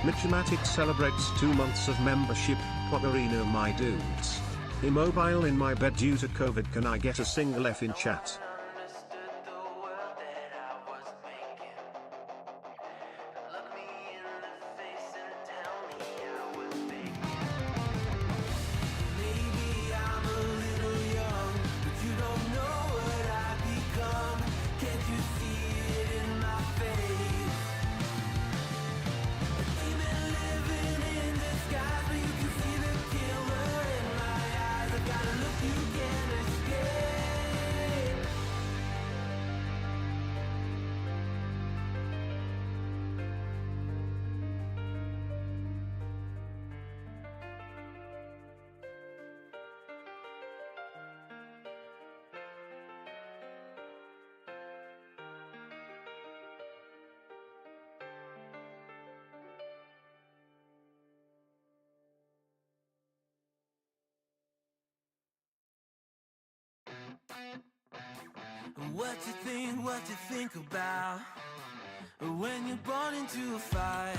Mitchmatic celebrates 2 months of membership. Quagarino my dudes. Immobile in my bed due to COVID. Can I get a single F in chat? What you think about when you're born into a fire?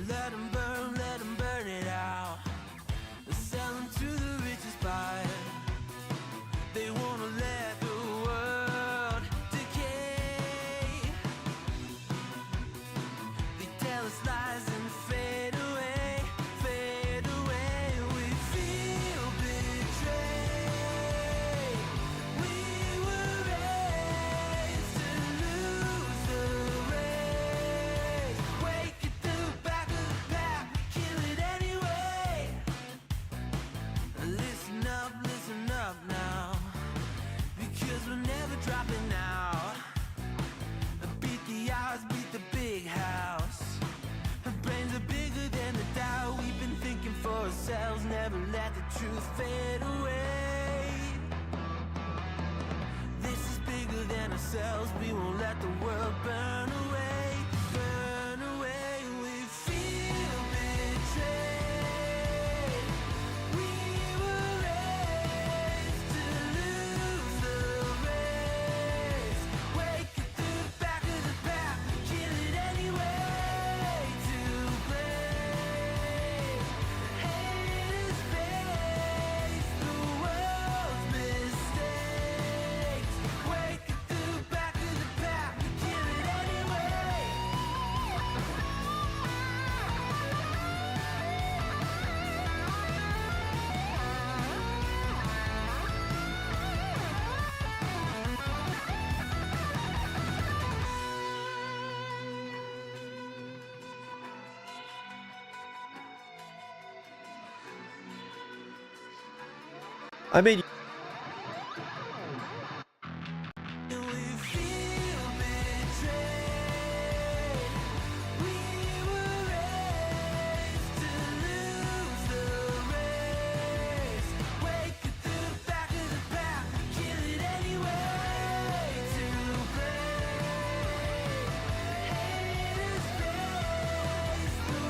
Let them burn it out. Sell them to the richest buyer. They wanna let the world decay. They tell us lies and fade away, fade away. We feel betrayed. We were raised to lose the race. Wake at the back of the pack, kill it anyway. Listen up now, because we're never dropping out. Beat the odds, beat the big house. Our brains are bigger than the doubt. We've been thinking for ourselves, never let the truth fade away. This is bigger than ourselves, we won't let the world burn away, burn away. We feel betrayed. We were raised to lose the race. Wake at the back of the pack, kill it anyway. To blame, haters face the world's mistakes. Wake at the back of the pack, kill it anyway. I mean, We feel betrayed. We were raised to lose the race. Wake at the back of the pack, kill it anyway. To blame, haters face the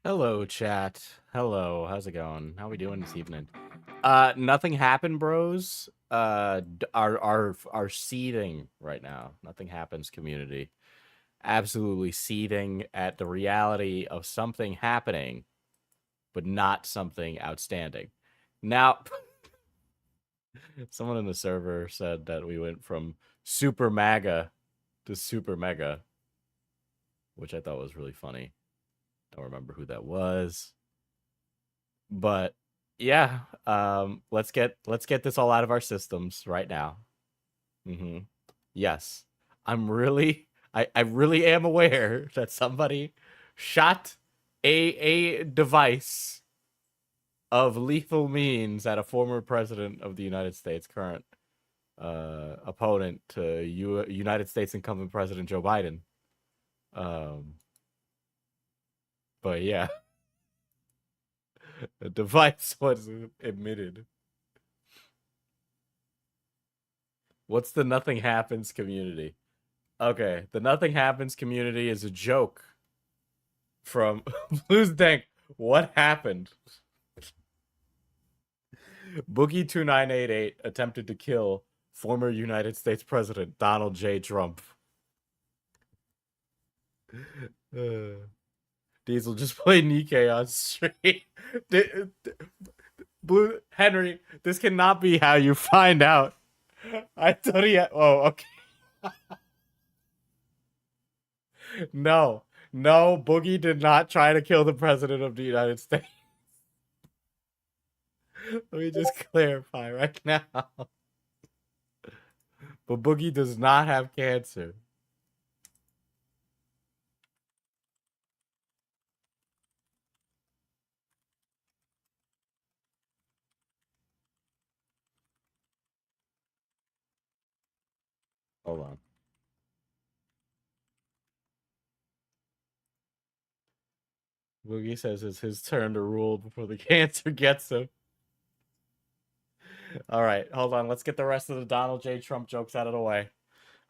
Hello, chat. Hello, how's it going? How we doing this evening? Nothing happened, bros. Are seething right now. Nothing happens, community. Absolutely seething at the reality of something happening, but not something outstanding. Now, someone in the server said that we went from SuperMega to SuperMega, which I thought was really funny. Don't remember who that was. But yeah, let's get this all out of our systems right now. Yes, I really am aware that somebody shot a device of lethal means at a former president of the United States, current opponent to United States incumbent President Joe Biden. But yeah. A device was emitted. What's the Nothing Happens community? Okay, the Nothing Happens community is a joke from Blues Dank. What happened? Boogie2988 attempted to kill former United States President Donald J. Trump. Diesel just played Nikkei on stream. Blue Henry, this cannot be how you find out. I thought he had, oh, okay. No, Boogie did not try to kill the president of the United States. Let me just clarify right now. But Boogie does not have cancer. Hold on. Boogie says it's his turn to rule before the cancer gets him. All right, hold on. Let's get the rest of the Donald J. Trump jokes out of the way.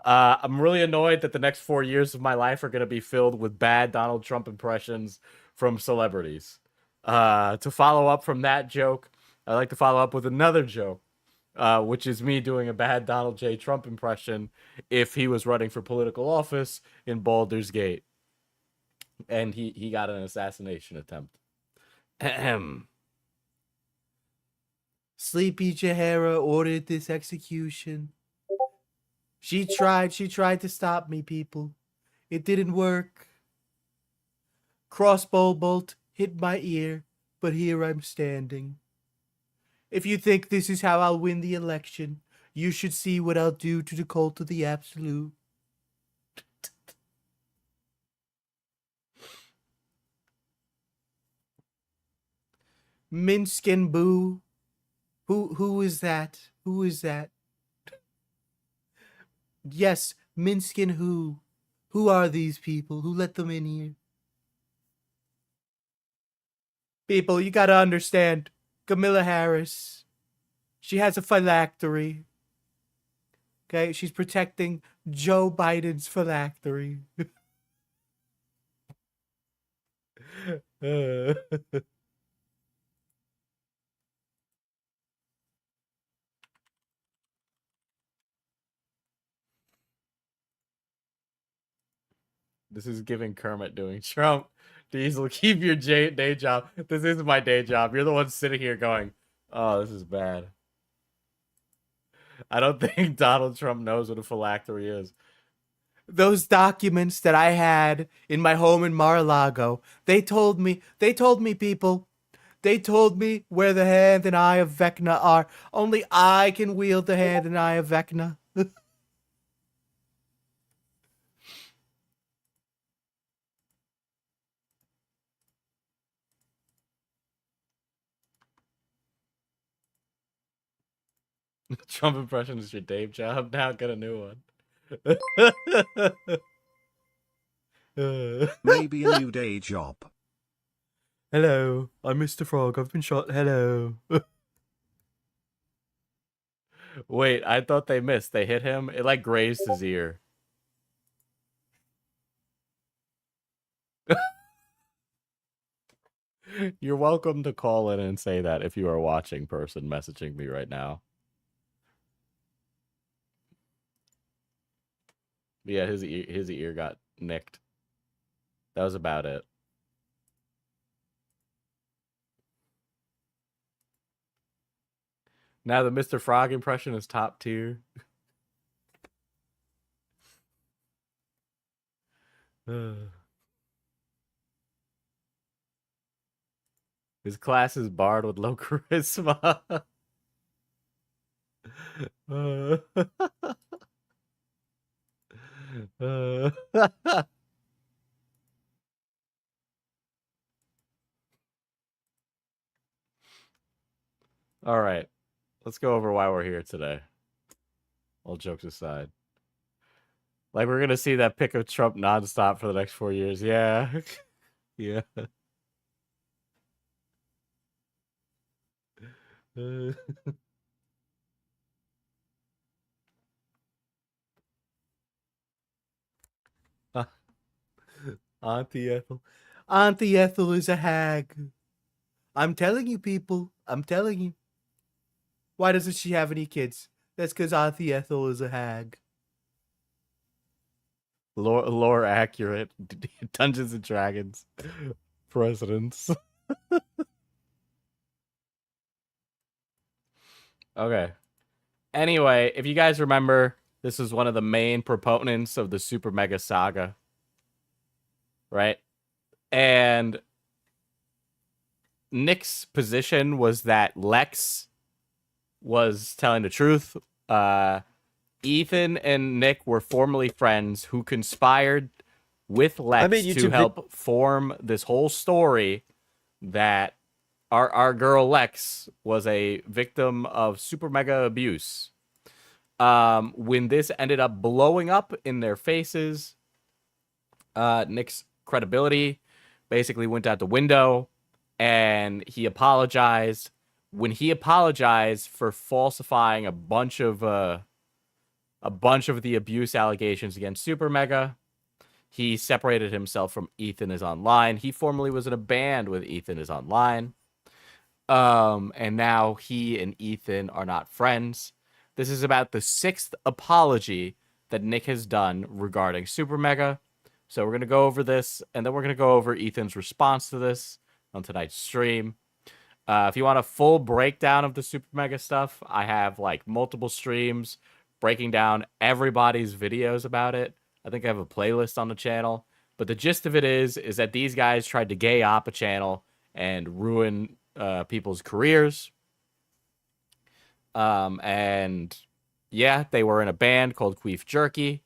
I'm really annoyed that the next 4 years of my life are going to be filled with bad Donald Trump impressions from celebrities. To follow up from that joke, I'd like to follow up with another joke, which is me doing a bad Donald J. Trump impression if he was running for political office in Baldur's Gate. And he got an assassination attempt. Ahem. Sleepy Jahara ordered this execution. She tried to stop me, people. It didn't work. Crossbow bolt hit my ear, but here I'm standing. If you think this is how I'll win the election, you should see what I'll do to the cult of the absolute. Minsk and Boo. Who is that? Who is that? Yes, Minsk and who? Who are these people? Who let them in here? People, you gotta understand. Kamala Harris. She has a phylactery. Okay, she's protecting Joe Biden's phylactery. This is giving Kermit doing Trump. Diesel, keep your day job. This is my day job. You're the one sitting here going, oh, this is bad. I don't think Donald Trump knows what a phylactery is. Those documents that I had in my home in Mar-a-Lago, they told me, people, they told me where the hand and eye of Vecna are. Only I can wield the hand and eye of Vecna. Trump impression is your day job. Now get a new one. Maybe a new day job. Hello, I'm Mr. Frog. I've been shot. Hello. Wait, I thought they missed. They hit him. It like grazed his ear. You're welcome to call in and say that if you are a watching person messaging me right now. Yeah, his ear got nicked. That was about it. Now the Mr. Frog impression is top tier. His class is barred with low charisma. All right. Let's go over why we're here today. All jokes aside. Like, we're going to see that pick of Trump nonstop for the next 4 years. Yeah. Yeah. Auntie Ethel. Auntie Ethel is a hag. I'm telling you, people. I'm telling you. Why doesn't she have any kids? That's because Auntie Ethel is a hag. Lore accurate. Dungeons and Dragons. Presidents. Okay. Anyway, if you guys remember, this is one of the main proponents of the SuperMega saga. Right? And Nick's position was that Lex was telling the truth. Ethan and Nick were formerly friends who conspired with Lex to help form this whole story that our girl Lex was a victim of SuperMega abuse. When this ended up blowing up in their faces, Nick's credibility basically went out the window, and he apologized. When he apologized for falsifying a bunch of the abuse allegations against SuperMega, he separated himself from EthanisOnline. He formerly was in a band with EthanisOnline. And now he and Ethan are not friends. This is about the 6th apology that Nick has done regarding SuperMega. So we're going to go over this, and then we're going to go over Ethan's response to this on tonight's stream. If you want a full breakdown of the SuperMega stuff, I have like multiple streams breaking down everybody's videos about it. I think I have a playlist on the channel. But the gist of it is that these guys tried to gay op a channel and ruin people's careers. And yeah, they were in a band called Queef Jerky,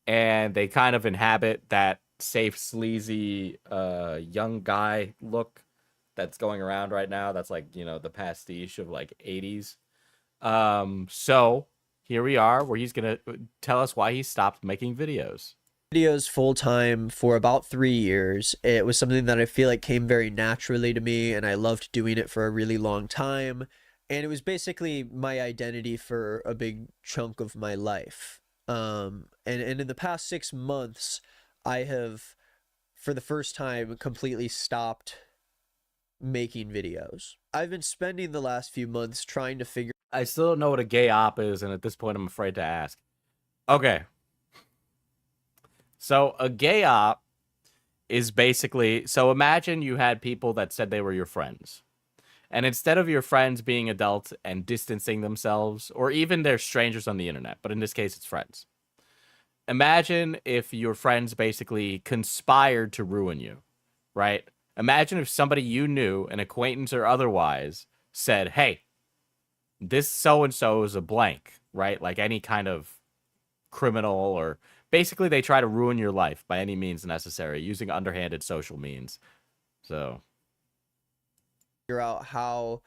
and they kind of inhabit that safe, sleazy, young guy look that's going around right now. That's like, you know, the pastiche of like 80s. So here we are, where he's gonna tell us why he stopped making videos full time for about 3 years. It was something that I feel like came very naturally to me, and I loved doing it for a really long time. And it was basically my identity for a big chunk of my life. And in the past 6 months, I have, for the first time, completely stopped making videos. I've been spending the last few months trying to figure. I still don't know what a gay op is, and at this point, I'm afraid to ask. Okay. So a gay op is basically, so imagine you had people that said they were your friends. And instead of your friends being adults and distancing themselves, or even they're strangers on the internet, but in this case, it's friends. Imagine if your friends basically conspired to ruin you, right? Imagine if somebody you knew, an acquaintance or otherwise, said, hey, this so-and-so is a blank, right? Like any kind of criminal, or basically they try to ruin your life by any means necessary using underhanded social means. So figure out how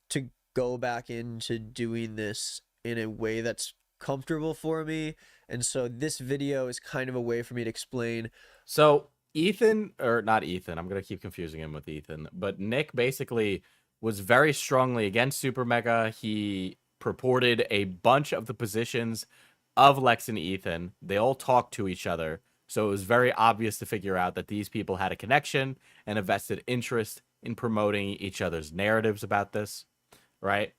to go back into doing this in a way that's comfortable for me. And so this video is kind of a way for me to explain. So Ethan, or not Ethan, I'm going to keep confusing him with Ethan, but Nick basically was very strongly against SuperMega. He purported a bunch of the positions of Lex and Ethan. They all talked to each other. So it was very obvious to figure out that these people had a connection and a vested interest in promoting each other's narratives about this, right?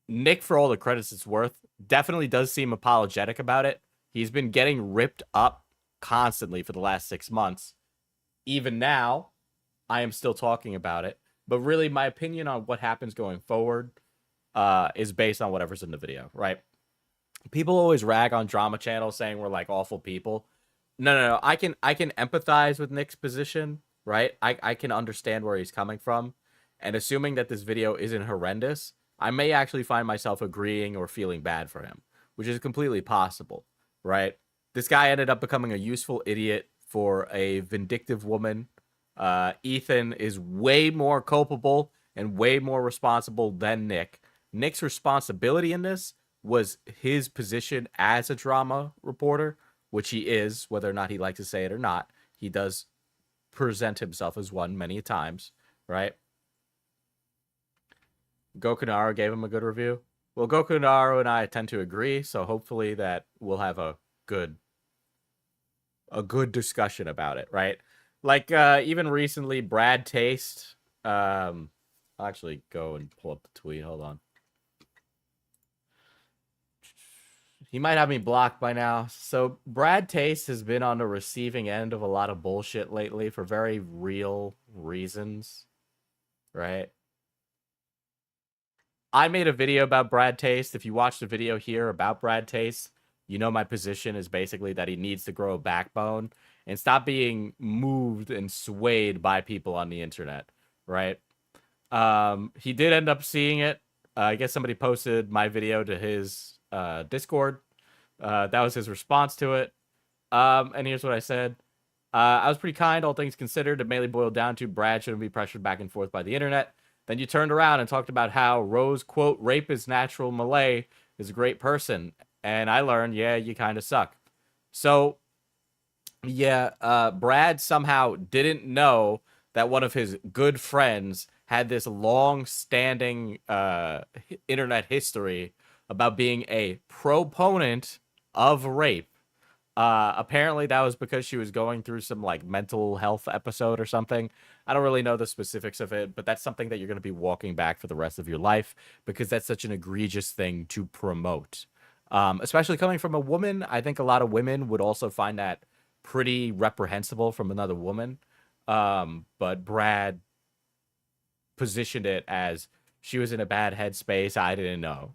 Nick, for all the credits it's worth, definitely does seem apologetic about it. He's been getting ripped up constantly for the last 6 months. Even now, I am still talking about it. But really, my opinion on what happens going forward is based on whatever's in the video, right? People always rag on drama channels saying we're like awful people. No. I can empathize with Nick's position, right? I can understand where he's coming from. And assuming that this video isn't horrendous, I may actually find myself agreeing or feeling bad for him, which is completely possible, right? This guy ended up becoming a useful idiot for a vindictive woman. Ethan is way more culpable and way more responsible than Nick. Nick's responsibility in this was his position as a drama reporter, which he is, whether or not he likes to say it or not. He does present himself as one many times, right? Gokunaro gave him a good review. Well, Gokunaro and I tend to agree, so hopefully that we'll have a good discussion about it, right? Like, even recently, Brad Taste, I'll actually go and pull up the tweet, hold on. He might have me blocked by now. So Brad Taste has been on the receiving end of a lot of bullshit lately for very real reasons, right? I made a video about Brad Taste. If you watch the video here about Brad Taste, you know my position is basically that he needs to grow a backbone and stop being moved and swayed by people on the internet, right? He did end up seeing it. I guess somebody posted my video to his Discord. That was his response to it. And here's what I said. I was pretty kind, all things considered. It mainly boiled down to Brad shouldn't be pressured back and forth by the internet. Then you turned around and talked about how Rose, quote, rape is natural Malay, is a great person. And I learned, yeah, you kind of suck. So, yeah, Brad somehow didn't know that one of his good friends had this long-standing internet history about being a proponent of rape. Apparently that was because she was going through some like mental health episode or something. I don't really know the specifics of it, but that's something that you're going to be walking back for the rest of your life because that's such an egregious thing to promote. Especially coming from a woman. I think a lot of women would also find that pretty reprehensible from another woman. But Brad positioned it as she was in a bad headspace. I didn't know.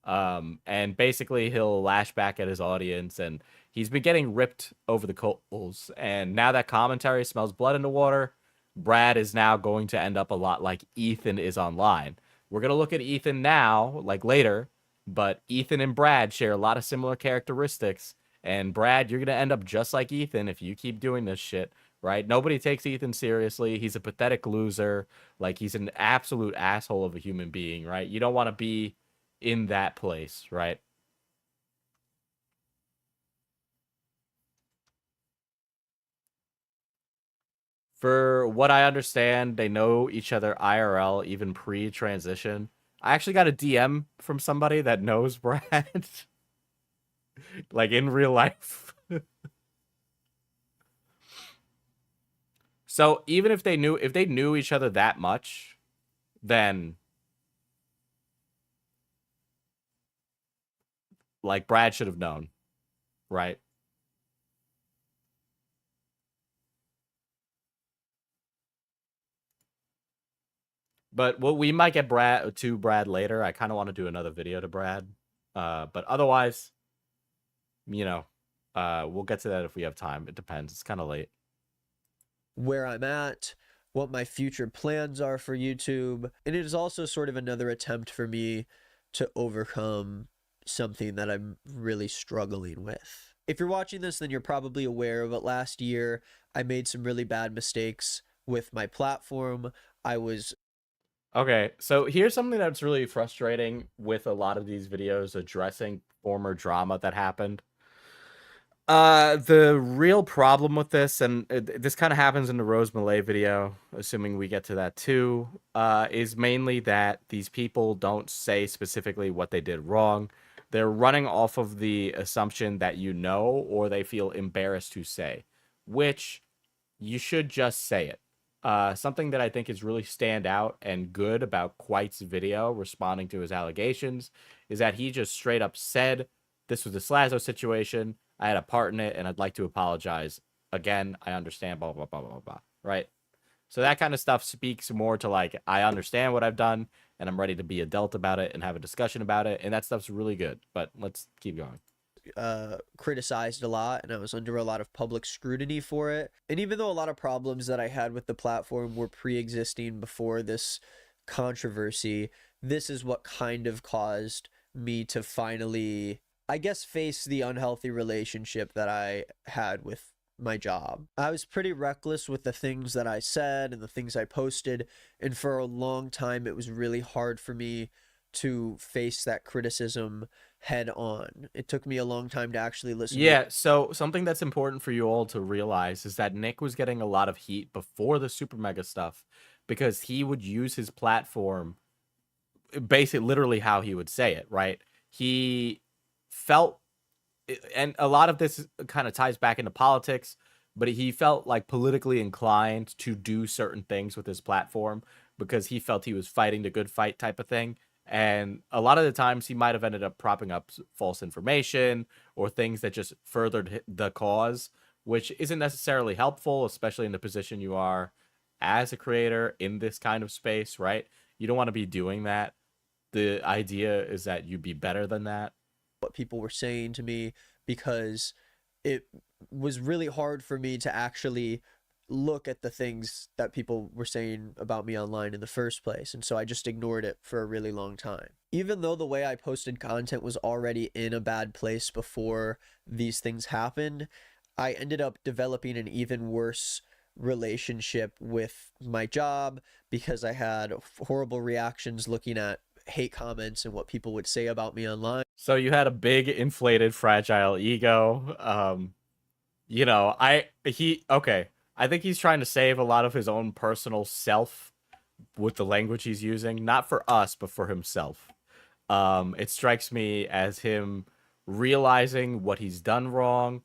And basically he'll lash back at his audience, and he's been getting ripped over the coals. And now that commentary smells blood in the water, Brad is now going to end up a lot like EthanisOnline. We're going to look at Ethan now, like later, but Ethan and Brad share a lot of similar characteristics. And Brad, you're going to end up just like Ethan if you keep doing this shit, right? Nobody takes Ethan seriously. He's a pathetic loser. Like, he's an absolute asshole of a human being, right? You don't want to be in that place, right? For what I understand, they know each other IRL, even pre-transition. I actually got a DM from somebody that knows Brad. Like, in real life. So, even if they knew each other that much, then like Brad should have known, right? But we might get Brad later. I kind of want to do another video to Brad. But otherwise, you know, we'll get to that if we have time. It depends. It's kind of late. Where I'm at, what my future plans are for YouTube. And it is also sort of another attempt for me to overcome something that I'm really struggling with. If you're watching this, then you're probably aware of it. Last year, I made some really bad mistakes with my platform. Okay, so here's something that's really frustrating with a lot of these videos addressing former drama that happened. The real problem with this, and this kind of happens in the Rose Malay video, assuming we get to that too, is mainly that these people don't say specifically what they did wrong. They're running off of the assumption that you know, or they feel embarrassed to say, which you should just say it, something that I think is really stand out and good about Quite's video responding to his allegations is that he just straight up said this was a Slazo situation. I had a part in it, and I'd like to apologize. Again, I understand, blah, blah, blah, blah, blah, right? So that kind of stuff speaks more to, like, I understand what I've done, and I'm ready to be adult about it and have a discussion about it, and that stuff's really good. But let's keep going. Criticized a lot, and I was under a lot of public scrutiny for it. And even though a lot of problems that I had with the platform were pre-existing before this controversy, this is what kind of caused me to finally, I guess, face the unhealthy relationship that I had with my job. I was pretty reckless with the things that I said and the things I posted, and for a long time it was really hard for me to face that criticism head on. It took me a long time to actually listen. Yeah, so something that's important for you all to realize is that Nick was getting a lot of heat before the SuperMega stuff because he would use his platform, basically literally how he would say it, right? He felt, and a lot of this kind of ties back into politics, but he felt like politically inclined to do certain things with his platform because he felt he was fighting the good fight type of thing. And a lot of the times he might have ended up propping up false information or things that just furthered the cause, which isn't necessarily helpful, especially in the position you are as a creator in this kind of space, right? You don't want to be doing that. The idea is that you be better than that. What people were saying to me, because it was really hard for me to actually look at the things that people were saying about me online in the first place, and so I just ignored it for a really long time. Even though the way I posted content was already in a bad place before these things happened, I ended up developing an even worse relationship with my job because I had horrible reactions looking at hate comments and what people would say about me online. So you had a big inflated fragile ego. You know, I think he's trying to save a lot of his own personal self with the language he's using, not for us, but for himself. It strikes me as him realizing what he's done wrong,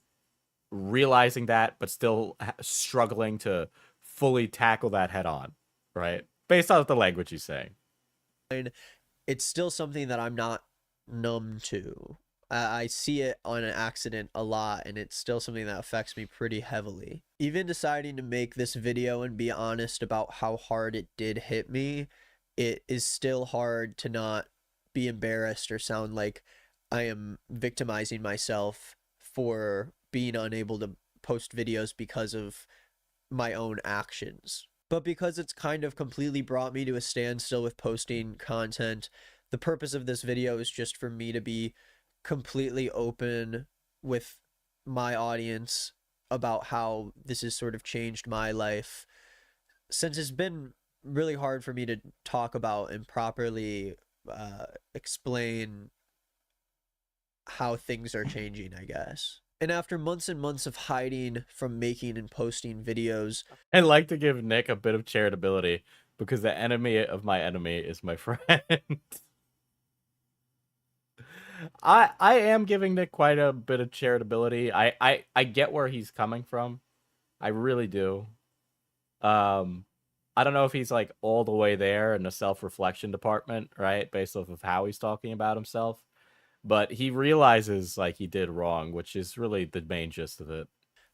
realizing that, but still struggling to fully tackle that head on, right? Based on the language he's saying. It's still something that I'm not numb to. I see it on an accident a lot, and it's still something that affects me pretty heavily. Even deciding to make this video and be honest about how hard it did hit me, it is still hard to not be embarrassed or sound like I am victimizing myself for being unable to post videos because of my own actions. But because it's kind of completely brought me to a standstill with posting content, the purpose of this video is just for me to be completely open with my audience about how this has sort of changed my life, since it's been really hard for me to talk about and properly explain how things are changing, I guess. And after months and months of hiding from making and posting videos, I like to give Nick a bit of charitability because the enemy of my enemy is my friend. I am giving Nick quite a bit of charitability. I get where he's coming from. I really do. I don't know if he's like all the way there in the self-reflection department, right? Based off of how he's talking about himself. But he realizes like he did wrong, which is really the main gist of it.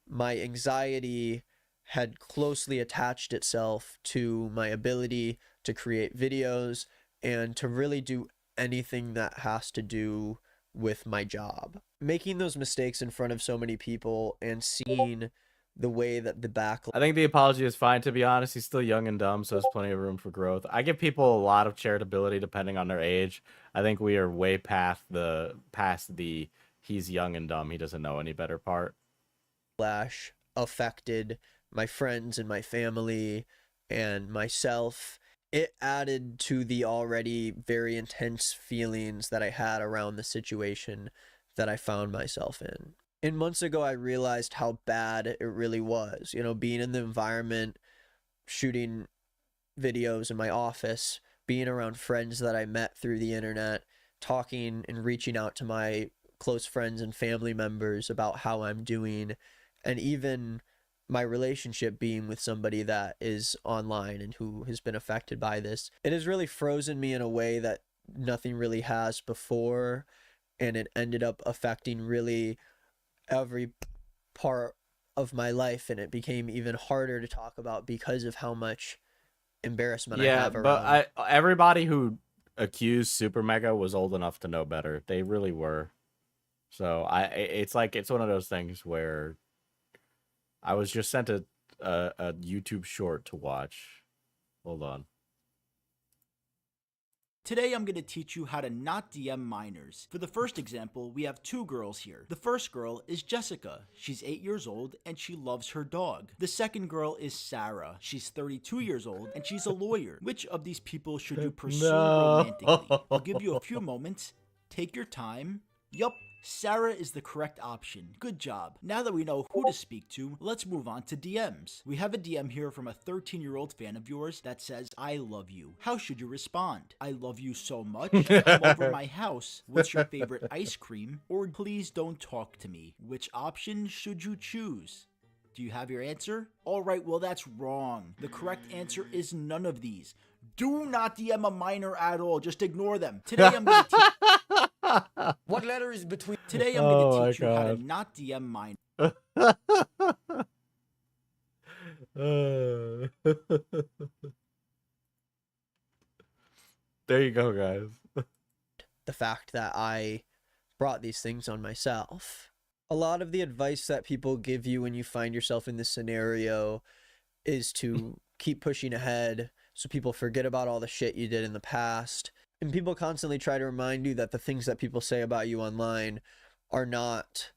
my anxiety had closely attached itself to my ability to create videos and to really do anything that has to do with my job. Making those mistakes in front of so many people and seeing the way that the backlash. I think the apology is fine, to be honest. He's still young and dumb, so there's plenty of room for growth. I give people a lot of charitability depending on their age. I think we are way past the he's young and dumb, he doesn't know any better part. Affected my friends and my family and myself. It added to the already very intense feelings that I had around the situation that I found myself in. And months ago, I realized how bad it really was. You know, being in the environment, shooting videos in my office, being around friends that I met through the internet, talking and reaching out to my close friends and family members about how I'm doing, and even my relationship being with somebody that is online and who has been affected by this, it has really frozen me in a way that nothing really has before, and it ended up affecting really every part of my life, and it became even harder to talk about because of how much embarrassment I have around. Everybody who accused SuperMega was old enough to know better. They really were. So it's one of those things where I was just sent a YouTube short to watch. Hold on. Today I'm going to teach you how to not DM minors. For the first example, we have two girls here. The first girl is Jessica. She's 8 years old and she loves her dog. The second girl is Sarah. She's 32 years old and she's a lawyer. Which of these people should you pursue romantically? I'll give you a few moments. Take your time. Yup. Sarah is the correct option. Good job. Now that we know who to speak to, let's move on to DMs. We have a DM here from a 13-year-old fan of yours that says, I love you. How should you respond? I love you so much. Come over my house. What's your favorite ice cream? Or please don't talk to me. Which option should you choose? Do you have your answer? Alright, well that's wrong. The correct answer is none of these. Do not DM a minor at all. Just ignore them. Today I'm going to teach... What letter is between... Today I'm going to teach you how to not DM minor. There you go, guys. The fact that I brought these things on myself. A lot of the advice that people give you when you find yourself in this scenario is to keep pushing ahead so people forget about all the shit you did in the past. And people constantly try to remind you that the things that people say about you online are not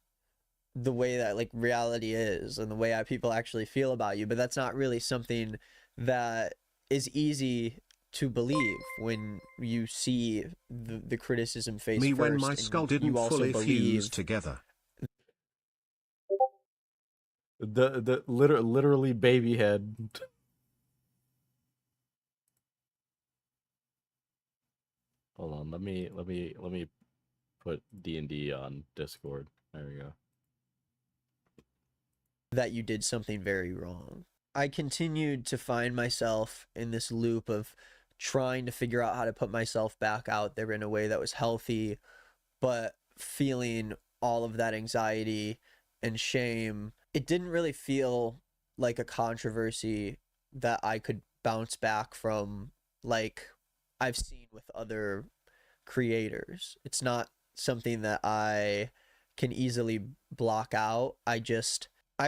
the way that like reality is and the way people actually feel about you. But that's not really something that is easy to believe when you see the criticism face Me first. when my skull didn't fully fuse together. The literally baby head. Hold on, let me put D&D on Discord. There we go. That you did something very wrong. I continued to find myself in this loop of trying to figure out how to put myself back out there in a way that was healthy, but feeling all of that anxiety and shame. It didn't really feel like a controversy that I could bounce back from like I've seen with other creators. It's not something that I can easily block out. I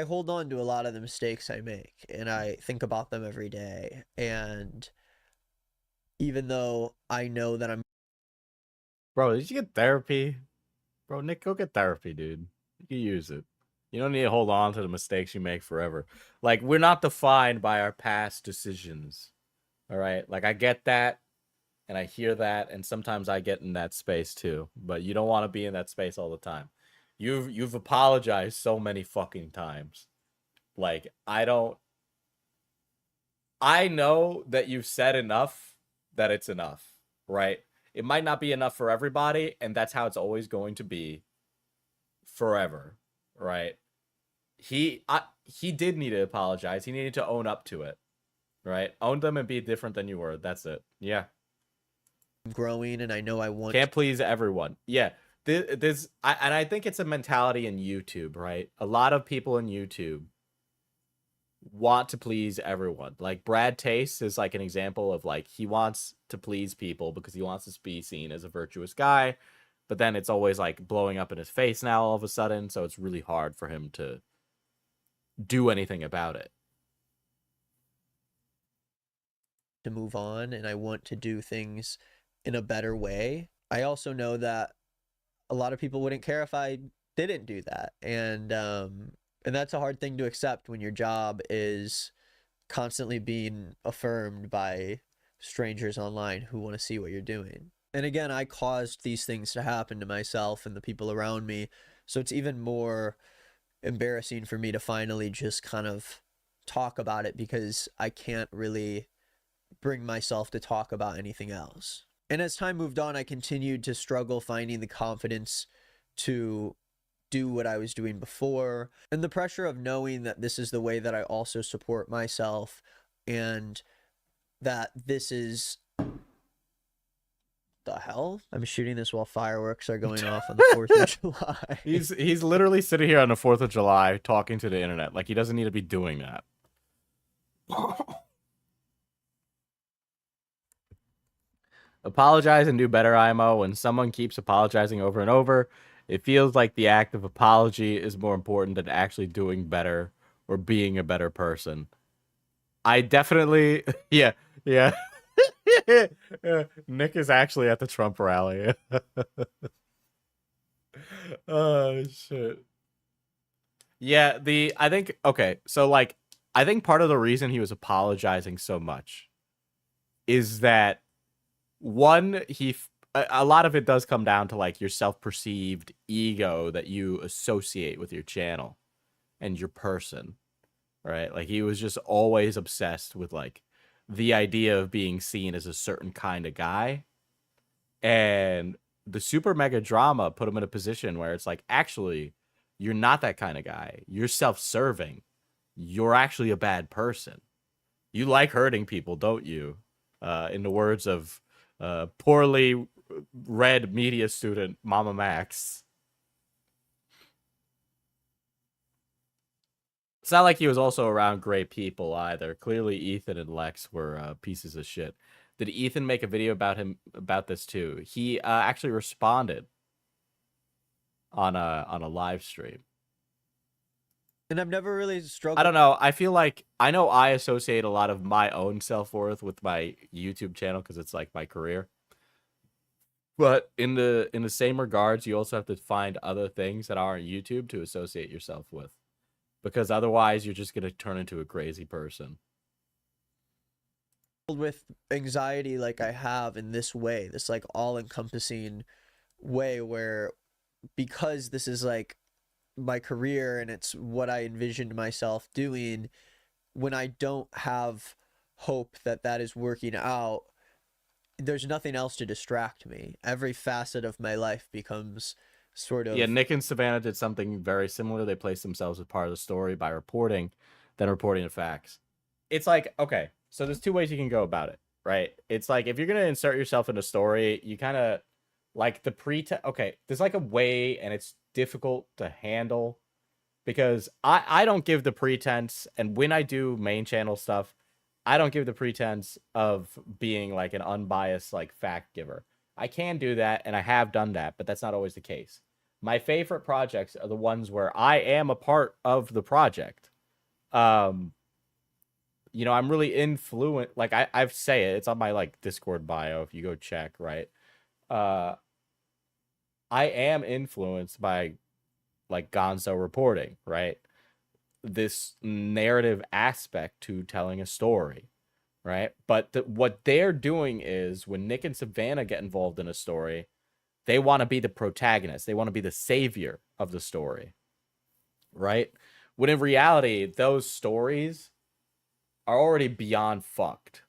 hold on to a lot of the mistakes I make and I think about them every day. And even though I know that I'm... Bro, did you get therapy? Bro, Nick, go get therapy, dude. You can use it. You don't need to hold on to the mistakes you make forever. Like, we're not defined by our past decisions. All right? Like, I get that, and I hear that, and sometimes I get in that space too. But you don't want to be in that space all the time. You've apologized so many fucking times. Like, I know that you've said enough that it's enough, right? It might not be enough for everybody, and that's how it's always going to be forever, right? He did need to apologize. He needed to own up to it, right? Own them and be different than you were. That's it. Yeah. growing and I know I want... Can't please everyone. Yeah. I think it's a mentality in YouTube, right? A lot of people in YouTube want to please everyone. Like Brad Taste is like an example of like he wants to please people because he wants to be seen as a virtuous guy, but then it's always like blowing up in his face now all of a sudden, so it's really hard for him to do anything about it. To move on, and I want to do things in a better way. I also know that a lot of people wouldn't care if I didn't do that, and that's a hard thing to accept when your job is constantly being affirmed by strangers online who want to see what you're doing. And again, I caused these things to happen to myself and the people around me, so it's even more embarrassing for me to finally just kind of talk about it because I can't really bring myself to talk about anything else. And as time moved on, I continued to struggle finding the confidence to do what I was doing before, and the pressure of knowing that this is the way that I also support myself, and that this is the hell? I'm shooting this while fireworks are going off on the 4th of July. He's literally sitting here on the 4th of July talking to the internet. Like, he doesn't need to be doing that. Apologize and do better, IMO. When someone keeps apologizing over and over, it feels like the act of apology is more important than actually doing better or being a better person. I definitely... Yeah. Nick is actually at the Trump rally. Oh, shit. Yeah, I think... Okay, so, like, I think part of the reason he was apologizing so much is that, one, a lot of it does come down to, like, your self-perceived ego that you associate with your channel and your person, right? Like, he was just always obsessed with, like, the idea of being seen as a certain kind of guy. And the SuperMega drama put him in a position where it's like, actually, you're not that kind of guy. You're self-serving. You're actually a bad person. You like hurting people, don't you? In the words of poorly read media student Mama Max. It's not like he was also around great people either. Clearly, Ethan and Lex were pieces of shit. Did Ethan make a video about this too? He actually responded on a live stream. And I've never really struggled. I don't know. I feel like I know I associate a lot of my own self-worth with my YouTube channel because it's like my career. But in the same regards, you also have to find other things that are on YouTube to associate yourself with. Because otherwise, you're just going to turn into a crazy person. With anxiety like I have in this way, this like all-encompassing way where, because this is like my career and it's what I envisioned myself doing, when I don't have hope that that is working out, there's nothing else to distract me. Every facet of my life becomes sort of... Yeah, Nick and Savannah did something very similar. They placed themselves as part of the story by reporting, then reporting the facts. It's like, okay, so there's two ways you can go about it, right? It's like, if you're going to insert yourself in a story, you kind of, like, the okay, there's like a way, and it's difficult to handle, because I don't give the pretense, and when I do main channel stuff, I don't give the pretense of being, like, an unbiased, like, fact giver. I can do that, and I have done that, but that's not always the case. My favorite projects are the ones where I am a part of the project. You know, I'm really influent. Like, I say it. It's on my, like, Discord bio if you go check, right? I am influenced by, like, Gonzo reporting, right? This narrative aspect to telling a story, right? But what they're doing is, when Nick and Savannah get involved in a story, they want to be the protagonist. They want to be the savior of the story, right? When in reality, those stories are already beyond fucked.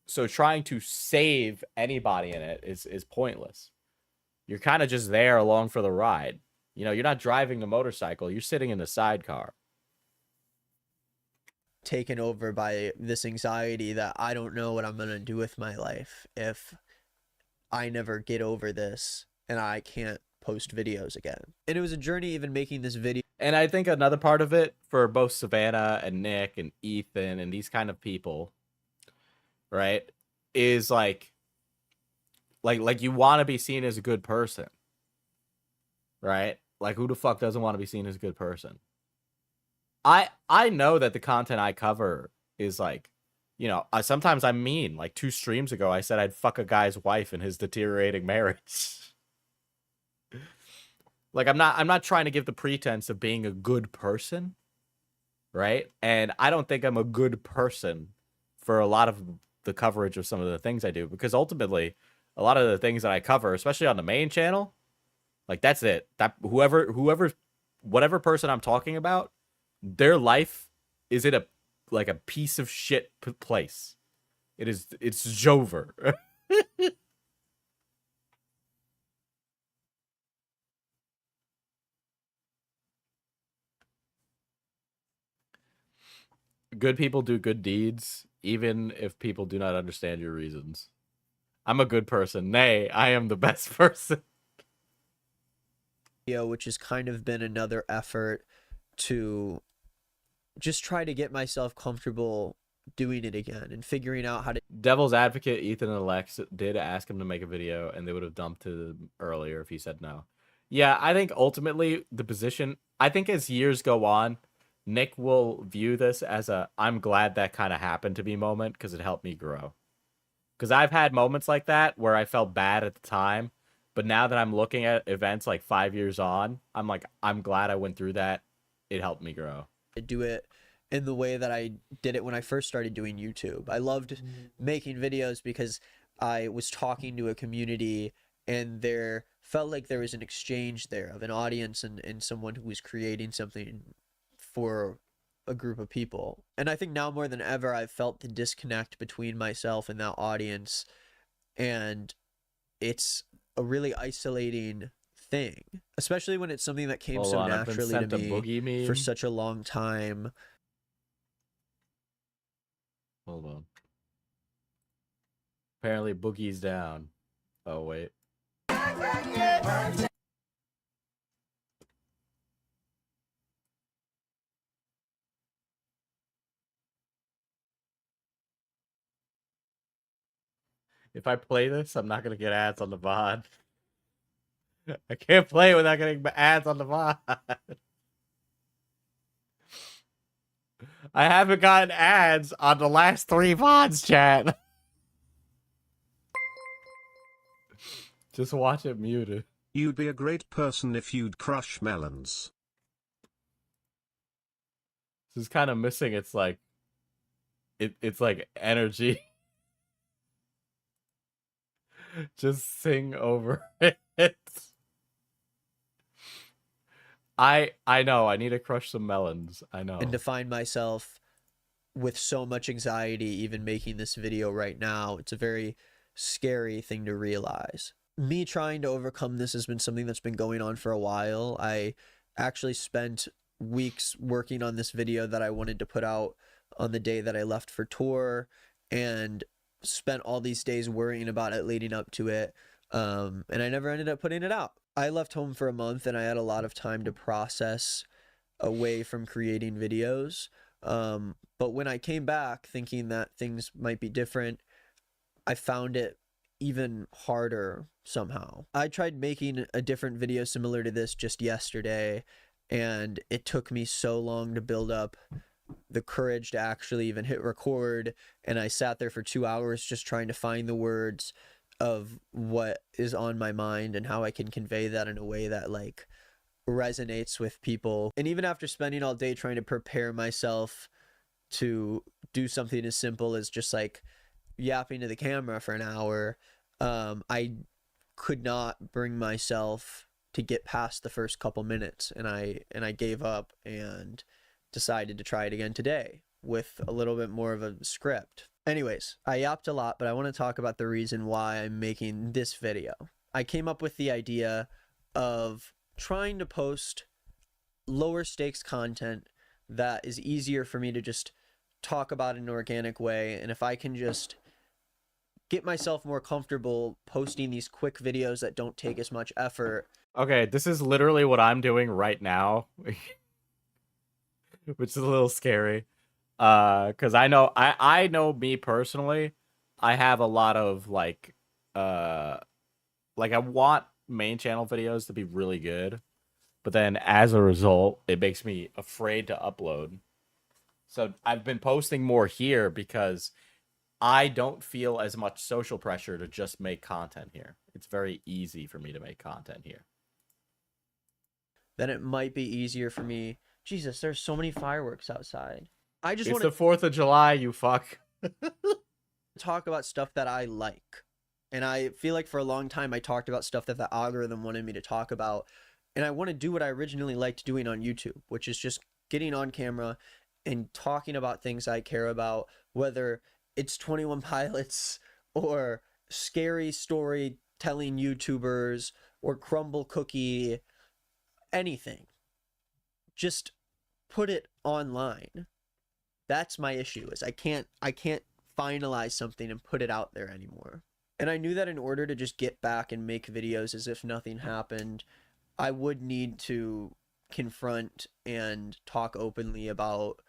So trying to save anybody in it is pointless. You're kind of just there along for the ride. You know, you're not driving the motorcycle. You're sitting in the sidecar. Taken over by this anxiety that I don't know what I'm going to do with my life if I never get over this and I can't post videos again. And it was a journey even making this video. And I think another part of it for both Savannah and Nick and Ethan and these kind of people, right, is like you want to be seen as a good person, right? Like, who the fuck doesn't want to be seen as a good person? I know that the content I cover is like, you know, sometimes I'm mean. Like 2 streams ago, I said I'd fuck a guy's wife in his deteriorating marriage. Like, I'm not trying to give the pretense of being a good person, right? And I don't think I'm a good person for a lot of the coverage of some of the things I do, because ultimately, a lot of the things that I cover, especially on the main channel, like, that's it. That whatever person I'm talking about, their life is in a piece of shit place. It's Jover. good people do good deeds, even if people do not understand your reasons. I'm a good person. Nay, I am the best person. Which has kind of been another effort to just try to get myself comfortable doing it again and figuring out how to. Devil's advocate Ethan and Alex did ask him to make a video, and they would have dumped him earlier if he said no. Yeah, I think ultimately the position, I think as years go on, Nick will view this as a I'm glad that kind of happened to me moment because it helped me grow. Because I've had moments like that where I felt bad at the time, but now that I'm looking at events like 5 years on, I'm like, I'm glad I went through that. It helped me grow. Do it in the way that I did it when I first started doing YouTube. I loved making videos because I was talking to a community and there felt like there was an exchange there of an audience and someone who was creating something for a group of people. And I think now more than ever, I've felt the disconnect between myself and that audience. And it's a really isolating thing, especially when it's something that came so naturally to me for such a long time. Hold on. Apparently Boogie's down. Oh, wait. If I play this, I'm not going to get ads on the VOD. I can't play without getting ads on the VOD. I haven't gotten ads on the last 3 VODs, chat. Just watch it muted. You'd be a great person if you'd crush melons. This is kind of missing. It's like, it's like energy. Just sing over it. I know. I need to crush some melons. I know. And to find myself with so much anxiety, even making this video right now, it's a very scary thing to realize. Me trying to overcome this has been something that's been going on for a while. I actually spent weeks working on this video that I wanted to put out on the day that I left for tour, and spent all these days worrying about it leading up to it. And I never ended up putting it out. I left home for a month and I had a lot of time to process away from creating videos. But when I came back thinking that things might be different, I found it even harder somehow. I tried making a different video similar to this just yesterday, and it took me so long to build up the courage to actually even hit record, and I sat there for 2 hours just trying to find the words of what is on my mind and how I can convey that in a way that like resonates with people. And even after spending all day trying to prepare myself to do something as simple as just like yapping to the camera for an hour, I could not bring myself to get past the first couple minutes, and I gave up and decided to try it again today with a little bit more of a script. Anyways, I yapped a lot, but I want to talk about the reason why I'm making this video. I came up with the idea of trying to post lower stakes content that is easier for me to just talk about in an organic way, and if I can just get myself more comfortable posting these quick videos that don't take as much effort. Okay, this is literally what I'm doing right now, which is a little scary. Because I know me personally, I have a lot of like I want main channel videos to be really good, but then as a result, it makes me afraid to upload. So I've been posting more here because I don't feel as much social pressure to just make content here. It's very easy for me to make content here. Then it might be easier for me. Jesus, there's so many fireworks outside. I just want to... It's the 4th of July, you fuck. Talk about stuff that I like. And I feel like for a long time I talked about stuff that the algorithm wanted me to talk about. And I want to do what I originally liked doing on YouTube, which is just getting on camera and talking about things I care about, whether it's 21 Pilots or scary storytelling YouTubers or Crumble Cookie, anything. Just put it online. That's my issue, is I can't finalize something and put it out there anymore. And I knew that in order to just get back and make videos as if nothing happened, I would need to confront and talk openly about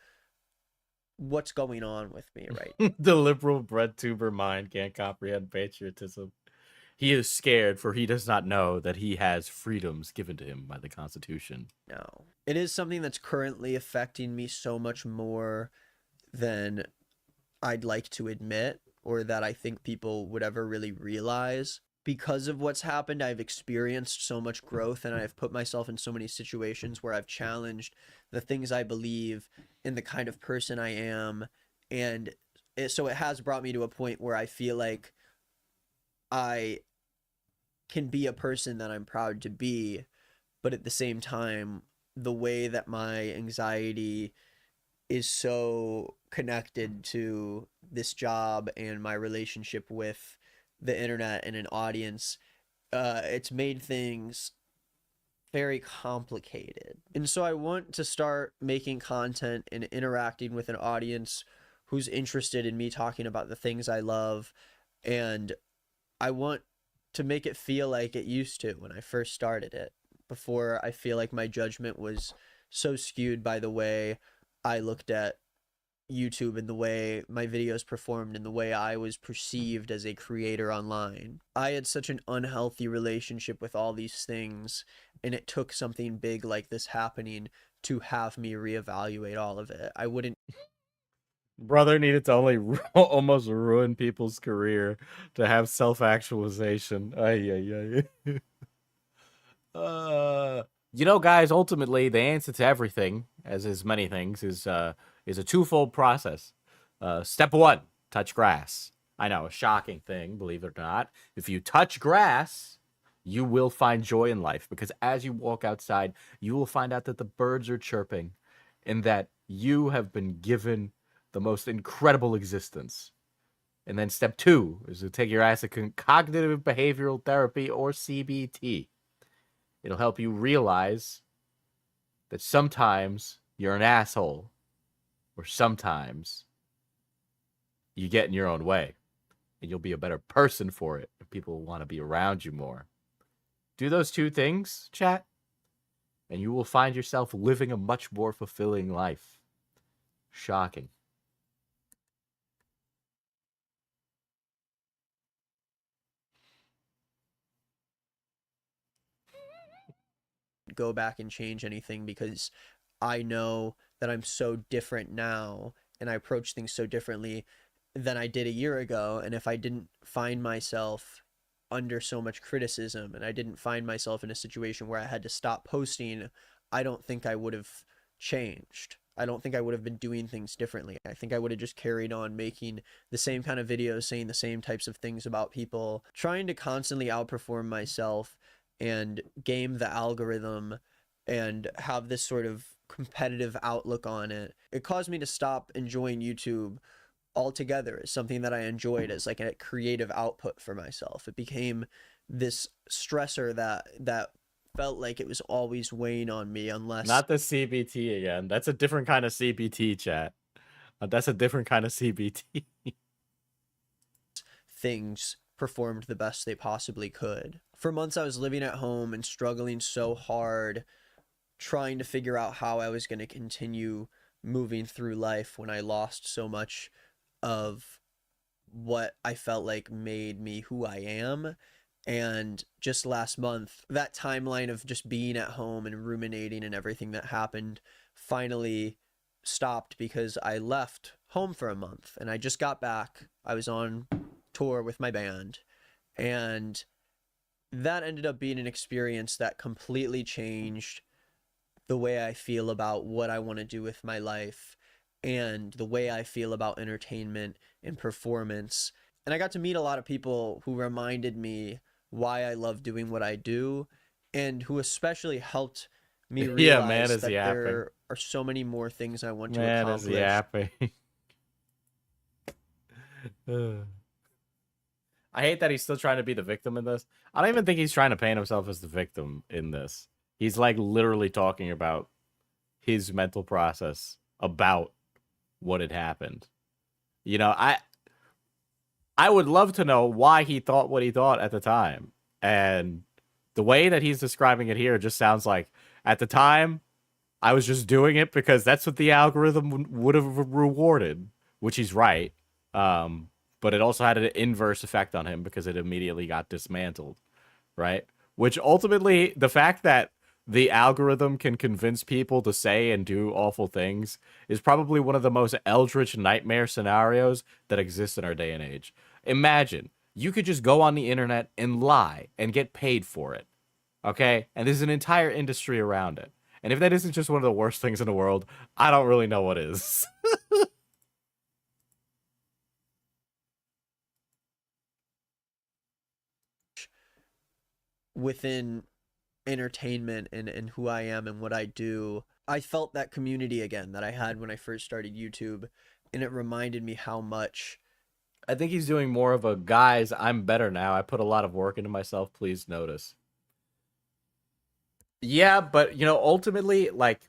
what's going on with me right The liberal bread tuber mind can't comprehend patriotism. He is scared, for he does not know that he has freedoms given to him by the Constitution. now. It is something that's currently affecting me so much more than I'd like to admit, or that I think people would ever really realize. Because of what's happened, I've experienced so much growth, and I've put myself in so many situations where I've challenged the things I believe and the kind of person I am. And so it has brought me to a point where I feel like I can be a person that I'm proud to be, but at the same time, the way that my anxiety is so connected to this job and my relationship with the internet and an audience, it's made things very complicated. And so I want to start making content and interacting with an audience who's interested in me talking about the things I love, and I want to make it feel like it used to when I first started it, before I feel like my judgment was so skewed by the way I looked at YouTube and the way my videos performed and the way I was perceived as a creator online. I had such an unhealthy relationship with all these things, and it took something big like this happening to have me reevaluate all of it. I wouldn't Brother needed to only almost ruin people's career to have self-actualization. Ay, ay, ay. You know, guys, ultimately, the answer to everything, as is many things, is a twofold process. Step one, touch grass. I know, a shocking thing, believe it or not. If you touch grass, you will find joy in life, because as you walk outside, you will find out that the birds are chirping and that you have been given the most incredible existence. And then step two is to take your ass to cognitive behavioral therapy, or CBT. It'll help you realize that sometimes you're an asshole, or sometimes you get in your own way, and you'll be a better person for it, and people will want to be around you more. Do those two things, chat, and you will find yourself living a much more fulfilling life. Shocking. go back and change anything, because I know that I'm so different now and I approach things so differently than I did a year ago. And if I didn't find myself under so much criticism and I didn't find myself in a situation where I had to stop posting, I don't think I would have changed. I don't think I would have been doing things differently. I think I would have just carried on making the same kind of videos, saying the same types of things about people, trying to constantly outperform myself and game the algorithm and have this sort of competitive outlook on it. It caused me to stop enjoying YouTube altogether as something that I enjoyed as like a creative output for myself. It became this stressor that felt like it was always weighing on me, unless Not the CBT again. That's a different kind of CBT, chat. That's a different kind of CBT. things performed the best they possibly could. For months I was living at home and struggling so hard, trying to figure out how I was going to continue moving through life when I lost so much of what I felt like made me who I am. And just last month, that timeline of just being at home and ruminating and everything that happened finally stopped, because I left home for a month and I just got back. I was on tour with my band, and that ended up being an experience that completely changed the way I feel about what I want to do with my life and the way I feel about entertainment and performance. And I got to meet a lot of people who reminded me why I love doing what I do, and who especially helped me realize Yeah, man is that yapping. there are so many more things I want to Man accomplish. is yapping. I hate that he's still trying to be the victim in this. I don't even think he's trying to paint himself as the victim in this. He's like literally talking about his mental process about what had happened. You know, I would love to know why he thought what he thought at the time. And the way that he's describing it here just sounds like, at the time, I was just doing it because that's what the algorithm would have rewarded, which he's right. But it also had an inverse effect on him because it immediately got dismantled, right? Which ultimately, the fact that the algorithm can convince people to say and do awful things is probably one of the most eldritch nightmare scenarios that exists in our day and age. Imagine you could just go on the internet and lie and get paid for it. Okay? And there's an entire industry around it. And if that isn't just one of the worst things in the world, I don't really know what is. Within entertainment and who I am and what I do, I felt that community again that I had when I first started YouTube, and it reminded me how much. I think he's doing more of a, guys, I'm better now. I put a lot of work into myself. Please notice. Yeah, but, you know, ultimately, like,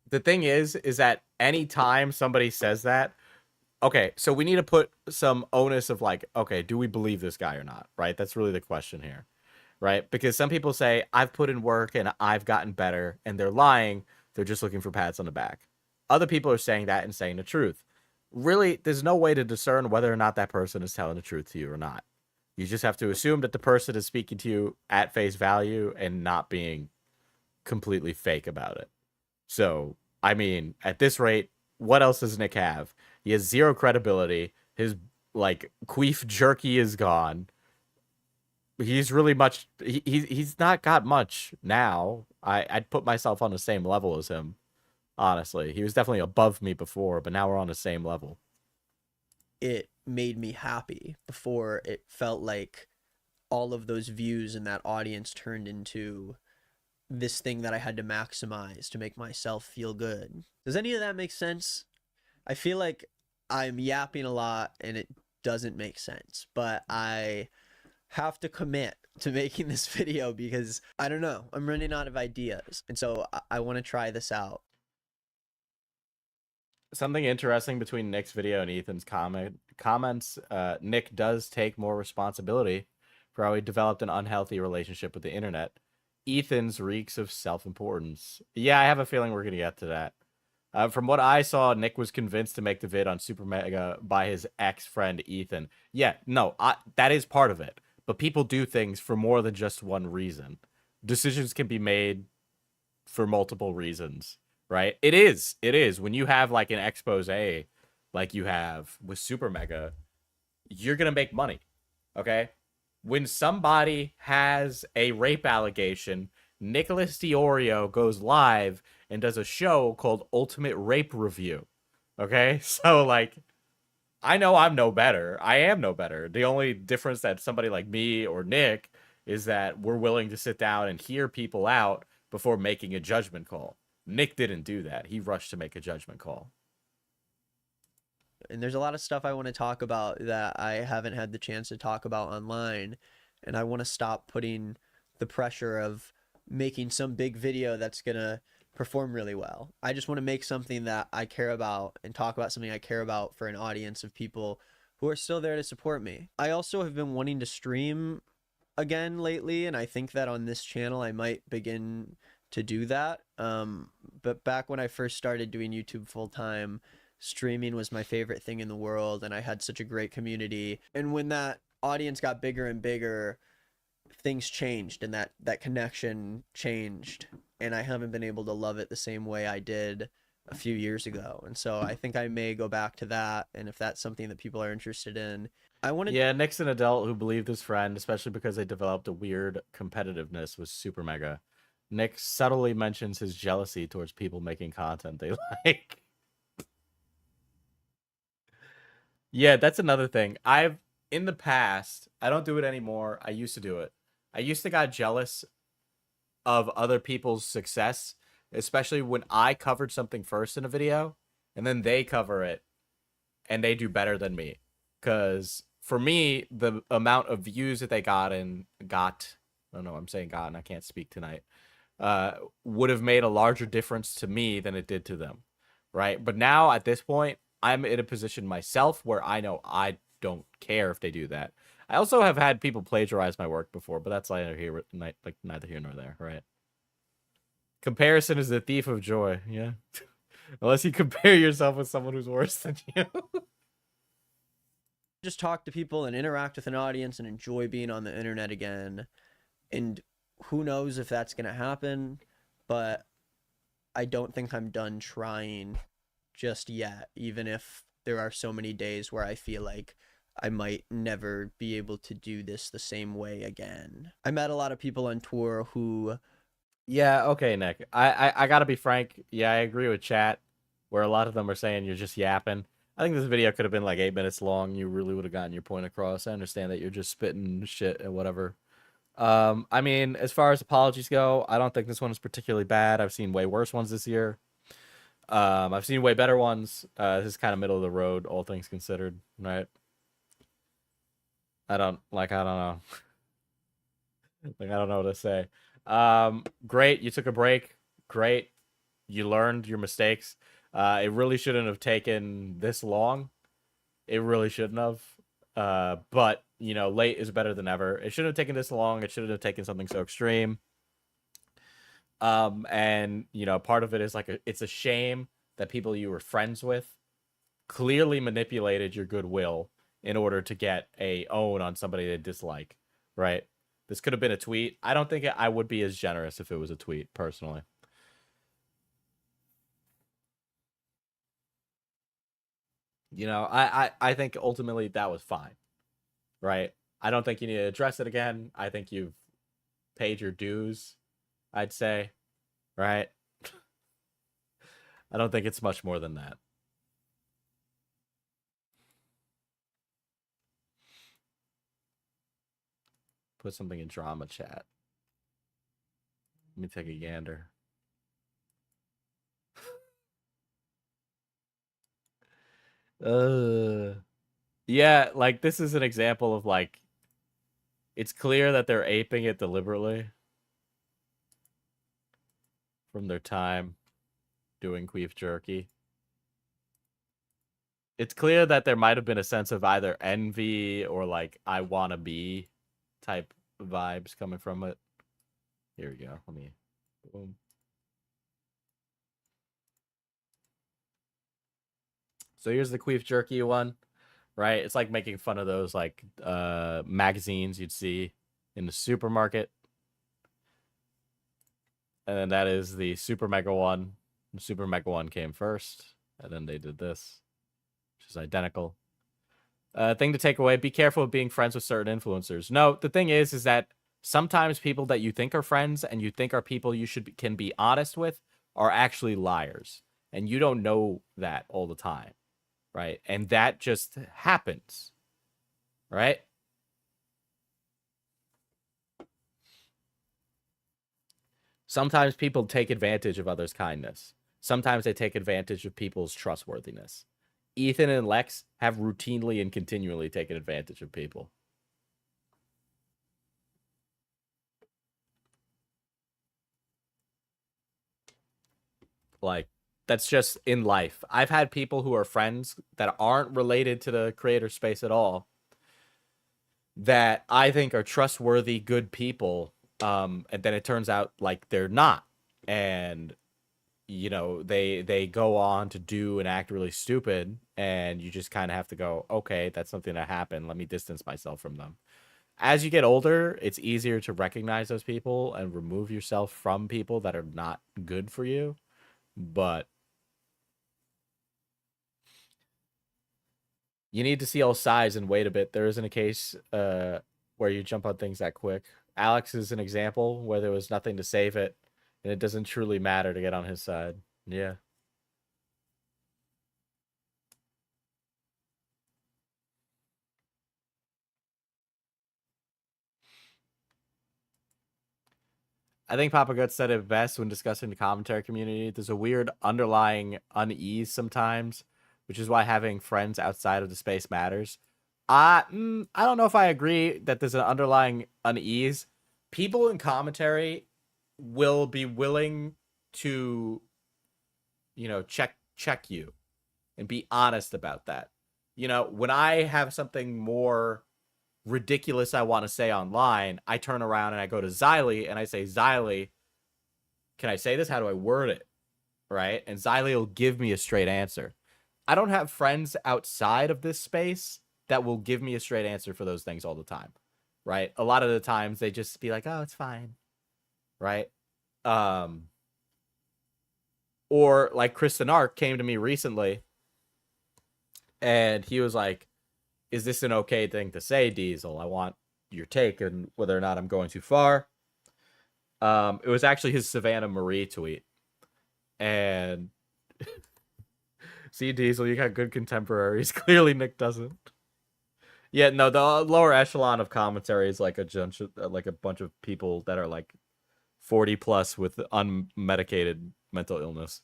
the thing is that anytime somebody says that, okay, so we need to put some onus of, like, okay, do we believe this guy or not, right? That's really the question here, right? Because some people say, I've put in work and I've gotten better, and they're lying. They're just looking for pats on the back. Other people are saying that and saying the truth. Really, there's no way to discern whether or not that person is telling the truth to you or not. You just have to assume that the person is speaking to you at face value and not being completely fake about it. So, I mean, at this rate, what else does Nick have? He has zero credibility. His, like, queef jerky is gone. He's really much... He's not got much now. I'd put myself on the same level as him, honestly. He was definitely above me before, but now we're on the same level. It made me happy. Before, it felt like all of those views and that audience turned into this thing that I had to maximize to make myself feel good. Does any of that make sense? I feel like I'm yapping a lot and it doesn't make sense, but I have to commit to making this video because I don't know, I'm running out of ideas, and so I want to try this out. Something interesting between Nick's video and Ethan's comments, Nick does take more responsibility for how he developed an unhealthy relationship with the internet. Ethan's reeks of self-importance. Yeah, I have a feeling we're going to get to that. From what I saw, Nick was convinced to make the vid on SuperMega by his ex-friend Ethan. Yeah, no, that is part of it. But people do things for more than just one reason. Decisions can be made for multiple reasons, right? It is. When you have like an expose like you have with SuperMega, you're going to make money, okay? When somebody has a rape allegation, Nicholas DiOrio goes live and does a show called Ultimate Rape Review. Okay? So, like, I know I'm no better. I am no better. The only difference that somebody like me or Nick is that we're willing to sit down and hear people out before making a judgment call. Nick didn't do that. He rushed to make a judgment call. And there's a lot of stuff I want to talk about that I haven't had the chance to talk about online. And I want to stop putting the pressure of making some big video that's going to perform really well. I just want to make something that I care about and talk about something I care about for an audience of people who are still there to support me. I also have been wanting to stream again lately, and I think that on this channel I might begin to do that. But back when I first started doing YouTube full time, streaming was my favorite thing in the world, and I had such a great community. And when that audience got bigger and bigger, things changed, and that connection changed, and I haven't been able to love it the same way I did a few years ago. And so I think I may go back to that, and if that's something that people are interested in, I want to... Yeah, Nick's an adult who believed his friend, especially because they developed a weird competitiveness with SuperMega. Nick subtly mentions his jealousy towards people making content they like. Yeah, that's another thing. In the past, I don't do it anymore. I used to do it. I used to get jealous of other people's success, especially when I covered something first in a video, and then they cover it, and they do better than me. Because for me, the amount of views that they got, I don't know, I'm saying got, and I can't speak tonight, would have made a larger difference to me than it did to them, right? But now, at this point, I'm in a position myself where I know I don't care if they do that. I also have had people plagiarize my work before, but that's neither here nor there, right? Comparison is the thief of joy, yeah. Unless you compare yourself with someone who's worse than you. Just talk to people and interact with an audience and enjoy being on the internet again. And who knows if that's going to happen, but I don't think I'm done trying just yet, even if there are so many days where I feel like I might never be able to do this the same way again. I met a lot of people on tour who... Yeah, okay, Nick. I gotta be frank. Yeah, I agree with chat, where a lot of them are saying you're just yapping. I think this video could have been like 8 minutes long. You really would have gotten your point across. I understand that you're just spitting shit and whatever. I mean, as far as apologies go, I don't think this one is particularly bad. I've seen way worse ones this year. I've seen way better ones. This is kind of middle of the road, all things considered, right? I don't know. Like, I don't know what to say. Great, you took a break. Great, you learned your mistakes. It really shouldn't have taken this long. It really shouldn't have. But, you know, late is better than ever. It shouldn't have taken this long. It shouldn't have taken something so extreme. And, you know, part of it is like, it's a shame that people you were friends with clearly manipulated your goodwill in order to get a own on somebody they dislike, right? This could have been a tweet. I don't think I would be as generous if it was a tweet, personally. You know, I think ultimately that was fine, right? I don't think you need to address it again. I think you've paid your dues, I'd say, right? I don't think it's much more than that. Put something in drama chat. Let me take a gander. Yeah, like this is an example of like, it's clear that they're aping it deliberately from their time doing queef jerky. It's clear that there might have been a sense of either envy or like I wanna be type vibes coming from it. Here we go. Let me boom. So here's the queef jerky one, right? It's like making fun of those like magazines you'd see in the supermarket. And then that is the SuperMega one. The SuperMega one came first, and then they did this, which is identical. Thing to take away, be careful of being friends with certain influencers. No, the thing is that sometimes people that you think are friends and you think are people you can be honest with are actually liars. And you don't know that all the time, right? And that just happens, right? Sometimes people take advantage of others' kindness. Sometimes they take advantage of people's trustworthiness. Ethan and Lex have routinely and continually taken advantage of people. Like, that's just in life. I've had people who are friends that aren't related to the creator space at all that I think are trustworthy, good people. And then it turns out like they're not. And, you know, they go on to do and act really stupid. And you just kind of have to go, okay, that's something that happened. Let me distance myself from them. As you get older, it's easier to recognize those people and remove yourself from people that are not good for you. But you need to see all sides and wait a bit. There isn't a case where you jump on things that quick. Alex is an example where there was nothing to save it, and it doesn't truly matter to get on his side. Yeah. I think Papa Guts said it best when discussing the commentary community. There's a weird underlying unease sometimes, which is why having friends outside of the space matters. I don't know if I agree that there's an underlying unease. People in commentary will be willing to, you know, check you, and be honest about that. You know, when I have something more ridiculous I want to say online, I turn around and I go to Xylee and I say, Xylee, can I say this? How do I word it? Right? And Xylee will give me a straight answer. I don't have friends outside of this space that will give me a straight answer for those things all the time. Right? A lot of the times they just be like, oh, it's fine. Right? Or like Kristen Ark came to me recently and he was like, is this an okay thing to say, Diesel? I want your take on whether or not I'm going too far. It was actually his Savannah Marie tweet. And see, Diesel, you got good contemporaries. Clearly Nick doesn't. Yeah, no, the lower echelon of commentary is like a bunch of people that are like 40 plus with unmedicated mental illness.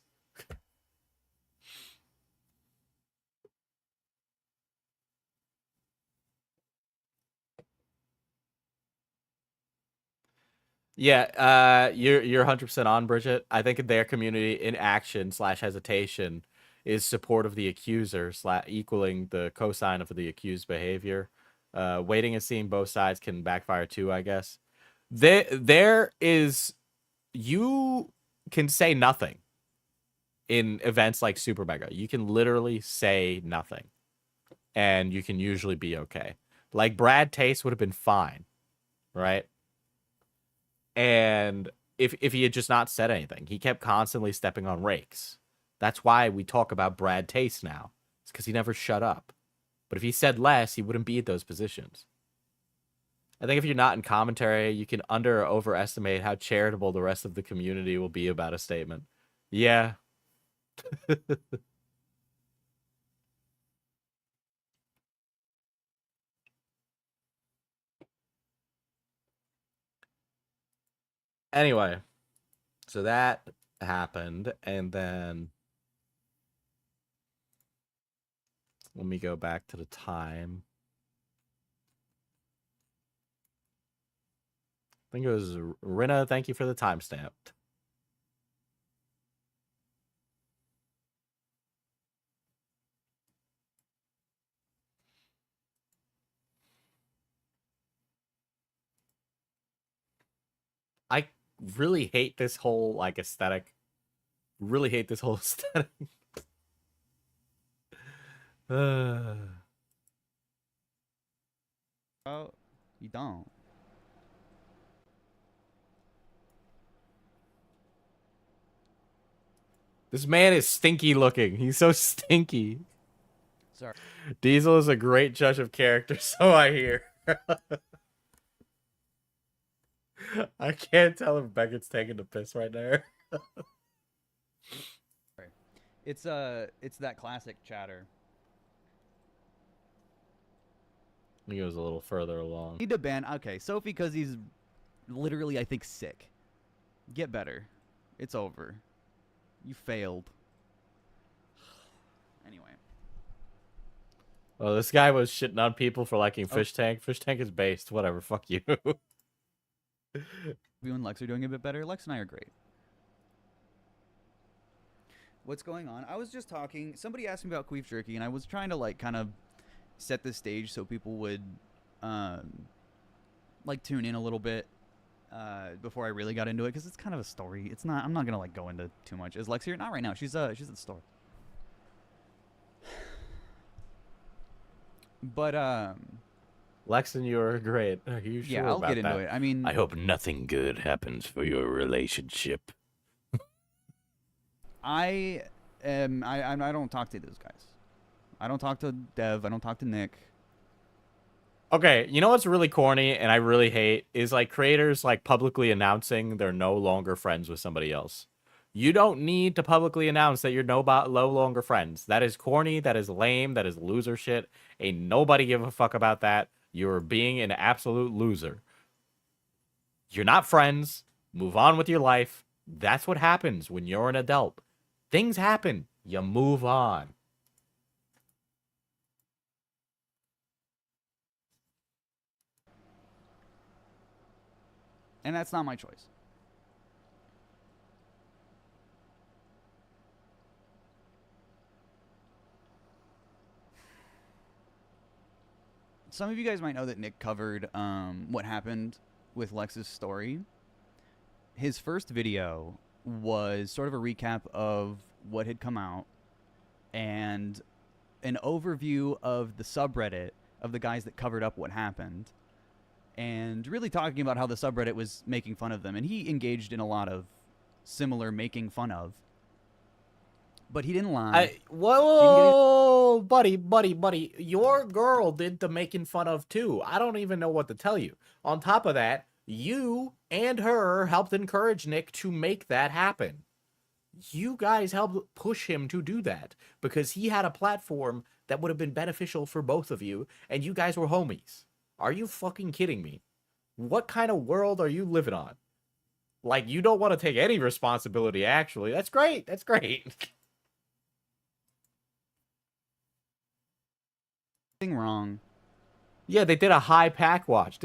Yeah, you're 100% on, Bridget. I think their community in action / hesitation is support of the accuser / equaling the cosign of the accused behavior. Waiting and seeing both sides can backfire too, I guess. There is, you can say nothing in events like SuperMega. You can literally say nothing, and you can usually be okay. Like Brad Taste would have been fine, right? And if he had just not said anything, he kept constantly stepping on rakes. That's why we talk about Brad Taste now. It's because he never shut up. But if he said less, he wouldn't be at those positions. I think if you're not in commentary, you can under or overestimate how charitable the rest of the community will be about a statement. Yeah. Anyway, so that happened, and then let me go back to the time. I think it was Rina. Thank you for the timestamp. I really hate this whole like aesthetic. Really hate this whole aesthetic. Oh, you don't. This man is stinky looking. He's so stinky. Sorry. Diesel is a great judge of character, so I hear. I can't tell if Beckett's taking the piss right there. It's that classic chatter. He goes a little further along. Need to ban. Okay, Sophie, because he's literally, I think, sick. Get better. It's over. You failed. Anyway. Oh, this guy was shitting on people for liking Fish Tank. Fish Tank is based. Whatever. Fuck you. You and Lex are doing a bit better. Lex and I are great. What's going on? I was just talking. Somebody asked me about queef jerky, and I was trying to like kind of set the stage so people would like tune in a little bit before I really got into it, because it's kind of a story. It's not. I'm not gonna like go into too much. Is Lex here? Not right now. She's at the store. But Lex and you are great. Are you sure yeah, I'll about get into that? it. I mean, I hope nothing good happens for your relationship. I don't talk to those guys. I don't talk to Dev. I don't talk to Nick. Okay, you know what's really corny and I really hate is like creators like publicly announcing they're no longer friends with somebody else. You don't need to publicly announce that you're no longer friends. That is corny. That is lame. That is loser shit. Ain't nobody give a fuck about that. You're being an absolute loser. You're not friends. Move on with your life. That's what happens when you're an adult. Things happen. You move on. And that's not my choice. some of you guys might know that Nick covered what happened with Lex's story. His first video was sort of a recap of what had come out and an overview of the subreddit of the guys that covered up what happened, and really talking about how the subreddit was making fun of them. And he engaged in a lot of similar making fun of. But he didn't lie. Whoa, buddy. Your girl did the making fun of too. I don't even know what to tell you. On top of that, you and her helped encourage Nick to make that happen. You guys helped push him to do that because he had a platform that would have been beneficial for both of you, and you guys were homies. Are you fucking kidding me? What kind of world are you living on? Like, you don't want to take any responsibility, actually. That's great. That's great. Wrong. Yeah, they did a high pack watch.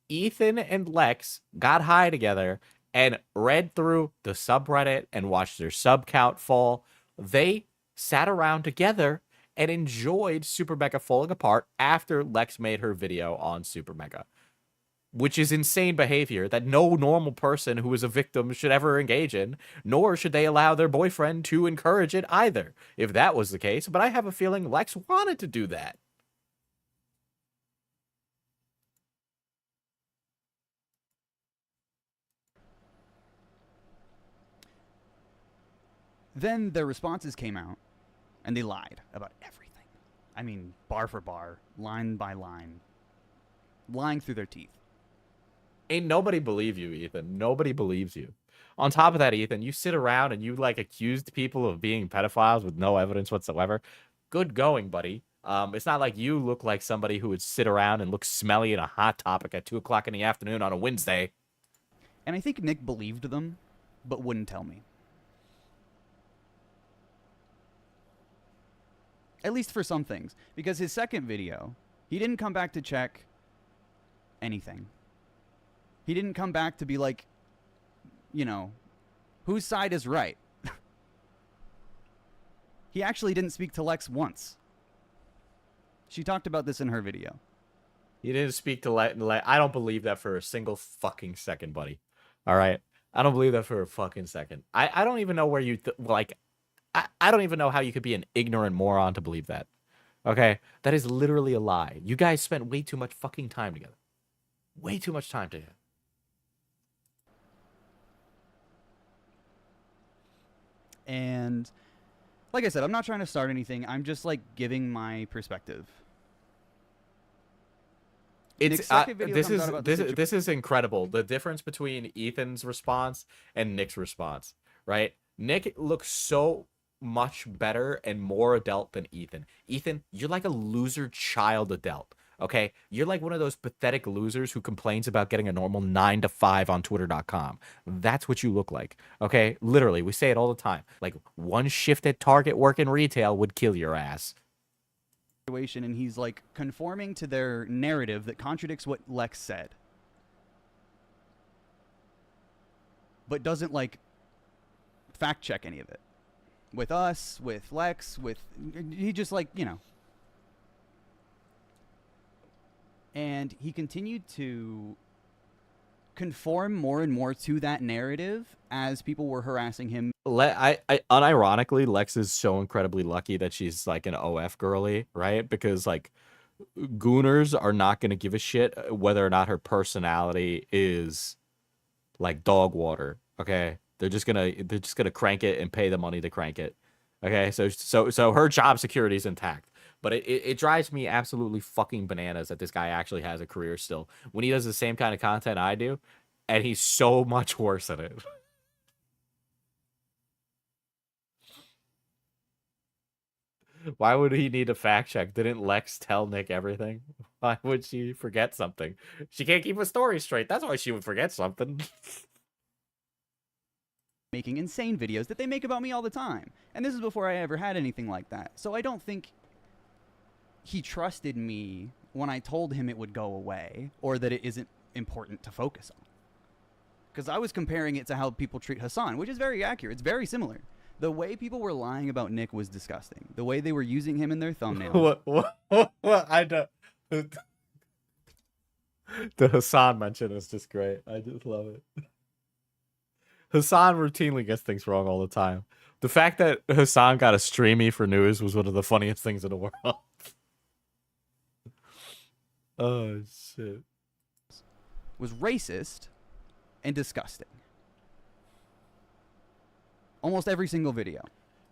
Ethan and Lex got high together and read through the subreddit and watched their sub count fall. They sat around together and enjoyed SuperMega falling apart after Lex made her video on SuperMega, which is insane behavior that no normal person who is a victim should ever engage in, nor should they allow their boyfriend to encourage it either, if that was the case. But I have a feeling Lex wanted to do that. Then their responses came out, and they lied about everything. I mean, bar for bar, line by line, lying through their teeth. Ain't nobody believe you, Ethan. Nobody believes you. On top of that, Ethan, you sit around and you like accused people of being pedophiles with no evidence whatsoever. Good going, buddy. It's not like you look like somebody who would sit around and look smelly in a Hot Topic at 2 o'clock in the afternoon on a Wednesday. And I think Nick believed them, but wouldn't tell me. At least for some things. Because his second video, he didn't come back to check anything. He didn't come back to be like, you know, whose side is right? He actually didn't speak to Lex once. She talked about this in her video. He didn't speak to Lex. I don't believe that for a single fucking second, buddy. All right? I don't believe that for a fucking second. I don't even know where you, I don't even know how you could be an ignorant moron to believe that. Okay? That is literally a lie. You guys spent way too much fucking time together. Way too much time together. And like I said, I'm not trying to start anything. I'm just like giving my perspective. It's this is incredible. The difference between Ethan's response and Nick's response, right? Nick looks so much better and more adult than Ethan. Ethan, you're like a loser child adult. Okay, you're like one of those pathetic losers who complains about getting a normal 9 to 5 on Twitter.com. That's what you look like. Okay, literally, we say it all the time. Like, one shift at Target working retail would kill your ass. And he's like conforming to their narrative that contradicts what Lex said, but doesn't like fact check any of it. With us, with Lex, he just like, you know. And he continued to conform more and more to that narrative as people were harassing him. Unironically, Lex is so incredibly lucky that she's like an OF girly, right? Because like gooners are not going to give a shit whether or not her personality is like dog water. Okay, they're just gonna crank it and pay the money to crank it. Okay, so her job security is intact. But it drives me absolutely fucking bananas that this guy actually has a career still when he does the same kind of content I do, and he's so much worse at it. Why would he need a fact check? Didn't Lex tell Nick everything? Why would she forget something? She can't keep a story straight. That's why she would forget something. Making insane videos that they make about me all the time. And this is before I ever had anything like that. So I don't think he trusted me when I told him it would go away or that it isn't important to focus on. Because I was comparing it to how people treat Hassan, which is very accurate. It's very similar. The way people were lying about Nick was disgusting. The way they were using him in their thumbnail. What? I don't. The Hassan mention is just great. I just love it. Hassan routinely gets things wrong all the time. The fact that Hassan got a streamy for news was one of the funniest things in the world. Oh, shit. Was racist and disgusting. Almost every single video.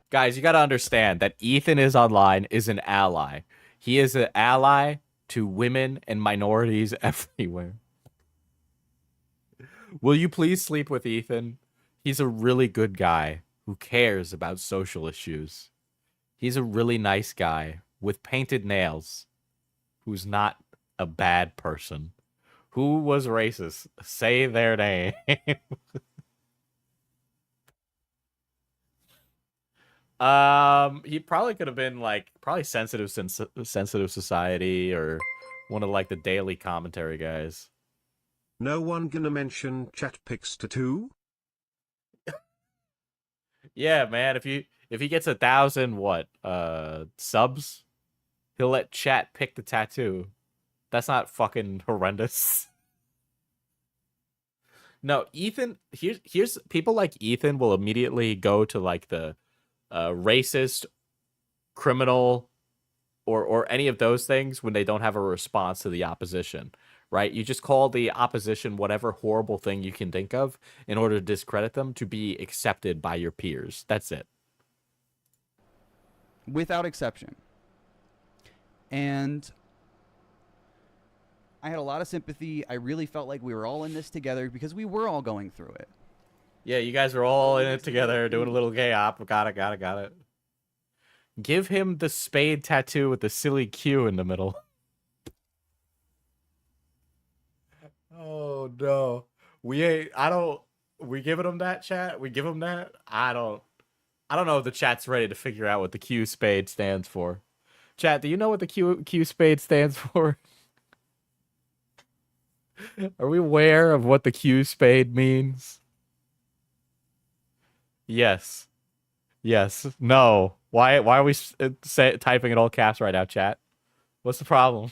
Guys, you got to understand that EthanisOnline is an ally. He is an ally to women and minorities everywhere. Will you please sleep with Ethan? He's a really good guy who cares about social issues. He's a really nice guy with painted nails who's not a bad person. Who was racist? Say their name. He probably could have been like sensitive society or one of like the daily commentary guys. No one gonna mention chat pics tattoo? Yeah, man. If he gets 1,000 subs, he'll let chat pick the tattoo. That's not fucking horrendous. No, Ethan. Here's people like Ethan will immediately go to like the racist, criminal, or any of those things when they don't have a response to the opposition, right? You just call the opposition whatever horrible thing you can think of in order to discredit them to be accepted by your peers. That's it. Without exception. And I had a lot of sympathy. I really felt like we were all in this together because we were all going through it. Yeah, you guys are all in it together, doing a little gay op. Got it. Give him the spade tattoo with the silly Q in the middle. Oh no. We giving him that, chat? We give him that? I don't know if the chat's ready to figure out what the Q spade stands for. Chat, do you know what the Q spade stands for? Are we aware of what the Q spade means? Yes. No. Why are we typing in all caps right now, chat? What's the problem?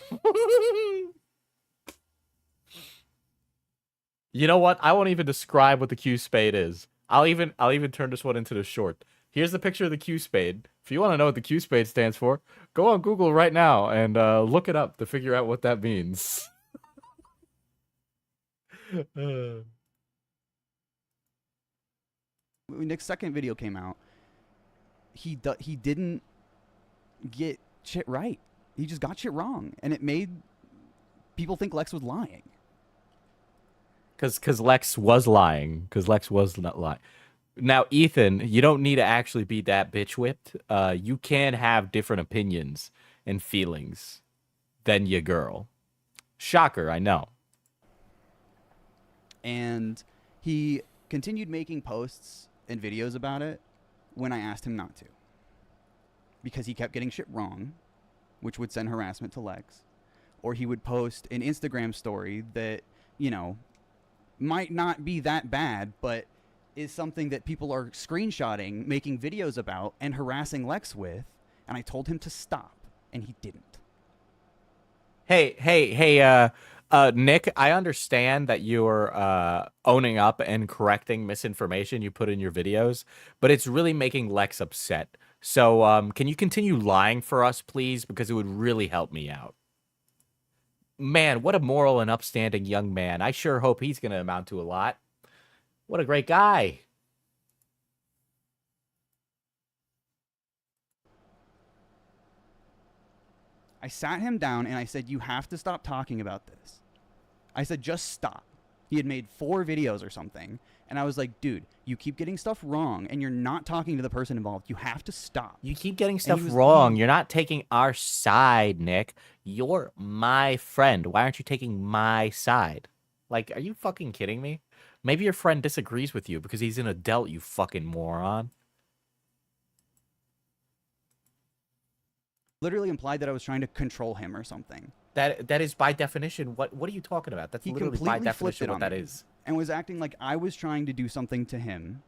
You know what? I won't even describe what the Q spade is. I'll even turn this one into the short. Here's the picture of the Q spade. If you want to know what the Q spade stands for, go on Google right now and look it up to figure out what that means. When Nick's second video came out, he didn't get shit right. He just got shit wrong, and it made people think Lex was lying. Because Lex was lying. Because Lex was not lying. Now, Ethan, you don't need to actually be that bitch whipped. You can have different opinions and feelings than your girl. Shocker, I know. And he continued making posts and videos about it when I asked him not to. Because he kept getting shit wrong, which would send harassment to Lex. Or he would post an Instagram story that, you know, might not be that bad, but is something that people are screenshotting, making videos about, and harassing Lex with. And I told him to stop, and he didn't. Hey, Nick, I understand that you're owning up and correcting misinformation you put in your videos, but it's really making Lex upset. So can you continue lying for us, please? Because it would really help me out. Man, what a moral and upstanding young man. I sure hope he's going to amount to a lot. What a great guy. I sat him down and I said, you have to stop talking about this. I said, just stop. He had made 4 videos or something. And I was like, dude, you keep getting stuff wrong and you're not talking to the person involved. You have to stop. You keep getting stuff wrong. You're not taking our side, Nick. You're my friend. Why aren't you taking my side? Like, are you fucking kidding me? Maybe your friend disagrees with you because he's an adult, you fucking moron. Literally implied that I was trying to control him or something. That is by definition. What are you talking about? That's literally by definition what that is. And was acting like I was trying to do something to him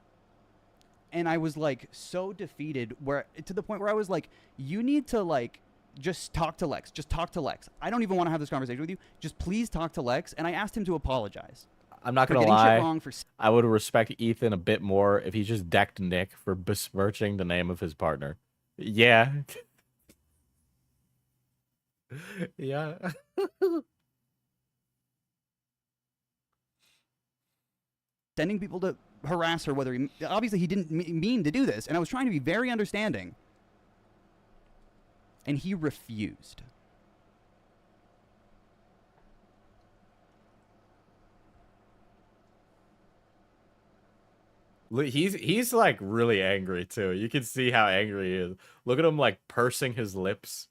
And I was like so defeated, where to the point where I was like, you need to like just talk to Lex. Just talk to Lex. I don't even want to have this conversation with you. Just please talk to Lex. And I asked him to apologize. I'm not for gonna getting shit lie. wrong for I would respect Ethan a bit more if he just decked Nick for besmirching the name of his partner. Yeah. Yeah. sending people to harass her, whether he obviously he didn't mean to do this, and I was trying to be very understanding, and he refused. He's like really angry too. You can see how angry he is. Look at him like pursing his lips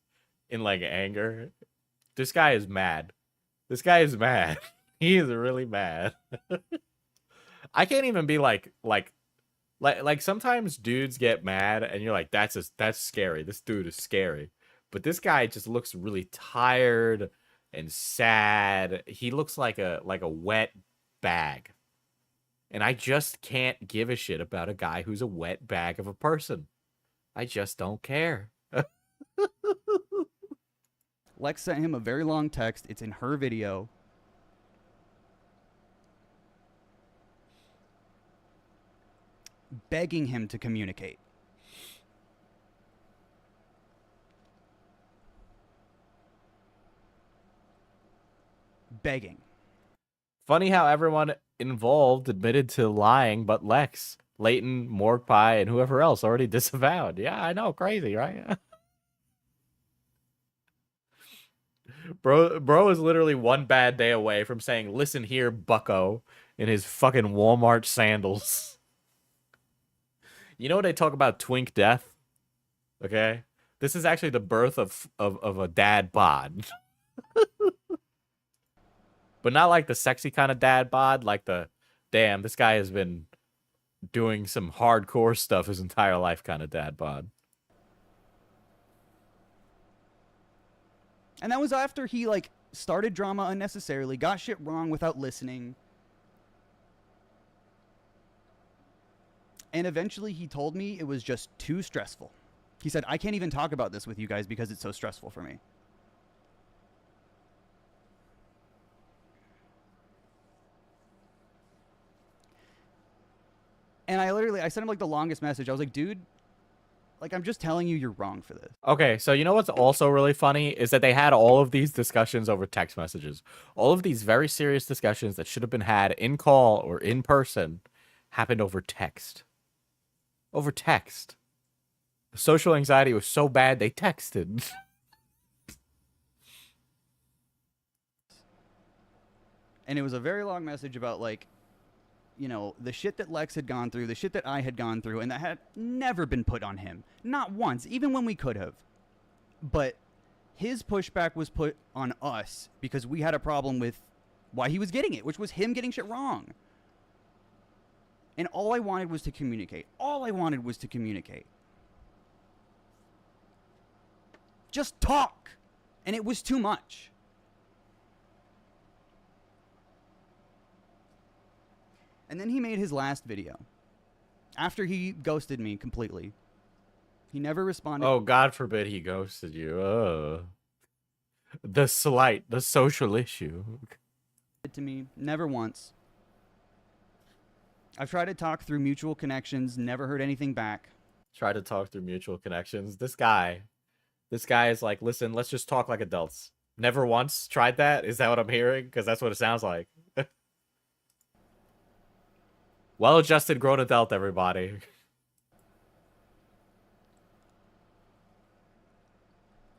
in like anger. This guy is mad. This guy is mad. He is really mad. I can't even be like sometimes dudes get mad and you're like, that's scary. This dude is scary. But this guy just looks really tired and sad. He looks like a wet bag. And I just can't give a shit about a guy who's a wet bag of a person. I just don't care. Lex sent him a very long text. It's in her video. Begging him to communicate. Begging. Funny how everyone involved admitted to lying, but Lex, Leighton, Morgpie, and whoever else already disavowed. Yeah, I know, crazy, right? Bro is literally one bad day away from saying, "Listen here, bucko," in his fucking Walmart sandals. You know when they talk about twink death? Okay? This is actually the birth of a dad bod. But not like the sexy kind of dad bod, like the, damn, this guy has been doing some hardcore stuff his entire life kind of dad bod. And that was after he, like, started drama unnecessarily, got shit wrong without listening. And eventually he told me it was just too stressful. He said, I can't even talk about this with you guys because it's so stressful for me. And I sent him like the longest message. I was like, dude, like, I'm just telling you you're wrong for this. Okay, so you know what's also really funny is that they had all of these discussions over text messages. All of these very serious discussions that should have been had in call or in person happened over text. Over text. The social anxiety was so bad they texted. And it was a very long message about, like, you know, the shit that Lex had gone through, the shit that I had gone through, and that had never been put on him. Not once, even when we could have. But his pushback was put on us because we had a problem with why he was getting it, which was him getting shit wrong. And all I wanted was to communicate. All I wanted was to communicate. Just talk. And it was too much. And then he made his last video. After he ghosted me completely. He never responded. Oh, God forbid he ghosted you. The slight, the social issue. To me, never once. I've tried to talk through mutual connections, never heard anything back. Try to talk through mutual connections. This guy is like, listen, let's just talk like adults. Never once tried that? Is that what I'm hearing? Because that's what it sounds like. Well-adjusted grown adult, everybody.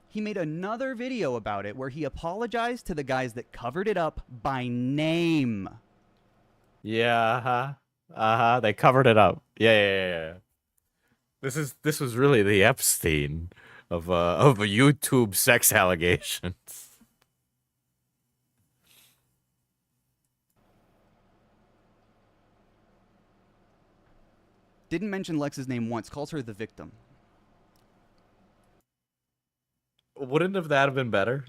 He made another video about it where he apologized to the guys that covered it up by name. Yeah, they covered it up. Yeah. This was really the Epstein of a YouTube sex allegations. Didn't mention Lex's name once, calls her the victim. Wouldn't that have been better?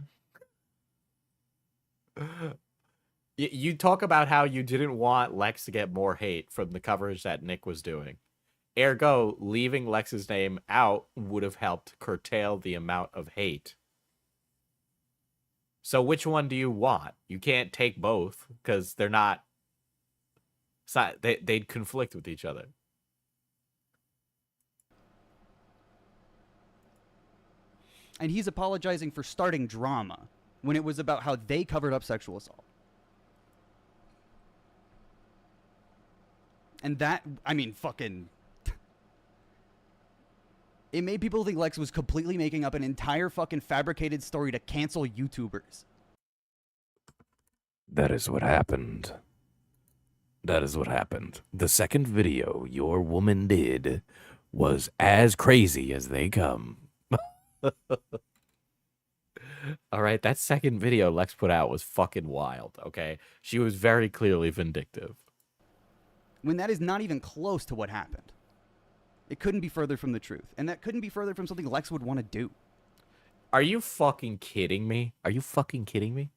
You talk about how you didn't want Lex to get more hate from the coverage that Nick was doing. Ergo, leaving Lex's name out would have helped curtail the amount of hate. So which one do you want? You can't take both because they're not. They'd conflict with each other. And he's apologizing for starting drama when it was about how they covered up sexual assault. And that, I mean, fucking... It made people think Lex was completely making up an entire fucking fabricated story to cancel YouTubers. That is what happened. That is what happened. The second video your woman did was as crazy as they come. All right, that second video Lex put out was fucking wild, okay? She was very clearly vindictive. When that is not even close to what happened. It couldn't be further from the truth. And that couldn't be further from something Lex would want to do. Are you fucking kidding me? Are you fucking kidding me?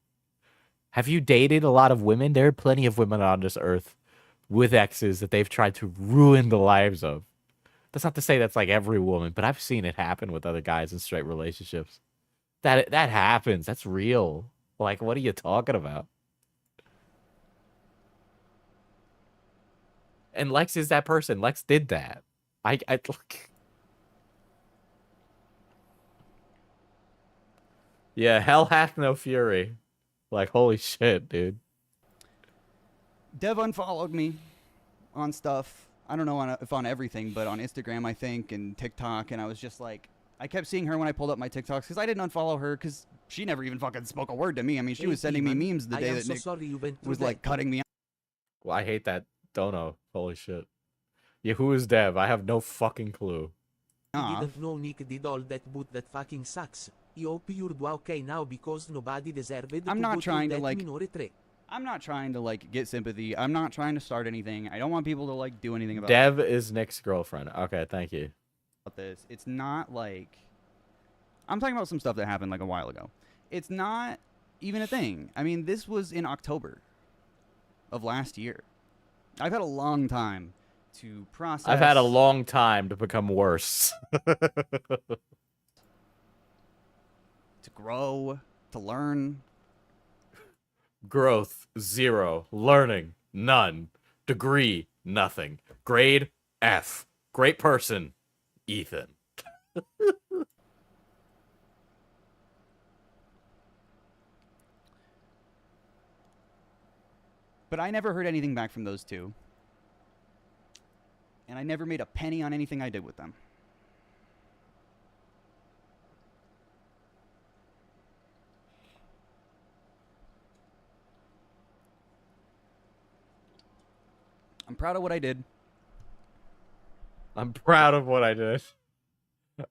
Have you dated a lot of women? There are plenty of women on this earth with exes that they've tried to ruin the lives of. That's not to say that's like every woman, but I've seen it happen with other guys in straight relationships. That happens. That's real. Like, what are you talking about? And Lex is that person. Lex did that. I yeah, hell hath no fury. Like, holy shit, dude. Dev unfollowed me on stuff. I don't know if on everything, but on Instagram, I think, and TikTok. And I was just like, I kept seeing her when I pulled up my TikToks because I didn't unfollow her because she never even fucking spoke a word to me. I mean, she was sending me memes the day that Nick was like cutting me out. Well, I hate that dono. Holy shit. Yeah, who is Dev? I have no fucking clue. I didn't know Nick did all that, but that fucking sucks. I hope you're okay now because nobody deserved it. I'm not trying to like. Minority. I'm not trying to like get sympathy. I'm not trying to start anything. I don't want people to like do anything about Dev is Nick's girlfriend. Okay, thank you. This. It's not like I'm talking about some stuff that happened like a while ago. It's not even a thing. I mean, this was in October of last year. I've had a long time to process. I've had a long time to become worse. To grow, to learn. Growth, 0. Learning, none. Degree, nothing. Grade, F. Great person, Ethan. But I never heard anything back from those two. And I never made a penny on anything I did with them. I'm proud of what I did. I'm proud of what I did.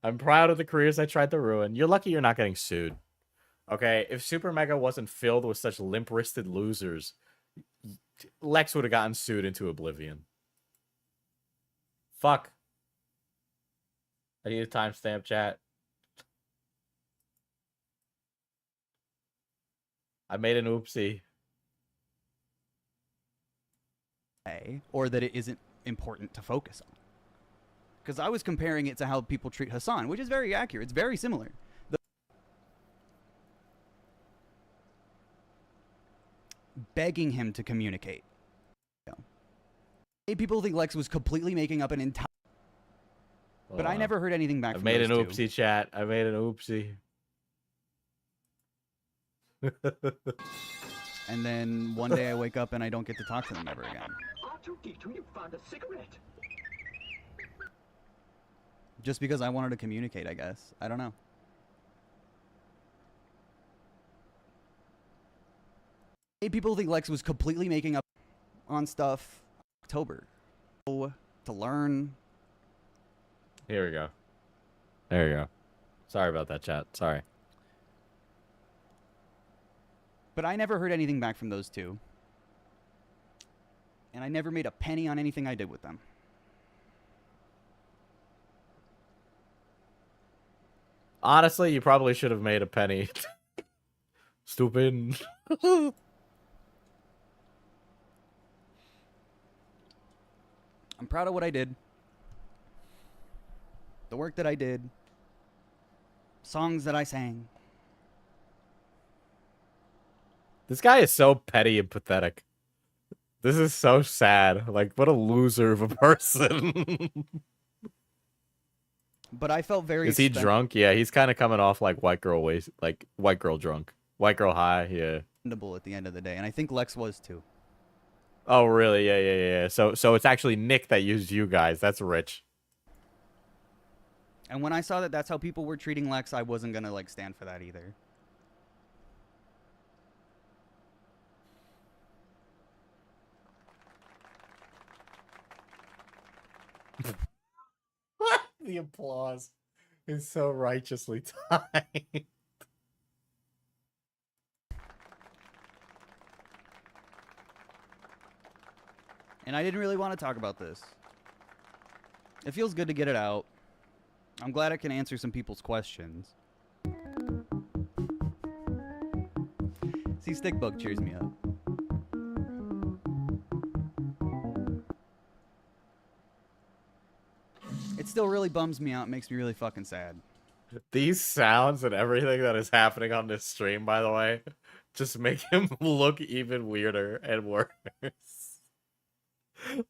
I'm proud of the careers I tried to ruin. You're lucky you're not getting sued. Okay, if SuperMega wasn't filled with such limp-wristed losers, Lex would have gotten sued into oblivion. Fuck. I need a timestamp, chat. I made an oopsie. Or that it isn't important to focus on. Because I was comparing it to how people treat Hassan, which is very accurate. It's very similar. Begging him to communicate. People think Lex was completely making up an entire... But I never heard anything back from those two. I made an oopsie, chat. I made an oopsie. And then one day I wake up and I don't get to talk to them ever again. You found a cigarette. Just because I wanted to communicate, I guess. I don't know. People think Lex was completely making up on stuff. October. To learn. Here we go. There you go. Sorry about that, chat. Sorry. But I never heard anything back from those two. And I never made a penny on anything I did with them. Honestly, you probably should have made a penny. Stupid. I'm proud of what I did. the work that I did, songs that I sang. This guy is so petty and pathetic. This is so sad. Like, what a loser of a person. But I felt very. Is he drunk? Yeah, he's kind of coming off like white girl drunk, white girl high. Yeah. At the end of the day, and I think Lex was too. Oh, really? Yeah. So it's actually Nick that used you guys. That's rich. And when I saw that that's how people were treating Lex, I wasn't gonna like stand for that either. The applause is so righteously timed. And I didn't really want to talk about this. It feels good to get it out. I'm glad I can answer some people's questions. See, Stickbug cheers me up. It still really bums me out. It makes me really fucking sad. These sounds and everything that is happening on this stream, by the way, just make him look even weirder and worse.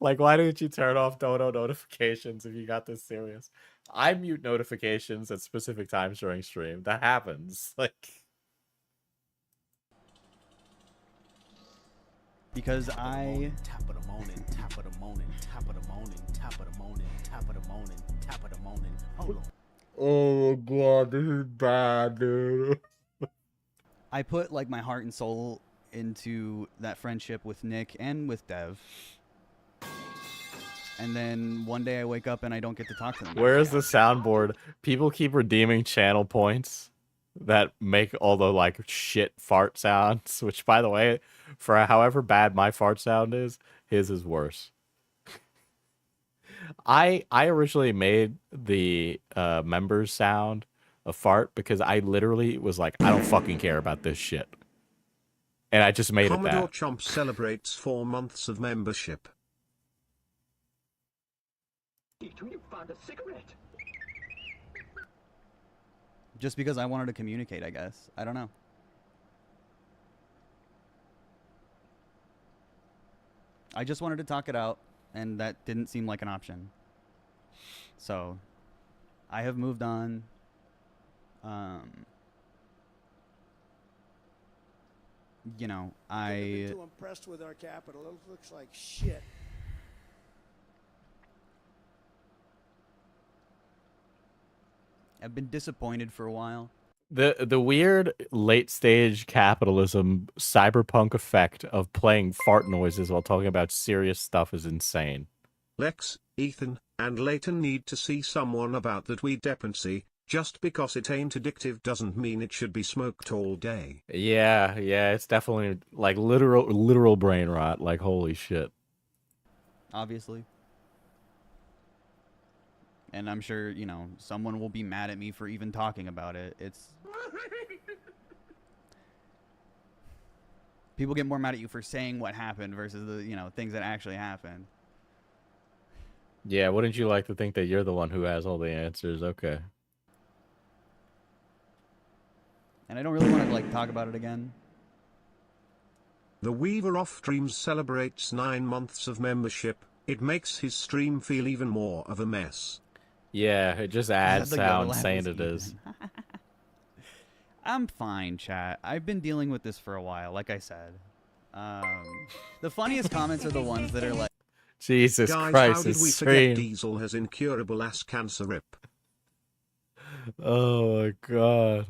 Like, why didn't you turn off dono notifications if you got this serious? I mute notifications at specific times during stream. That happens. Like, because I top of the morning, top of the morning, top of the morning, top of the morning, top of the morning, top of the morning. Hold on. oh god, this is bad, dude. I put like my heart and soul into that friendship with Nick and with Dev. And then one day I wake up and I don't get to talk to them. Where is the soundboard? People keep redeeming channel points that make all the like shit fart sounds, which by the way, for however bad my fart sound is, his is worse. I originally made the members sound a fart because I literally was like, I don't fucking care about this shit. And I just made Commodore it that. Chomp celebrates 4 months of membership. You found a cigarette. Just because I wanted to communicate, I guess. I don't know. I just wanted to talk it out, and that didn't seem like an option. So, I have moved on. You know, I'm too impressed with our capital. It looks like shit. I've been disappointed for a while. The weird late stage capitalism cyberpunk effect of playing fart noises while talking about serious stuff is insane. Lex, Ethan, and Leighton need to see someone about that weed dependency. Just because it ain't addictive doesn't mean it should be smoked all day. Yeah, it's definitely like literal brain rot. Like, holy shit. Obviously. And I'm sure, you know, someone will be mad at me for even talking about it. It's... People get more mad at you for saying what happened versus the, you know, things that actually happened. Yeah, wouldn't you like to think that you're the one who has all the answers? Okay. And I don't really want to, like, talk about it again. The Weaver off streams celebrates 9 months of membership. It makes his stream feel even more of a mess. Yeah, it just adds The how overlap insane is it is. I'm fine, chat. I've been dealing with this for a while, like I said. The funniest comments are the ones that are like... Jesus Guys, Christ, how did we this forget stream. Diesel has incurable ass cancer? Rip. Oh my god.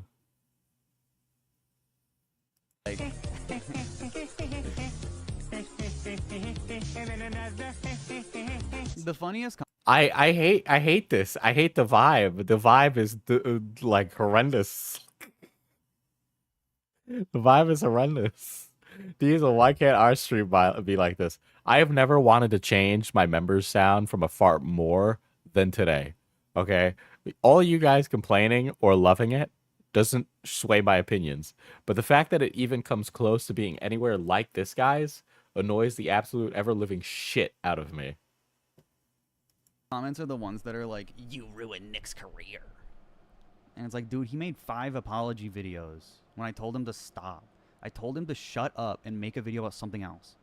The funniest... I hate this. I hate the vibe. The vibe is like horrendous. The vibe is horrendous. Diesel, why can't our stream be like this? I have never wanted to change my members sound from a fart more than today. Okay? All you guys complaining or loving it doesn't sway my opinions. But the fact that it even comes close to being anywhere like this guy's annoys the absolute ever-living shit out of me. comments are the ones that are like, you ruined Nick's career. And it's like, dude, he made 5 apology videos when I told him to stop. I told him to shut up and make a video about something else.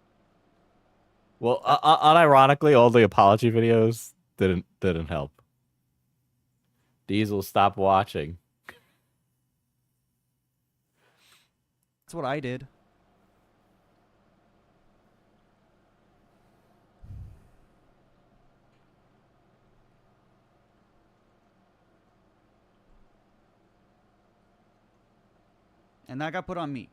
Well, unironically, all the apology videos didn't help. Diesel, stop watching. That's what I did. And that got put on me.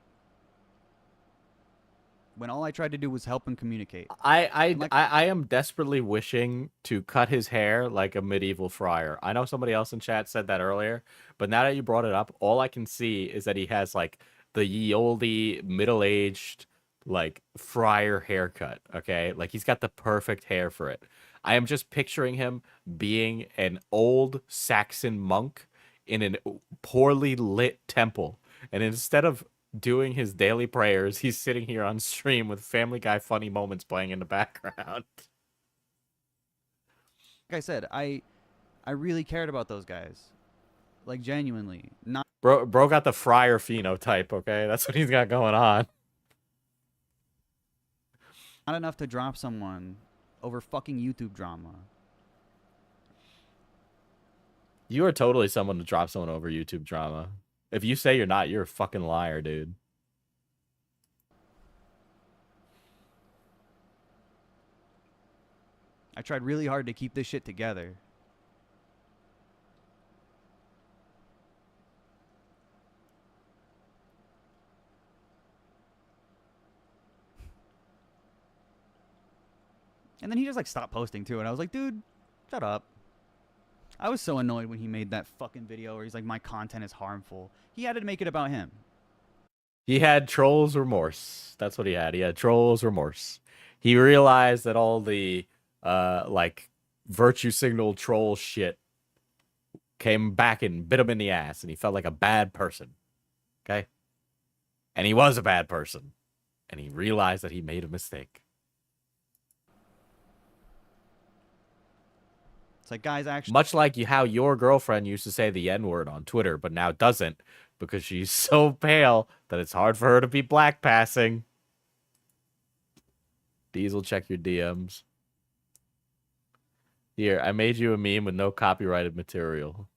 When all I tried to do was help him communicate. I am desperately wishing to cut his hair like a medieval friar. I know somebody else in chat said that earlier, but now that you brought it up, all I can see is that he has like the ye olde middle-aged like friar haircut, okay? Like he's got the perfect hair for it. I am just picturing him being an old Saxon monk in a poorly lit temple. And instead of doing his daily prayers, he's sitting here on stream with Family Guy funny moments playing in the background. Like I said, I really cared about those guys. Like, genuinely. Bro got the friar phenotype, okay? That's what he's got going on. Not enough to drop someone over fucking YouTube drama. You are totally someone to drop someone over YouTube drama. If you say you're not, you're a fucking liar, dude. I tried really hard to keep this shit together. And then he just like stopped posting too, and I was like, dude, shut up. I was so annoyed when he made that fucking video where he's like, my content is harmful. He had to make it about him. He had trolls remorse. That's what he had. He had trolls remorse. He realized that all the like virtue signal troll shit came back and bit him in the ass, and he felt like a bad person. Okay? And he was a bad person. And he realized that he made a mistake. It's like, guys, actually... Much like how your girlfriend used to say the N-word on Twitter, but now doesn't, because she's so pale that it's hard for her to be black passing. Diesel, check your DMs. Here, I made you a meme with no copyrighted material.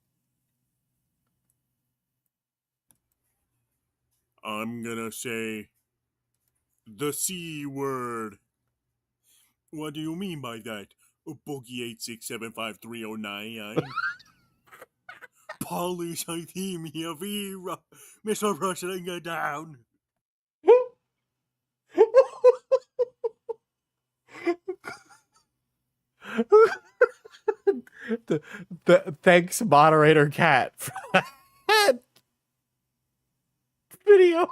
I'm gonna say the C word. What do you mean by that? Boogie 8675309. Polish team here, Vera. Mr. Rushing it down. Thanks, moderator Cat, for that video.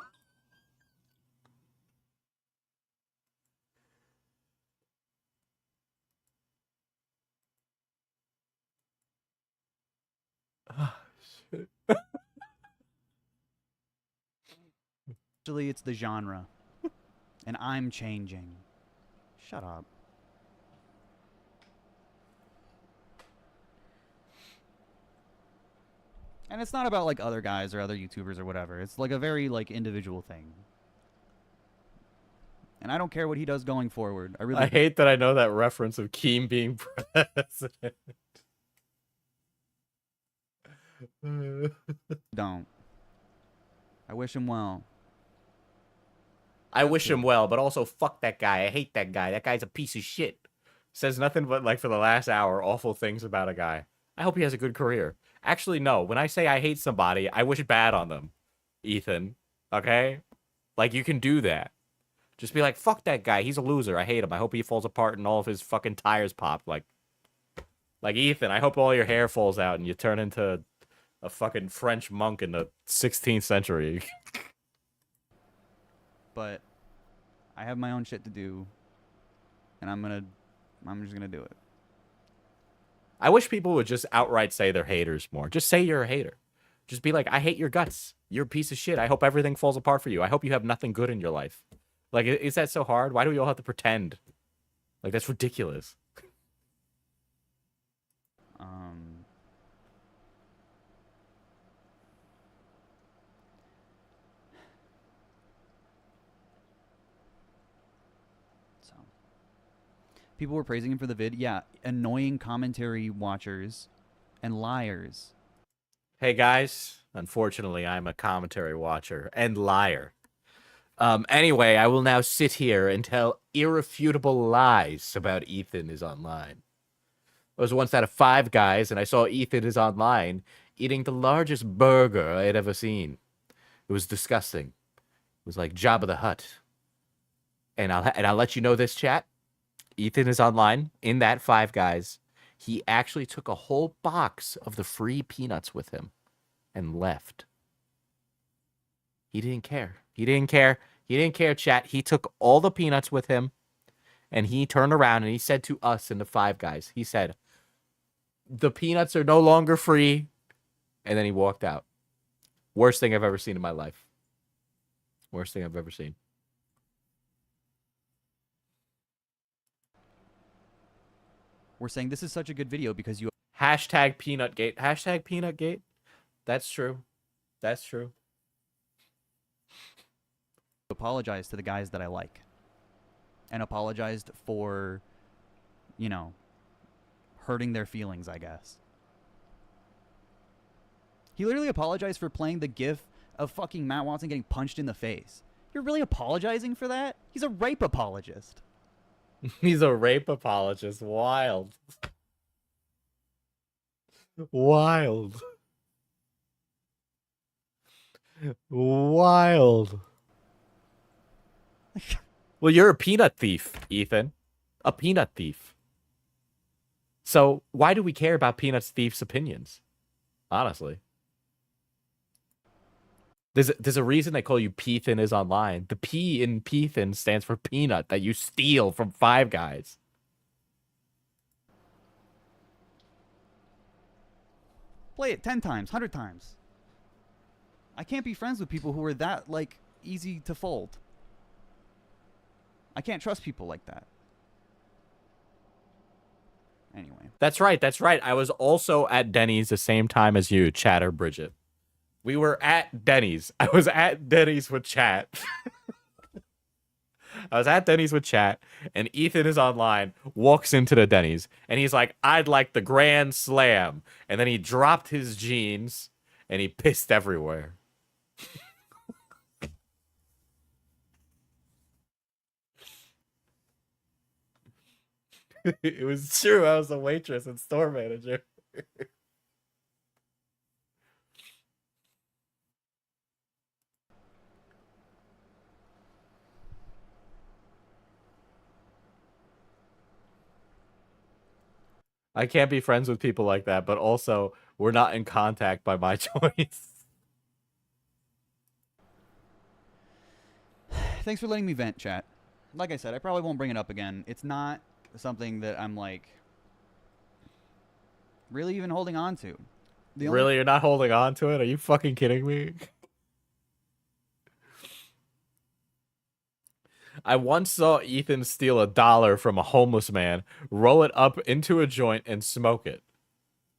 Actually, it's the genre. And I'm changing. Shut up. And it's not about like other guys or other YouTubers or whatever. It's like a very like individual thing. And I don't care what he does going forward. I hate that I know that reference of Keem being president. Don't. I wish him well. I wish him well, but also fuck that guy. I hate that guy. That guy's a piece of shit. Says nothing but, like, for the last hour, awful things about a guy. I hope he has a good career. Actually, no. When I say I hate somebody, I wish bad on them, Ethan. Okay? Like, you can do that. Just be like, fuck that guy. He's a loser. I hate him. I hope he falls apart and all of his fucking tires pop. Like Ethan, I hope all your hair falls out and you turn into a fucking French monk in the 16th century. But I have my own shit to do, and I'm just gonna do it. I wish people would just outright say they're haters more. Just say you're a hater. Just be like, I hate your guts. You're a piece of shit. I hope everything falls apart for you. I hope you have nothing good in your life. Like, is that so hard? Why do we all have to pretend? Like, that's ridiculous. So people were praising him for the vid. Yeah, annoying commentary watchers and liars. Hey guys, unfortunately, I'm a commentary watcher and liar. Anyway, I will now sit here and tell irrefutable lies about Ethan is online. I was once at a Five Guys, and I saw Ethan is online eating the largest burger I had ever seen. It was disgusting. It was like Jabba the Hutt. And I'll let you know this, chat. Ethan is online in that Five Guys. He actually took a whole box of the free peanuts with him and left. He didn't care. He didn't care. He didn't care, chat. He took all the peanuts with him, and he turned around and he said to us in the Five Guys, he said, the peanuts are no longer free. And then he walked out. Worst thing I've ever seen in my life. Worst thing I've ever seen. We're saying this is such a good video because you... Hashtag Peanutgate. Hashtag Peanutgate. That's true. That's true. apologized to the guys that I like. And apologized for, you know, hurting their feelings, I guess. He literally apologized for playing the gif of fucking Matt Watson getting punched in the face. You're really apologizing for that? He's a rape apologist. He's a rape apologist. Wild. Wild. Wild. Well, you're a peanut thief, Ethan. A peanut thief. So why do we care about peanut thief's opinions? Honestly. There's a reason they call you Peethan is online. The P in Peethan stands for peanut that you steal from Five Guys. Play it 10 times, 100 times. I can't be friends with people who are that, like, easy to fold. I can't trust people like that. Anyway. That's right, that's right. I was also at Denny's the same time as you, Chatter Bridget. We were at Denny's. I was at Denny's with Chat. I was at Denny's with Chat, and Ethan is online, walks into the Denny's, and he's like, I'd like the Grand Slam. And then he dropped his jeans, and he pissed everywhere. It was true. I was a waitress and store manager. I can't be friends with people like that, but also we're not in contact by my choice. Thanks for letting me vent, chat. Like I said, I probably won't bring it up again. It's not something that I'm, like, really even holding on to. Really? You're not holding on to it? Are you fucking kidding me? I once saw Ethan steal $1 from a homeless man, roll it up into a joint, and smoke it.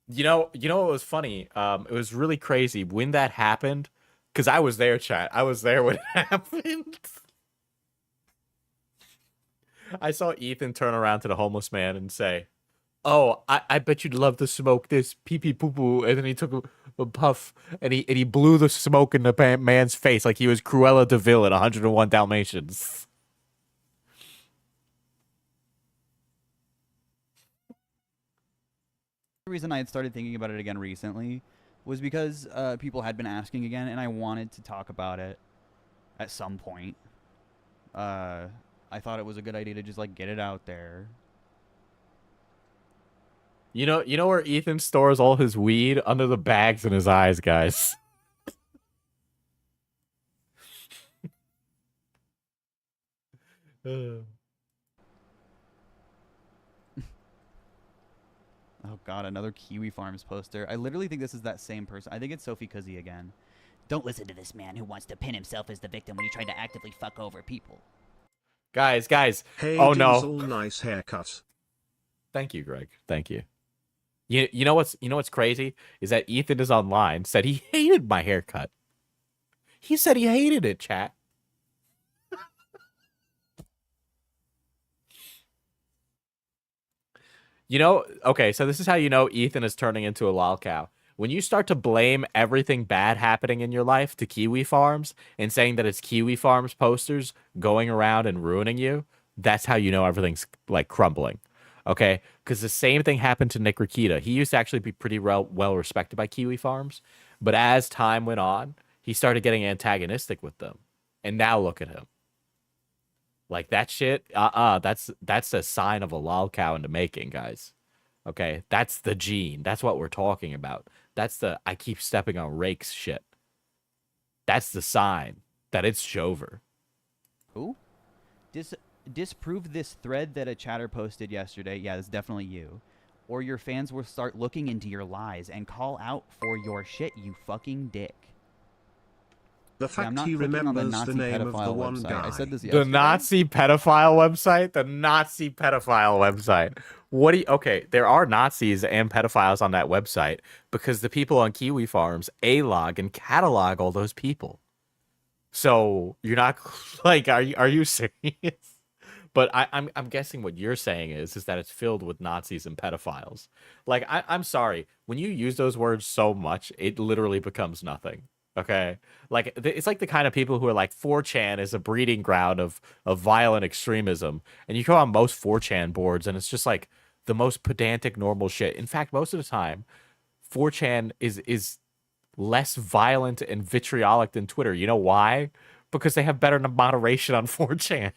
You know what was funny? It was really crazy when that happened, because I was there, chat. I was there when it happened. I saw Ethan turn around to the homeless man and say, oh, I bet you'd love to smoke this pee-pee poo-poo. And then he took a puff, and he blew the smoke in the man's face like he was Cruella de Vil in 101 Dalmatians. The reason I had started thinking about it again recently was because people had been asking again, and I wanted to talk about it at some point. I thought it was a good idea to just, like, get it out there. You know where Ethan stores all his weed? Under the bags in his eyes, guys. Oh god, another Kiwi Farms poster. I literally think this is that same person. I think it's Sophie Cuzzy again. Don't listen to this man who wants to pin himself as the victim when he tried to actively fuck over people. Guys. Hey, oh no. Diesel, nice haircut. Thank you, Greg. Thank you. You know what's crazy is that Ethan is online said he hated my haircut. He said he hated it, chat. You know, okay, so this is how you know Ethan is turning into a lol cow. When you start to blame everything bad happening in your life to Kiwi Farms and saying that it's Kiwi Farms posters going around and ruining you, that's how you know everything's like crumbling. Okay? Because the same thing happened to Nick Rakita. He used to actually be pretty well respected by Kiwi Farms, but as time went on, he started getting antagonistic with them. And now look at him. Like that shit, that's a sign of a lol cow in the making, guys. Okay, that's the gene. That's what we're talking about. That's the I keep stepping on rakes shit. That's the sign that it's Jover. Who? Disprove this thread that a chatter posted yesterday. Yeah, that's definitely you. Or your fans will start looking into your lies and call out for your shit, you fucking dick. The fact he remembers the name of the one website. guy. I said this yesterday. The Nazi pedophile website? The Nazi pedophile website. What do you... Okay, there are Nazis and pedophiles on that website because the people on Kiwi Farms A-log and catalog all those people. So you're not... Like, are you serious? But I'm guessing what you're saying is that it's filled with Nazis and pedophiles. Like, I'm sorry. When you use those words so much, it literally becomes nothing. Okay, like it's like the kind of people who are like 4chan is a breeding ground of violent extremism, and you go on most 4chan boards, and it's just like the most pedantic normal shit. In fact, most of the time, 4chan is less violent and vitriolic than Twitter. You know why? Because they have better moderation on 4chan.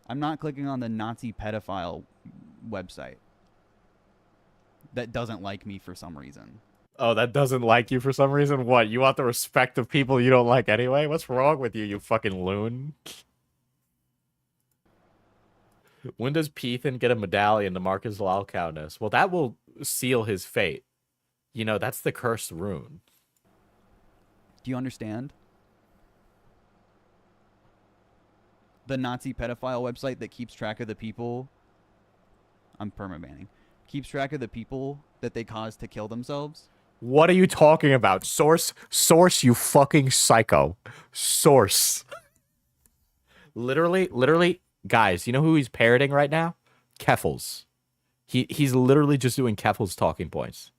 I'm not clicking on the Nazi pedophile website. That doesn't like me for some reason. Oh, that doesn't like you for some reason? What? You want the respect of people you don't like anyway? What's wrong with you, you fucking loon? When does Pethan get a medallion to mark his lolcowness? Well, that will seal his fate. You know, that's the cursed rune. Do you understand? The Nazi pedophile website that keeps track of the people... I'm permabanning. Keeps track of the people that they caused to kill themselves. What are you talking about? Source, you fucking psycho. Source. Literally, guys, you know who he's parroting right now? Keffels. He's literally just doing Keffels talking points.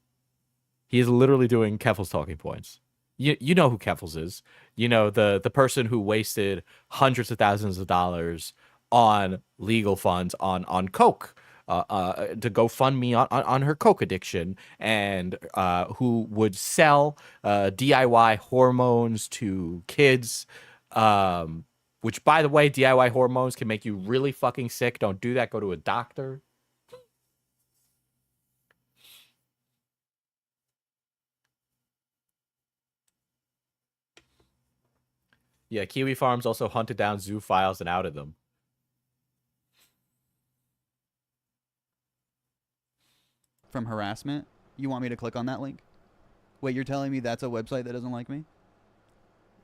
He is literally doing Keffels talking points. You know who Keffels is. You know, the person who wasted hundreds of thousands of dollars on legal funds on coke. To go fund me on her coke addiction, and who would sell DIY hormones to kids, which, by the way, DIY hormones can make you really fucking sick. Don't do that. Go to a doctor. Yeah, Kiwi Farms also hunted down zoophiles and outed them. From harassment? You want me to click on that link? Wait, you're telling me that's a website that doesn't like me?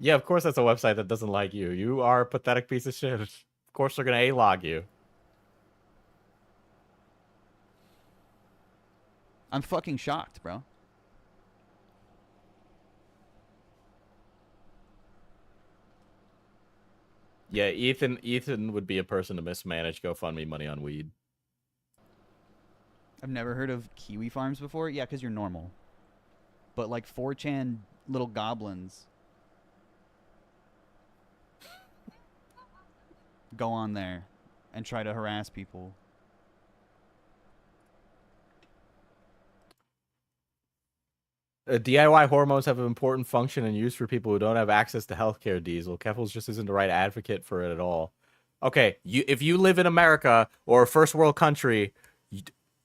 Yeah, of course that's a website that doesn't like you. You are a pathetic piece of shit. Of course they're gonna A-log you. I'm fucking shocked, bro. Yeah, Ethan would be a person to mismanage GoFundMe money on weed. I've never heard of Kiwi Farms before. Yeah, because you're normal. But like 4chan little goblins go on there and try to harass people. DIY hormones have an important function and use for people who don't have access to healthcare. Diesel Keffels just isn't the right advocate for it at all. Okay, if you live in America or a first world country,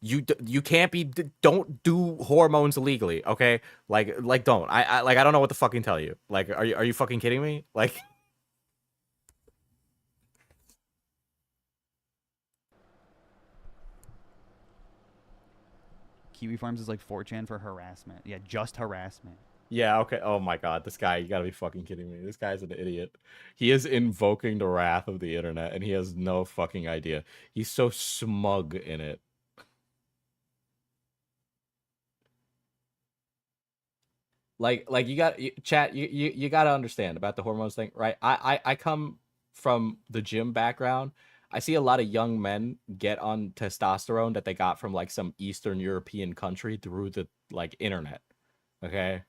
you can't be, don't do hormones illegally. Okay, like don't. I don't know what to fucking tell you. Like, are you fucking kidding me? Like. Kiwi Farms is like 4chan for harassment. Yeah, just harassment. Yeah, okay. Oh my god, this guy, you gotta be fucking kidding me. This guy's an idiot. He is invoking the wrath of the internet, and he has no fucking idea. He's so smug in it. Like chat, you gotta understand about the hormones thing, right? I come from the gym background. I see a lot of young men get on testosterone that they got from like some Eastern European country through the like internet. Okay?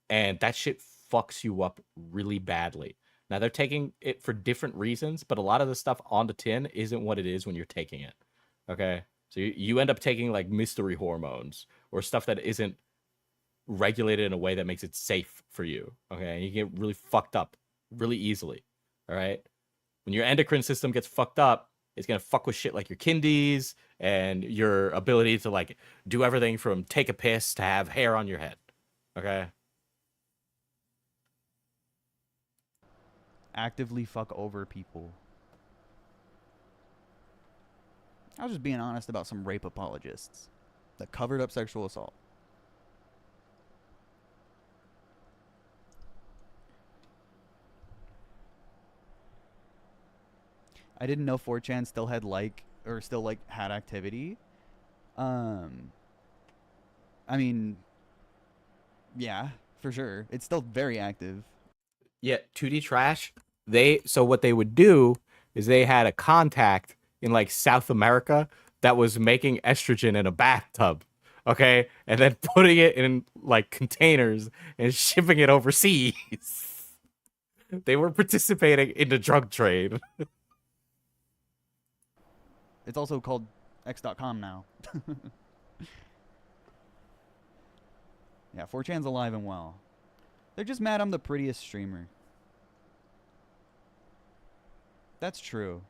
And that shit fucks you up really badly. Now they're taking it for different reasons, but a lot of the stuff on the tin isn't what it is when you're taking it. Okay? So you end up taking like mystery hormones or stuff that isn't regulated in a way that makes it safe for you. Okay, and you get really fucked up really easily. All right, when your endocrine system gets fucked up, it's gonna fuck with shit like your kindies and your ability to like do everything from take a piss to have hair on your head. Okay. Actively fuck over people. I was just being honest about some rape apologists that covered up sexual assault. I didn't know 4chan still had had activity. I mean, yeah, for sure. It's still very active. Yeah, 2D Trash. So what they would do is they had a contact in like South America that was making estrogen in a bathtub. Okay, and then putting it in like containers and shipping it overseas. They were participating in the drug trade. It's also called X.com now. Yeah, 4chan's alive and well. They're just mad I'm the prettiest streamer. That's true.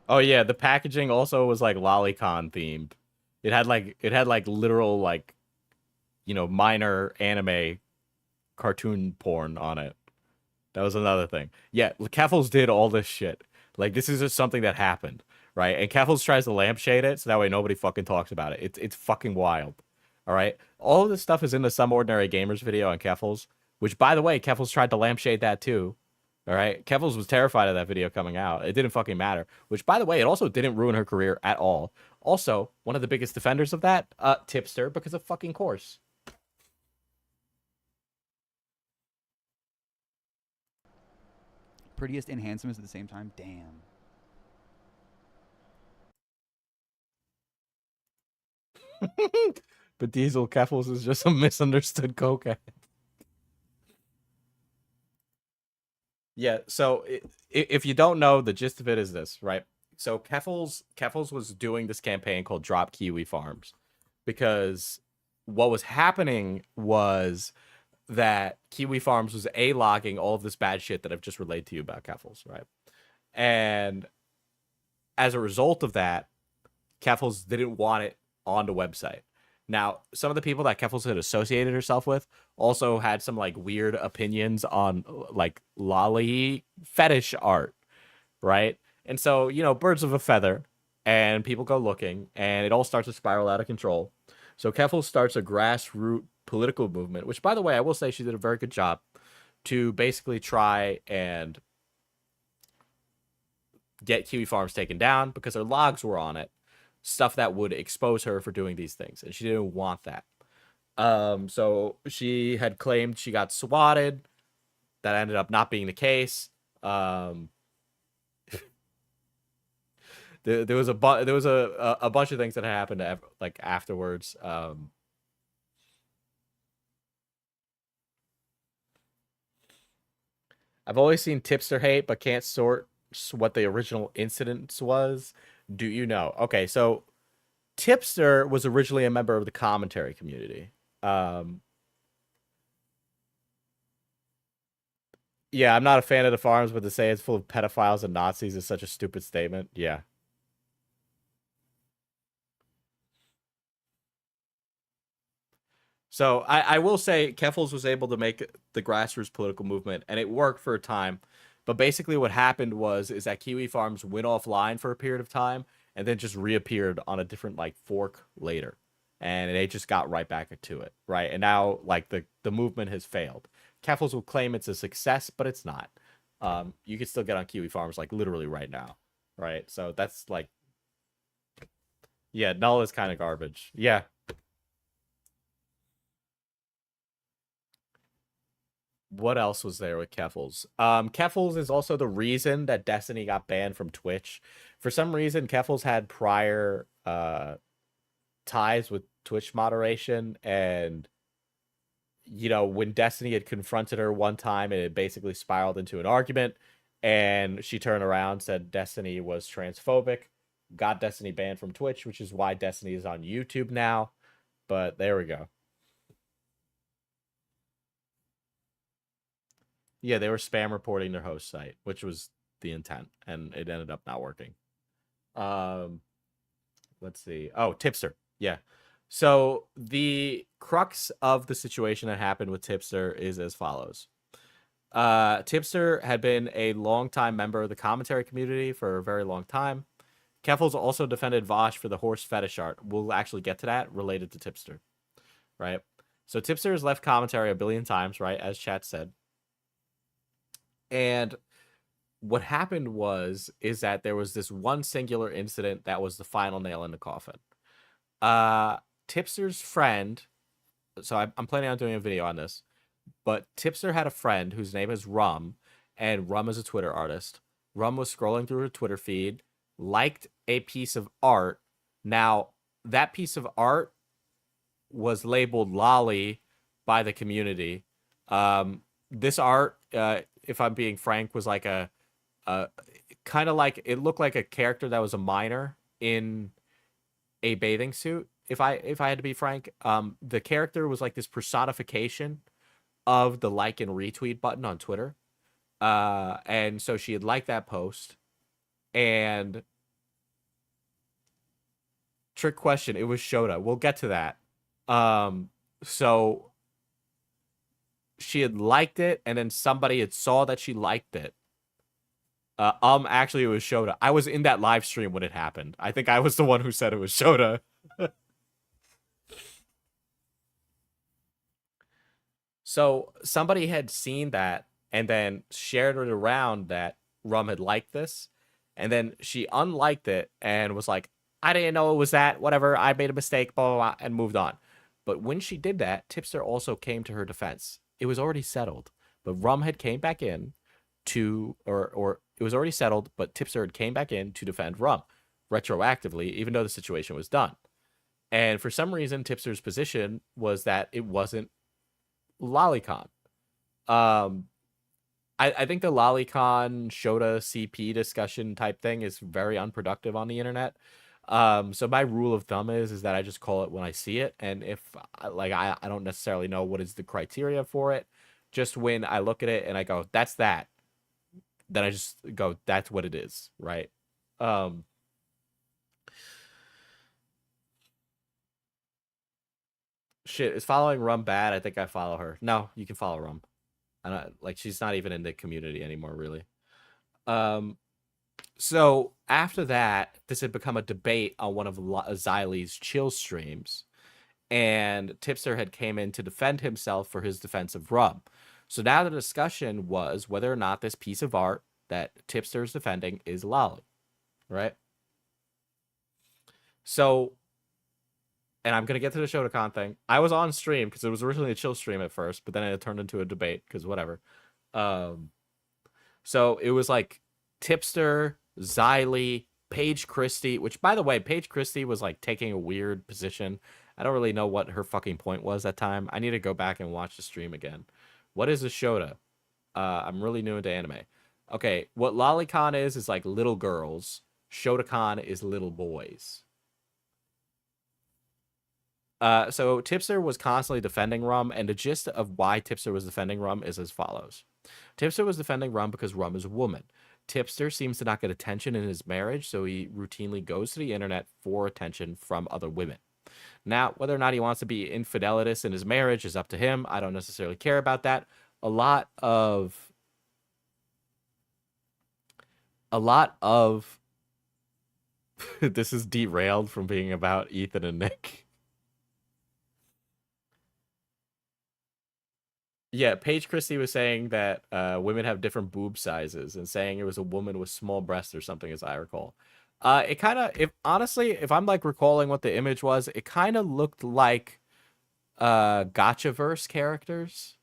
Oh yeah, the packaging also was like lolicon themed. It had like literal like minor anime cartoon porn on it. That was another thing. Yeah, Keffels did all this shit. Like this is just something that happened, right? And Keffels tries to lampshade it so that way nobody fucking talks about it. It's fucking wild. All right? All of this stuff is in the Some Ordinary Gamers video on Keffels, which by the way, Keffels tried to lampshade that too. All right? Keffels was terrified of that video coming out. It didn't fucking matter. Which by the way, it also didn't ruin her career at all. Also, one of the biggest defenders of that, Tipster, because of fucking course. Prettiest and handsomest at the same time? Damn. But Diesel Keffels is just a misunderstood cokehead. Yeah, so if you don't know, the gist of it is this, right? So Keffels was doing this campaign called Drop Kiwi Farms because what was happening was that Kiwi Farms was logging all of this bad shit that I've just relayed to you about Keffels, right? And as a result of that, Keffels didn't want it on the website. Now, some of the people that Keffels had associated herself with also had some like weird opinions on like lolly fetish art, right? And so, birds of a feather, and people go looking, and it all starts to spiral out of control. So Keffels starts a grassroots political movement, which, by the way, I will say she did a very good job to basically try and get Kiwi Farms taken down because her logs were on it. Stuff that would expose her for doing these things, and she didn't want that. So she had claimed she got swatted. That ended up not being the case. There was a bunch of things that happened like afterwards. I've always seen tipster hate, but can't sort what the original incident was. Do you know? Okay, so Tipster was originally a member of the commentary community. Yeah, I'm not a fan of the farms, but to say it's full of pedophiles and Nazis is such a stupid statement. Yeah. So I will say Keffels was able to make the grassroots political movement, and it worked for a time But basically what happened is that Kiwi Farms went offline for a period of time and then just reappeared on a different like fork later. And they just got right back to it, right? And now like the movement has failed. Keffels will claim it's a success, but it's not. You can still get on Kiwi Farms like literally right now, right? So that's like, yeah, null is kind of garbage. Yeah. What else was there with Keffels? Keffels is also the reason that Destiny got banned from Twitch. For some reason, Keffels had prior ties with Twitch moderation, and you know, when Destiny had confronted her one time and it basically spiraled into an argument, and she turned around, said Destiny was transphobic, got Destiny banned from Twitch, which is why Destiny is on YouTube now. But there we go. Yeah, they were spam reporting their host site, which was the intent, and it ended up not working. Let's see. Oh, Tipster. Yeah. So the crux of the situation that happened with Tipster is as follows. Tipster had been a longtime member of the commentary community for a very long time. Keffels also defended Vosh for the horse fetish art. We'll actually get to that related to Tipster, right? So Tipster has left commentary a billion times, right, as chat said. And what happened is that there was this one singular incident that was the final nail in the coffin. Tipster's friend, so I'm planning on doing a video on this, but Tipster had a friend whose name is Rum, and Rum is a Twitter artist. Rum was scrolling through her Twitter feed, liked a piece of art. Now, that piece of art was labeled lolly by the community. This art, if I'm being frank, was like a kind of like, it looked like a character that was a minor in a bathing suit. If I had to be frank, the character was like this personification of the like and retweet button on Twitter. And so she had liked that post, and trick question, it was Shota. We'll get to that. So she had liked it, and then somebody had saw that she liked it. Actually, it was Shota. I was in that live stream when it happened. I think I was the one who said it was Shota. So somebody had seen that and then shared it around that Rum had liked this, and then she unliked it and was like, I didn't know it was that, whatever, I made a mistake, blah, blah, blah, and moved on. But when she did that, Tipster also came to her defense. It was already settled, but Rum had came back in to, or it was already settled, but Tipster had came back in to defend Rum retroactively, even though the situation was done. And for some reason, Tipster's position was that it wasn't Lolicon. I think the Lolicon Shota CP discussion type thing is very unproductive on the internet. So my rule of thumb is that I just call it when I see it, and if like I don't necessarily know what is the criteria for it, just when I look at it and I go, that's that, then I just go, that's what it is, right? Shit, is following Rum bad? I think I follow her. No, you can follow Rum. I don't, like, she's not even in the community anymore, really. So after that, this had become a debate on one of Xylee's chill streams, and Tipster had came in to defend himself for his defense of Rum. So now the discussion was whether or not this piece of art that Tipster is defending is lolly, right? So, and I'm going to get to the Shotacon thing. I was on stream because it was originally a chill stream at first, but then it turned into a debate because whatever. So it was like Tipster, Xylee, Paige Christie, which, by the way, Paige Christie was like taking a weird position. I don't really know what her fucking point was that time. I need to go back and watch the stream again. What is a Shota? I'm really new into anime. Okay, what Lolicon is like little girls. Shotacon is little boys. So Tipster was constantly defending Rum, and the gist of why Tipster was defending Rum is as follows. Tipster was defending Rum because Rum is a woman. Tipster seems to not get attention in his marriage, so he routinely goes to the internet for attention from other women. Now, whether or not he wants to be infidelitous in his marriage is up to him. I don't necessarily care about that. A lot of a lot of this is derailed from being about Ethan and Nick. Yeah, Paige Christie was saying that women have different boob sizes and saying it was a woman with small breasts or something, as I recall. It kind of, if honestly, if I'm like recalling what the image was, it kind of looked like Gotchaverse characters,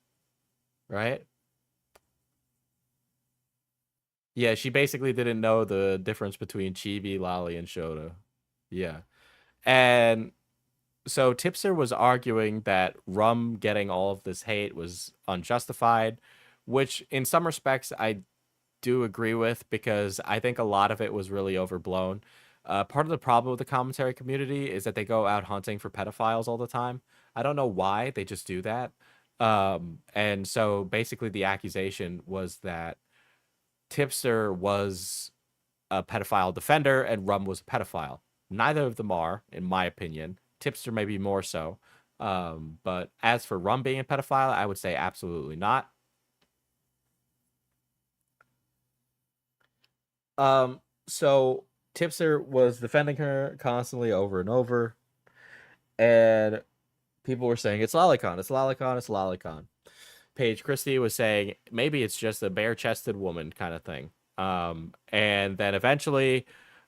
right? Yeah, she basically didn't know the difference between Chibi, Lolly, and Shota. Yeah. And so Tipster was arguing that Rum getting all of this hate was unjustified, which in some respects I do agree with, because I think a lot of it was really overblown. Part of the problem with the commentary community is that they go out hunting for pedophiles all the time. I don't know why, they just do that. And so basically the accusation was that Tipster was a pedophile defender and Rum was a pedophile. Neither of them are, in my opinion. Tipster maybe more so. But as for Rum being a pedophile, I would say absolutely not. So Tipster was defending her constantly over and over. And people were saying, it's Lolicon, it's Lolicon, it's Lolicon. Paige Christie was saying, maybe it's just a bare-chested woman kind of thing. And then eventually,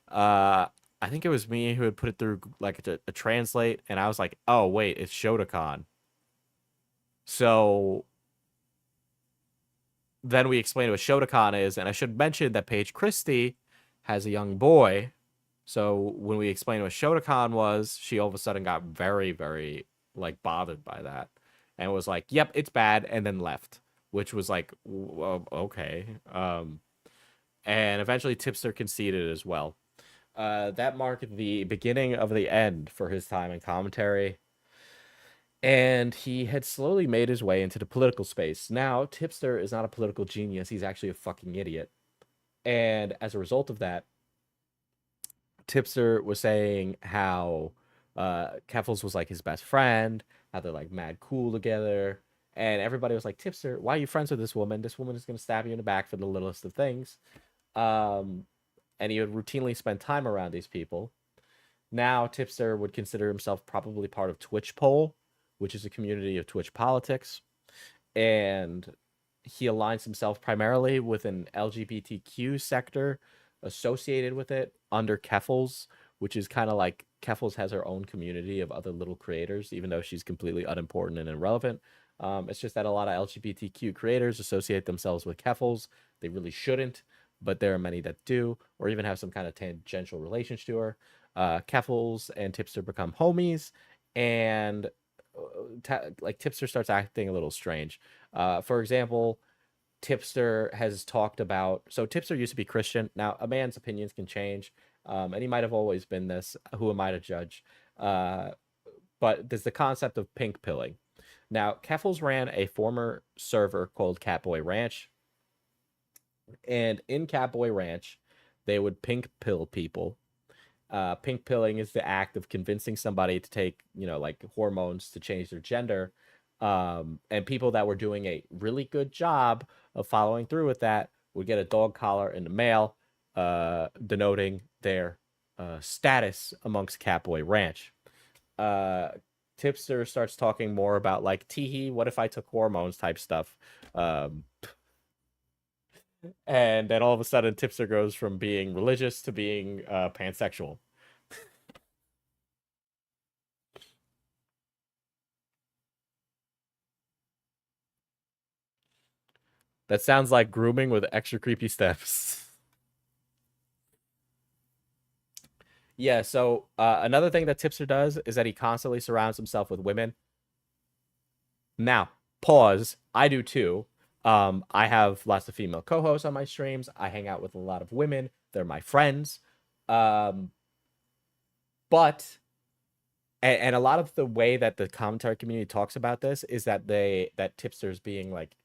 I think it was me who had put it through like a translate, and I was like, oh, wait, it's Shotacon. So then we explained what Shotacon is, and I should mention that Paige Christie has a young boy. So when we explained what Shotacon was, she all of a sudden got very, very like bothered by that and was like, yep, it's bad, and then left, which was like, okay. And eventually Tipster conceded as well. That marked the beginning of the end for his time in commentary. And he had slowly made his way into the political space. Now, Tipster is not a political genius. He's actually a fucking idiot. And as a result of that, Tipster was saying how Keffels was like his best friend, how they're like mad cool together. And everybody was like, Tipster, why are you friends with this woman? This woman is going to stab you in the back for the littlest of things. And he would routinely spend time around these people. Now, Tipster would consider himself probably part of Twitch Poll, which is a community of Twitch politics. And he aligns himself primarily with an LGBTQ sector associated with it under Keffels, which is kind of like Keffels has her own community of other little creators, even though she's completely unimportant and irrelevant. It's just that a lot of LGBTQ creators associate themselves with Keffels. They really shouldn't, but there are many that do, or even have some kind of tangential relationship to her. Keffels and Tipster become homies, and like Tipster starts acting a little strange. For example, Tipster has talked about, so Tipster used to be Christian. Now, a man's opinions can change, and he might have always been this. Who am I to judge? But there's the concept of pink pilling. Now, Keffels ran a former server called Catboy Ranch, and in Catboy Ranch, they would pink pill people. Pink pilling is the act of convincing somebody to take, like hormones to change their gender. And people that were doing a really good job of following through with that would get a dog collar in the mail, denoting their status amongst Catboy Ranch. Tipster starts talking more about like, teehee, what if I took hormones type stuff. And then all of a sudden, Tipster goes from being religious to being pansexual. That sounds like grooming with extra creepy steps. Yeah, so another thing that Tipster does is that he constantly surrounds himself with women. Now, pause. I do too. I have lots of female co-hosts on my streams. I hang out with a lot of women. They're my friends. But a lot of the way that the commentary community talks about this is that Tipster's being like,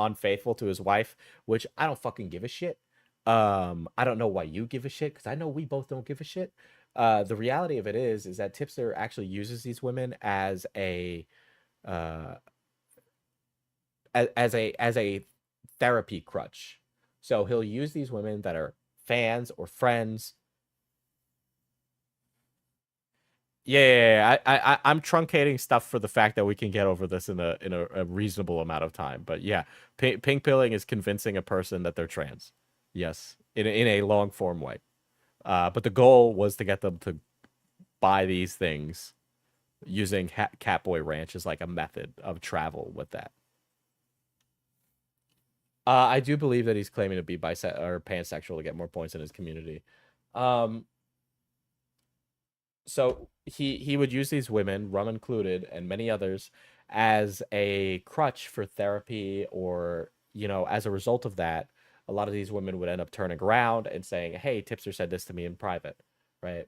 unfaithful to his wife, which I don't fucking give a shit. I don't know why you give a shit, because I know we both don't give a shit. The reality of it is that Tipster actually uses these women as a therapy crutch. So he'll use these women that are fans or friends. Yeah. I'm truncating stuff for the fact that we can get over this in a reasonable amount of time. But yeah, pink pilling is convincing a person that they're trans. Yes, in a long form way. But the goal was to get them to buy these things using Catboy Ranch as like a method of travel with that. I do believe that he's claiming to be bisexual or pansexual to get more points in his community. So he would use these women, Rum included, and many others, as a crutch for therapy, or as a result of that, a lot of these women would end up turning around and saying, "Hey, Tipster said this to me in private," right?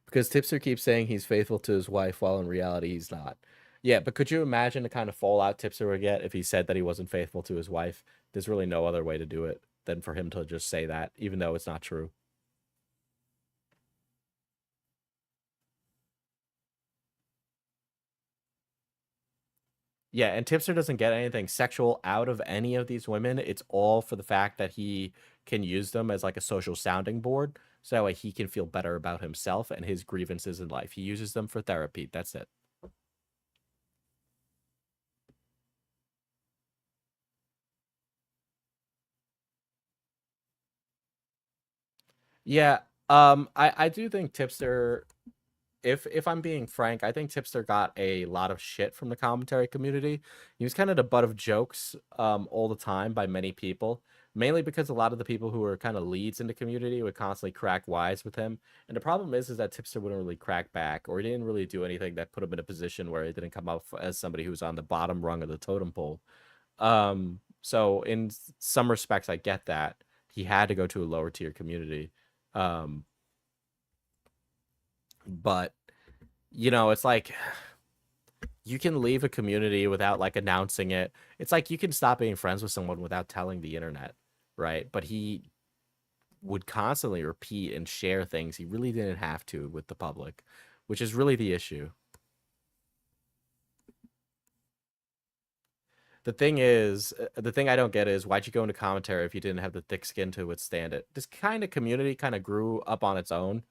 Because Tipster keeps saying he's faithful to his wife while in reality he's not. Yeah, but could you imagine the kind of fallout Tipster would get if he said that he wasn't faithful to his wife? There's really no other way to do it than for him to just say that, even though it's not true. Yeah, and Tipster doesn't get anything sexual out of any of these women. It's all for the fact that he can use them as like a social sounding board, so that way he can feel better about himself and his grievances in life. He uses them for therapy. That's it. Yeah, I do think Tipster, if I'm being frank, I think Tipster got a lot of shit from the commentary community. He was kind of the butt of jokes all the time by many people, mainly because a lot of the people who were kind of leads in the community would constantly crack wise with him. And the problem is that Tipster wouldn't really crack back, or he didn't really do anything that put him in a position where he didn't come up as somebody who was on the bottom rung of the totem pole. So in some respects, I get that. He had to go to a lower tier community. Um, but it's like you can leave a community without like announcing it. It's like you can stop being friends with someone without telling the internet, right? But he would constantly repeat and share things he really didn't have to with the public, which is really the issue. The thing I don't get is, why'd you go into commentary if you didn't have the thick skin to withstand it? This kind of community kind of grew up on its own.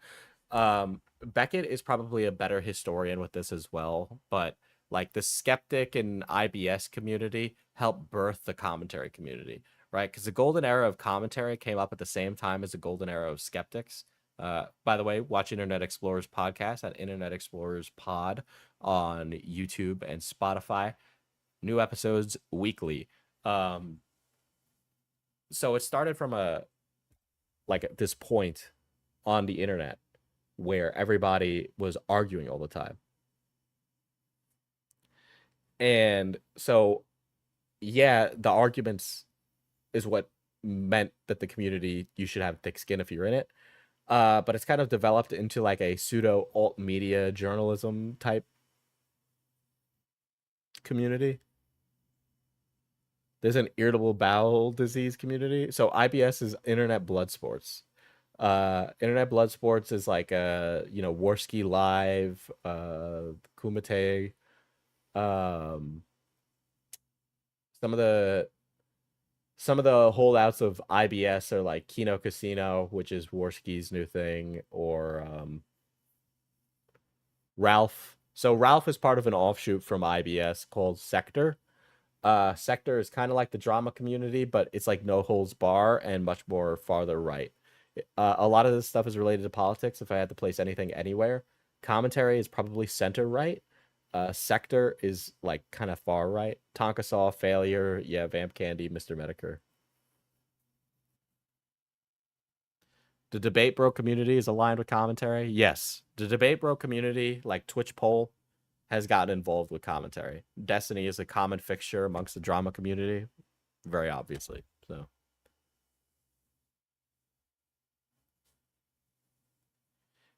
Beckett is probably a better historian with this as well, but like the skeptic and IBS community helped birth the commentary community, right? Because the golden era of commentary came up at the same time as the golden era of skeptics. By the way, watch Internet Explorers podcast at Internet Explorers Pod on YouTube and Spotify. New episodes weekly. So it started from this point on the internet where everybody was arguing all the time. And so, yeah, the arguments is what meant that the community, you should have thick skin if you're in it. But it's kind of developed into like a pseudo alt media journalism type community. There's an irritable bowel disease community. So IBS is Internet Blood Sports. Internet Blood Sports is like Warski Live, Kumite. Some of the holdouts of IBS are like Kino Casino, which is Warski's new thing, or Ralph. So Ralph is part of an offshoot from IBS called Sector. Sector is kind of like the drama community, but it's like no holds bar and much more farther right. A lot of this stuff is related to politics. If I had to place anything anywhere, commentary is probably center right. Sector is like kind of far right. Tonka Saw, Failure, yeah, Vamp Candy, Mr. Medicare. The Debate Bro community is aligned with commentary. Yes, the Debate Bro community, like Twitch poll, has gotten involved with commentary. Destiny is a common fixture amongst the drama community, very obviously. So,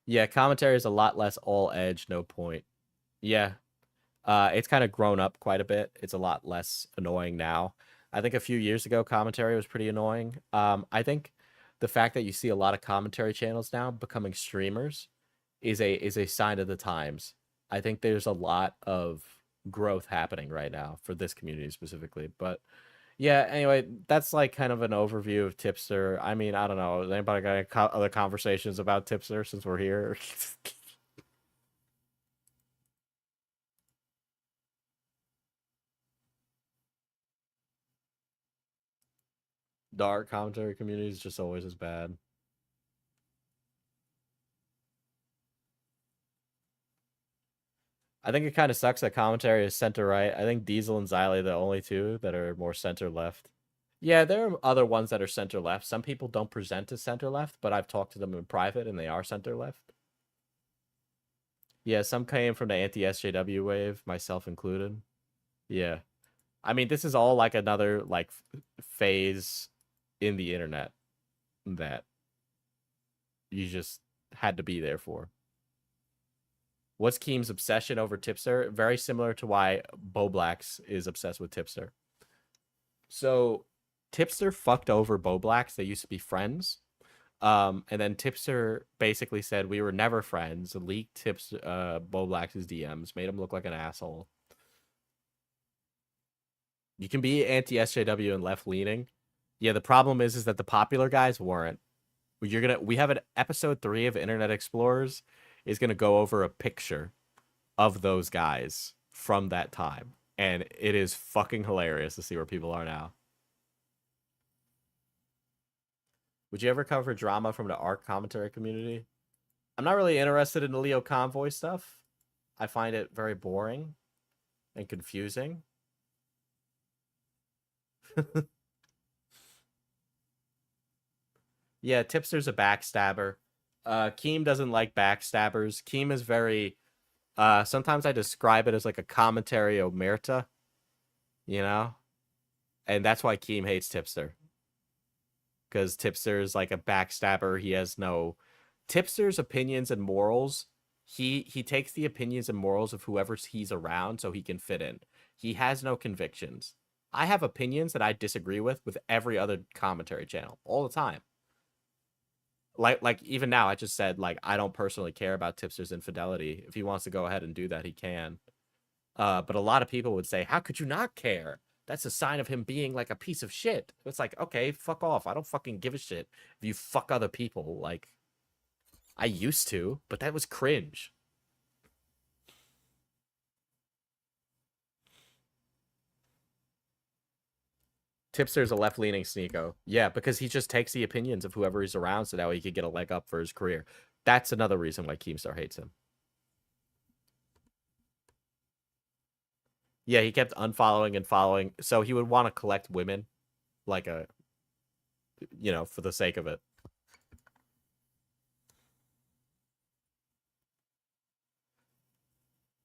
yeah, commentary is a lot less all edge, no point. Yeah, it's kind of grown up quite a bit. It's a lot less annoying now. I think a few years ago, commentary was pretty annoying. I think the fact that you see a lot of commentary channels now becoming streamers is a sign of the times. I think there's a lot of growth happening right now for this community specifically. But Yeah, anyway, that's like kind of an overview of Tipster. I mean, I don't know. Has anybody got any other conversations about Tipster since we're here? Dark commentary community is just always as bad. I think it kind of sucks that commentary is center right. I think Diesel and Xylee are the only two that are more center left. Yeah, there are other ones that are center left. Some people don't present as center left, but I've talked to them in private and they are center left. Yeah, some came from the anti-SJW wave, myself included. Yeah. I mean, this is all like another like phase in the internet that you just had to be there for. What's Keem's obsession over Tipster? Very similar to why Boblax is obsessed with Tipster. So Tipster fucked over Boblax. They used to be friends. And then Tipster basically said we were never friends, leaked Boblax's DMs, made him look like an asshole. You can be anti-SJW and left-leaning. Yeah, the problem is that the popular guys weren't. We have an episode 3 of Internet Explorers is gonna go over a picture of those guys from that time. And it is fucking hilarious to see where people are now. Would you ever cover drama from the ARC commentary community? I'm not really interested in the Leo Convoy stuff. I find it very boring and confusing. Yeah, Tipster's a backstabber. Keem doesn't like backstabbers. Keem is very... sometimes I describe it as like a commentary omerta. You know? And that's why Keem hates Tipster. Because Tipster is like a backstabber. He has no... Tipster's opinions and morals, he takes the opinions and morals of whoever he's around so he can fit in. He has no convictions. I have opinions that I disagree with every other commentary channel all the time. Like even now, I just said, like, I don't personally care about Tipster's infidelity. If he wants to go ahead and do that, he can. But a lot of people would say, how could you not care? That's a sign of him being like a piece of shit. It's like, okay, fuck off. I don't fucking give a shit if you fuck other people. Like, I used to, but that was cringe. Tipster's a left-leaning sneako. Yeah, because he just takes the opinions of whoever he's around so that way he could get a leg up for his career. That's another reason why Keemstar hates him. Yeah, he kept unfollowing and following. So he would want to collect women like a, you know, for the sake of it.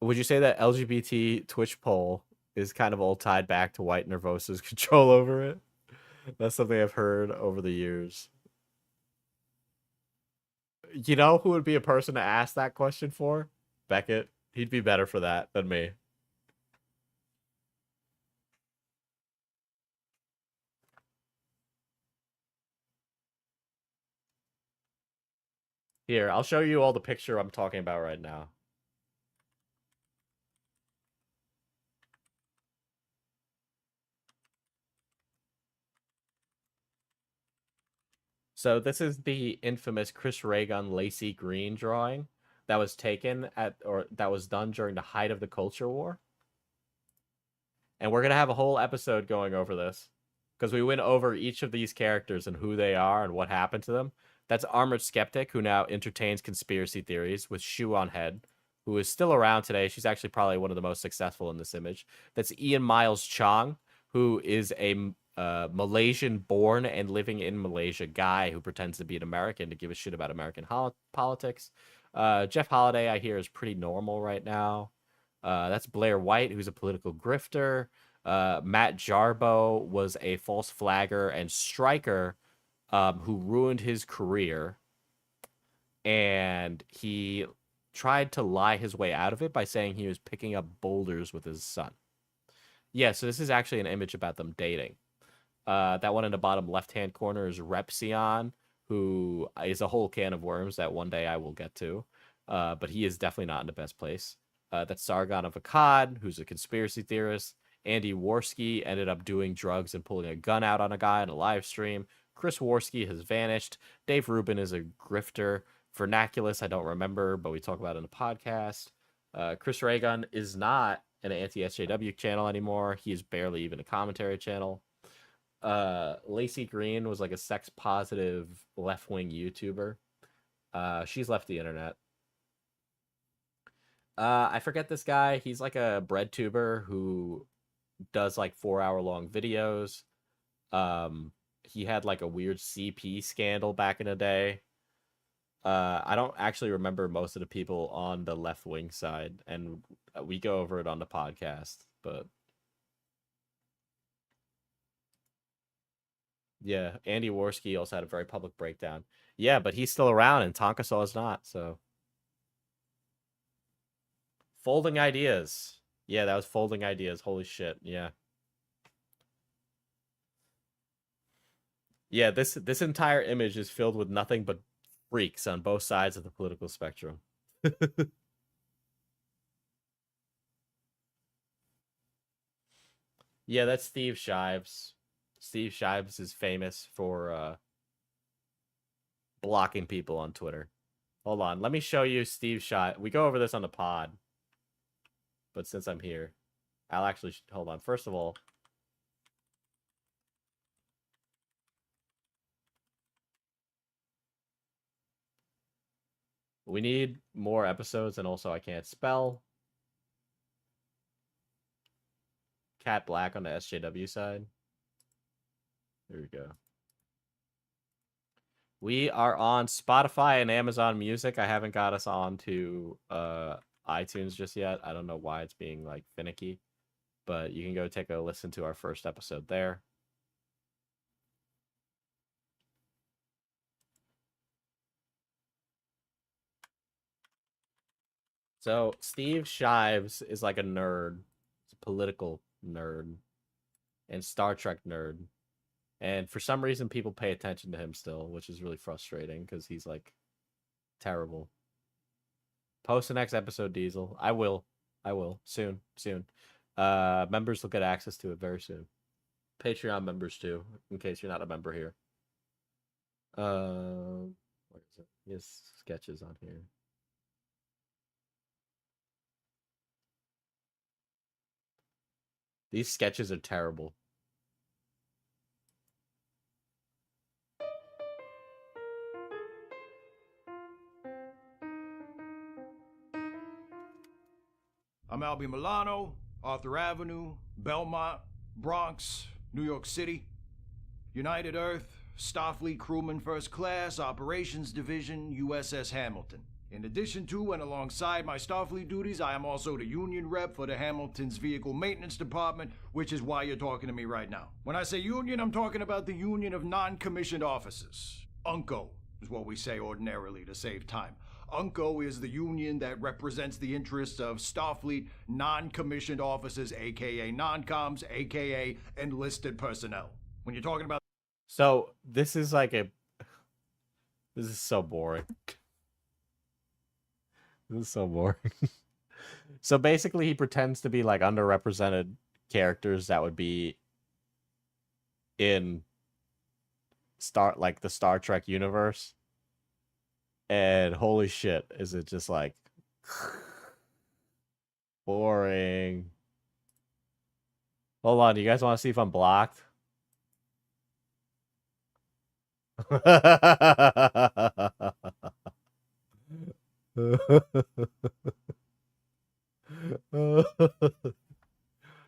Would you say that LGBT Twitch poll is kind of all tied back to White Nervosa's control over it? That's something I've heard over the years. You know who would be a person to ask that question for? Beckett. He'd be better for that than me. Here, I'll show you all the picture I'm talking about right now. So this is the infamous Chris Ray Gun Lacey Green drawing that was taken at, or that was done during the height of the culture war. And we're going to have a whole episode going over this because we went over each of these characters and who they are and what happened to them. That's Armored Skeptic, who now entertains conspiracy theories with Shoe on Head, who is still around today. She's actually probably one of the most successful in this image. That's Ian Miles Chong, who is a Malaysian-born and living in Malaysia guy who pretends to be an American to give a shit about American politics. Jeff Holiday, I hear, is pretty normal right now. That's Blair White, who's a political grifter. Matt Jarbo was a false flagger and striker who ruined his career. And he tried to lie his way out of it by saying he was picking up boulders with his son. Yeah, so this is actually an image about them dating. That one in the bottom left-hand corner is Repsion, who is a whole can of worms that one day I will get to. But he is definitely not in the best place. That's Sargon of Akkad, who's a conspiracy theorist. Andy Worski ended up doing drugs and pulling a gun out on a guy in a live stream. Chris Worski has vanished. Dave Rubin is a grifter. Vernaculus, I don't remember, but we talk about it in the podcast. Chris Raygun is not an anti-SJW channel anymore. He is barely even a commentary channel. Lacey Green was like a sex-positive left-wing YouTuber. She's left the internet. I forget this guy. He's like a bread tuber who does like 4-hour-long videos. He had like a weird CP scandal back in the day. I don't actually remember most of the people on the left-wing side, and we go over it on the podcast, but yeah, Andy Worski also had a very public breakdown. Yeah, but he's still around, and Tonka Saw is not, so. Folding Ideas. Yeah, that was Folding Ideas. Holy shit, yeah. Yeah, this entire image is filled with nothing but freaks on both sides of the political spectrum. Yeah, that's Steve Shives. Steve Shives is famous for blocking people on Twitter. Hold on, let me show you Steve Shives. We go over this on the pod. But since I'm here, I'll actually... Hold on. First of all... We need more episodes, and also I can't spell. Cat Black on the SJW side. There we go. We are on Spotify and Amazon Music. I haven't got us on to iTunes just yet. I don't know why it's being like finicky, but you can go take a listen to our first episode there. So Steve Shives is like a nerd. He's a political nerd and Star Trek nerd. And for some reason, people pay attention to him still, which is really frustrating because he's like terrible. Post the next episode, Diesel. I will. Soon. Members will get access to it very soon. Patreon members too, in case you're not a member here. What is it? He has sketches on here. These sketches are terrible. I'm Albie Milano, Arthur Avenue, Belmont, Bronx, New York City, United Earth, Starfleet Crewman First Class, Operations Division, USS Hamilton. In addition to and alongside my Starfleet duties, I am also the union rep for the Hamilton's Vehicle Maintenance Department, which is why you're talking to me right now. When I say union, I'm talking about the Union of Non-Commissioned Officers. UNCO is what we say ordinarily to save time. UNCO is the union that represents the interests of Starfleet non-commissioned officers, aka non-coms, aka enlisted personnel. When you're talking about... So, this is like a... This is so boring. This is so boring. So basically he pretends to be like underrepresented characters that would be in the Star Trek universe. And holy shit, is it just like boring. Hold on, do you guys want to see if I'm blocked?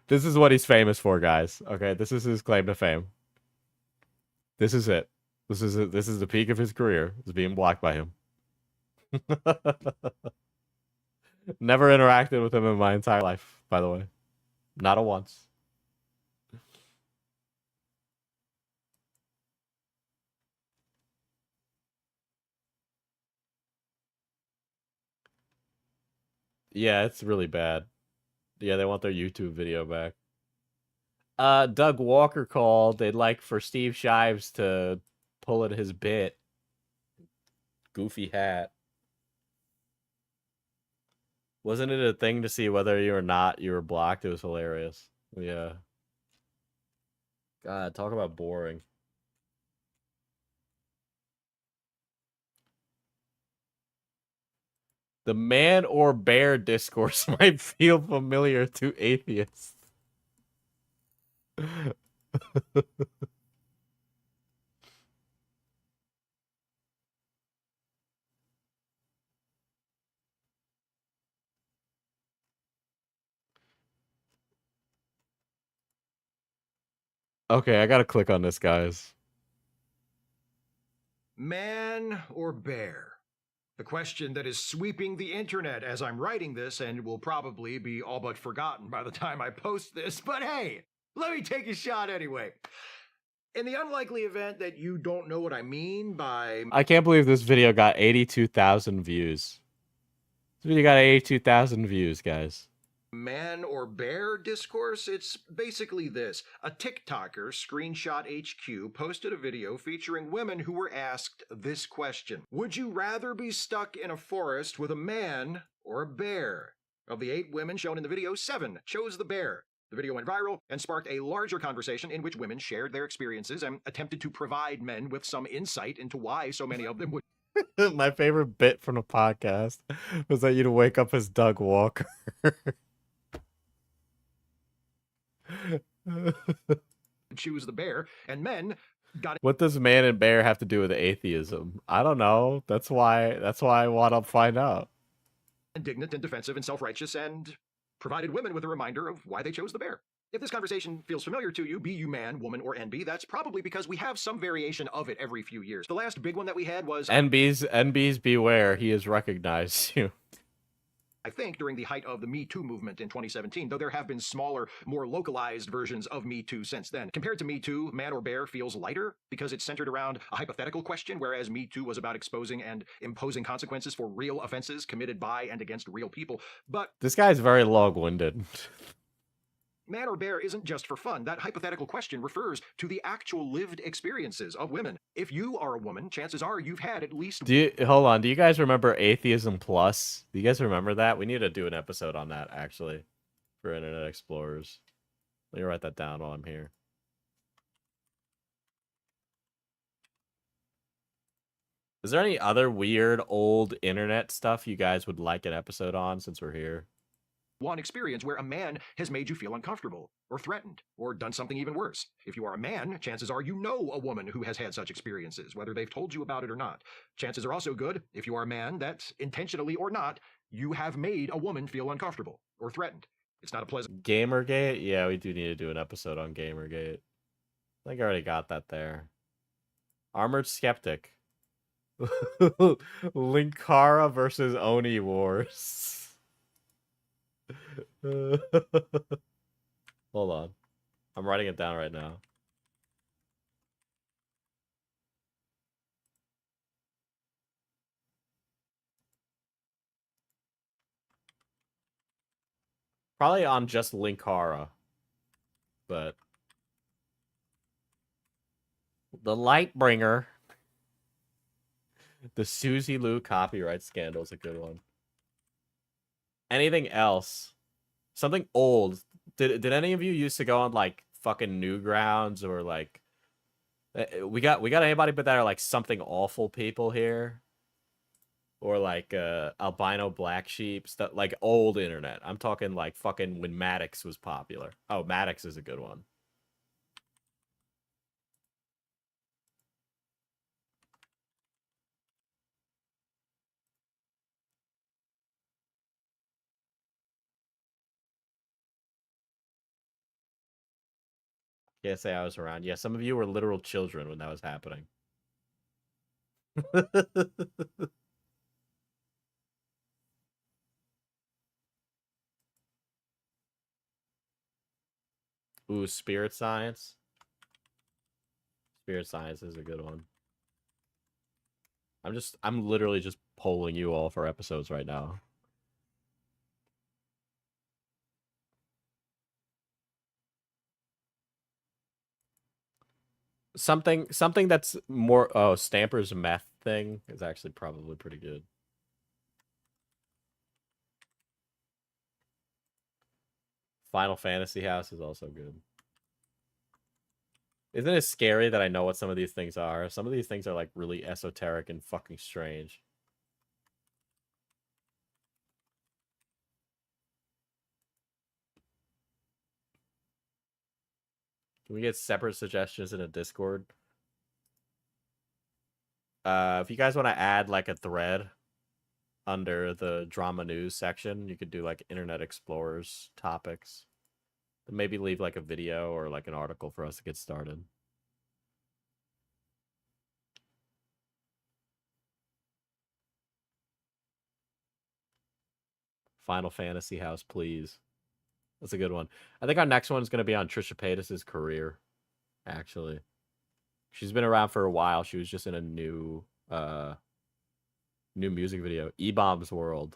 This is what he's famous for, guys. Okay, this is his claim to fame. This is it. This is it. This is the peak of his career, is being blocked by him. Never interacted with him in my entire life, by the way. Not a once. Yeah, it's really bad. Yeah, they want their YouTube video back. Doug Walker called. They'd like for Steve Shives to pull at his bit. Goofy hat. Wasn't it a thing to see whether you were blocked? It was hilarious. Yeah. God, talk about boring. The man or bear discourse might feel familiar to atheists. Okay, I gotta click on this, guys. Man or bear? The question that is sweeping the internet as I'm writing this and will probably be all but forgotten by the time I post this, but hey, let me take a shot anyway. In the unlikely event that you don't know what I mean by... I can't believe this video got 82,000 views. This video got 82,000 views, guys. Man or bear discourse, it's basically this. A TikToker, Screenshot HQ, posted a video featuring women who were asked this question. Would you rather be stuck in a forest with a man or a bear? Of the 8 women shown in the video, 7 chose the bear. The video went viral and sparked a larger conversation in which women shared their experiences and attempted to provide men with some insight into why so many of them would... My favorite bit from the podcast was that you'd wake up as Doug Walker. choose the bear, and men got... What does man and bear have to do with atheism? I don't know. That's why I want to find out. Indignant and defensive and self-righteous, and provided women with a reminder of why they chose the bear. If this conversation feels familiar to you, be you man, woman, or NB, that's probably because we have some variation of it every few years. The last big one that we had was... NBs beware, he has recognized you. I think during the height of the Me Too movement in 2017, though there have been smaller, more localized versions of Me Too since then. Compared to Me Too, Man or Bear feels lighter because it's centered around a hypothetical question, whereas Me Too was about exposing and imposing consequences for real offenses committed by and against real people. But this guy's very long-winded. Man or bear isn't just for fun. That hypothetical question refers to the actual lived experiences of women. If you are a woman, chances are you've had at least... Hold on, do you guys remember Atheism Plus? Do you guys remember that? We need to do an episode on that, actually, for Internet Explorers. Let me write that down while I'm here. Is there any other weird old internet stuff you guys would like an episode on since we're here? One experience where a man has made you feel uncomfortable, or threatened, or done something even worse. If you are a man, chances are you know a woman who has had such experiences, whether they've told you about it or not. Chances are also good, if you are a man, that, intentionally or not, you have made a woman feel uncomfortable, or threatened. It's not a pleasant... Gamergate? Yeah, we do need to do an episode on Gamergate. I think I already got that there. Armored Skeptic. Linkara versus Oni Wars. Hold on. I'm writing it down right now. Probably on just Linkara. But the Lightbringer. The Susie Lou copyright scandal is a good one. Anything else? Something old. Did any of you used to go on like fucking Newgrounds or like we got anybody but that are like something awful people here? Or like albino black sheep stuff, like old internet. I'm talking like fucking when Maddox was popular. Oh, Maddox is a good one. Can't say I was around. Yeah, some of you were literal children when that was happening. Ooh, Spirit Science. Spirit Science is a good one. I'm literally just polling you all for episodes right now. Something that's more... Oh, Stamper's meth thing is actually probably pretty good. Final Fantasy House is also good. Isn't it scary that I know what some of these things are? Some of these things are like really esoteric and fucking strange. Can we get separate suggestions in a Discord? If you guys want to add like a thread under the drama news section, you could do like Internet Explorers topics. And maybe leave like a video or like an article for us to get started. Final Fantasy House, please. That's a good one. I think our next one is going to be on Trisha Paytas' career, actually. She's been around for a while. She was just in a new music video, E-Bomb's World.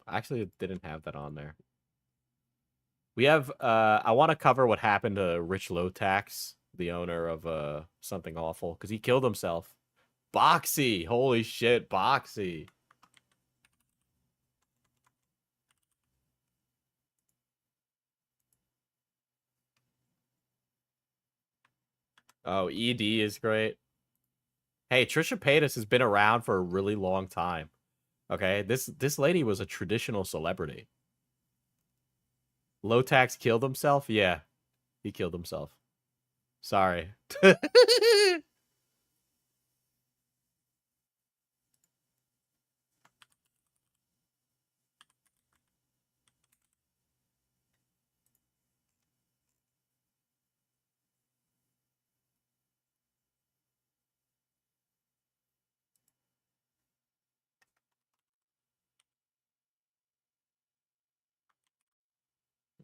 I actually didn't have that on there. We have I want to cover what happened to Rich Lotax, the owner of Something Awful, because he killed himself. Boxy! Holy shit, Boxy. Oh, ED is great. Hey, Trisha Paytas has been around for a really long time. Okay, this lady was a traditional celebrity. Lotax killed himself? Yeah, he killed himself. Sorry.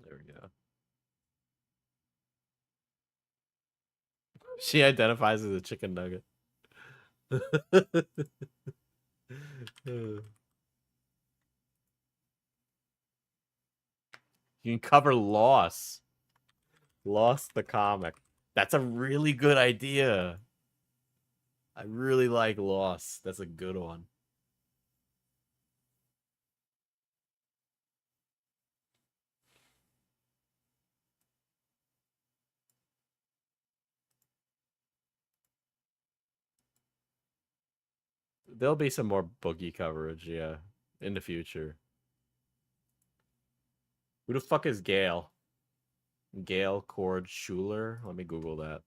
There we go. She identifies as a chicken nugget. You can cover Lost. Lost the comic. That's a really good idea. I really like Lost. That's a good one. There'll be some more boogie coverage, yeah, in the future. Who the fuck is Gail? Gail Cord Schuler? Let me Google that.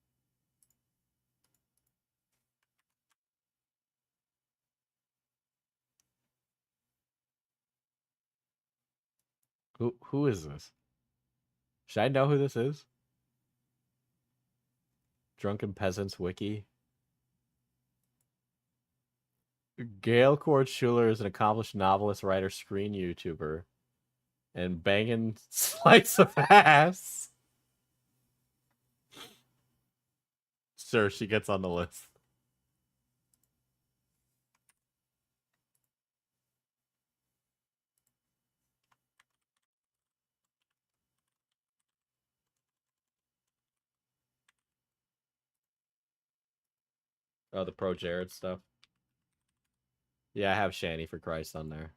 Who is this? Should I know who this is? Drunken Peasants Wiki. Gail Cord Schuler is an accomplished novelist, writer, screen YouTuber, and banging slice of ass. Sure, she gets on the list. Oh, the Pro Jared stuff. Yeah, I have Shani for Christ on there.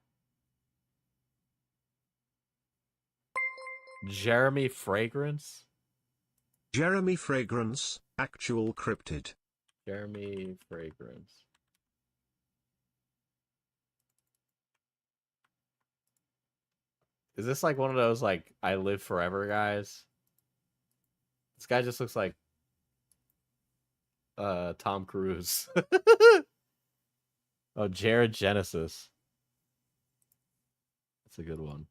Jeremy Fragrance? Jeremy Fragrance, actual cryptid. Jeremy Fragrance. Is this like one of those, like, I live forever guys? This guy just looks like Tom Cruise. Oh, Jared Genesis. That's a good one.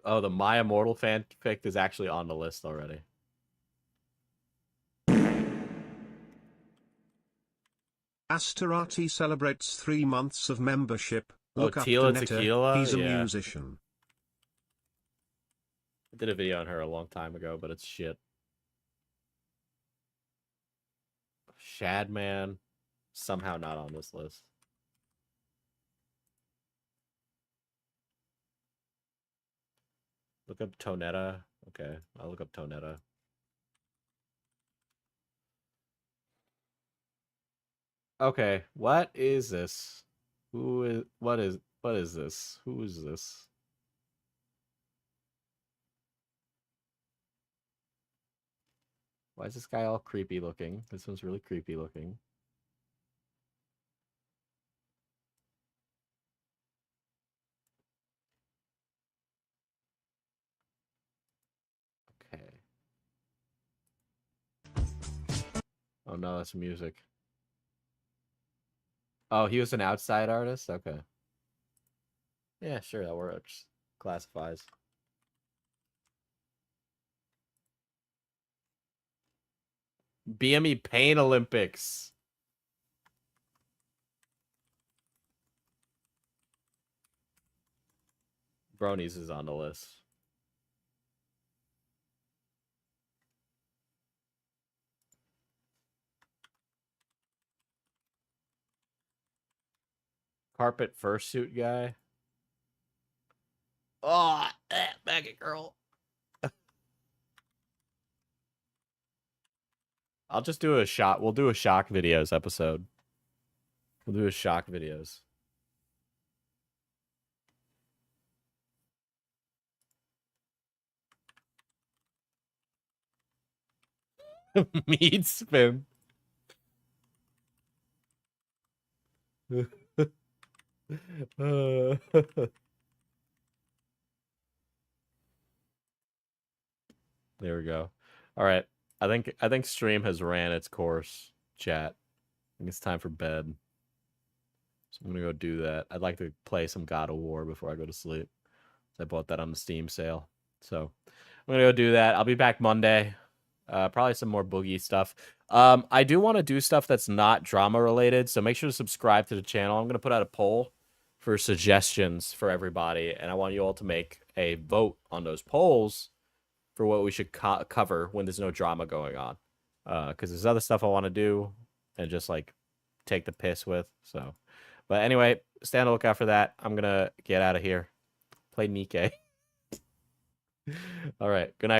Oh, the My Immortal fanfic is actually on the list already. Astarati celebrates 3 months of membership. Look up Tila Donetta. Tequila? He's a Yeah. musician. I did a video on her a long time ago, but it's shit. Shadman. Somehow not on this list. Look up Tonetta. Okay, I'll look up Tonetta. Okay, what is this? What is this? Who is this? Why is this guy all creepy looking? This one's really creepy looking. Okay. Oh no, that's music. Oh, he was an outside artist? Okay. Yeah, sure, that works. Classifies. BME Pain Olympics. Bronies is on the list. Carpet fursuit guy. Oh, maggot girl. I'll just do a shot. We'll do a shock videos episode. We'll do a shock videos. Meat spin. There we go. All right. I think stream has ran its course, chat. I think it's time for bed. So I'm gonna go do that. I'd like to play some God of War before I go to sleep. I bought that on the Steam sale. So I'm gonna go do that. I'll be back Monday. Probably some more boogie stuff. I do want to do stuff that's not drama related, so make sure to subscribe to the channel. I'm gonna put out a poll for suggestions for everybody, and I want you all to make a vote on those polls for what we should cover when there's no drama going on. Because there's other stuff I want to do and just like take the piss with. So, but anyway, stay on the lookout for that. I'm gonna get out of here. Play Nikke. All right. Good night.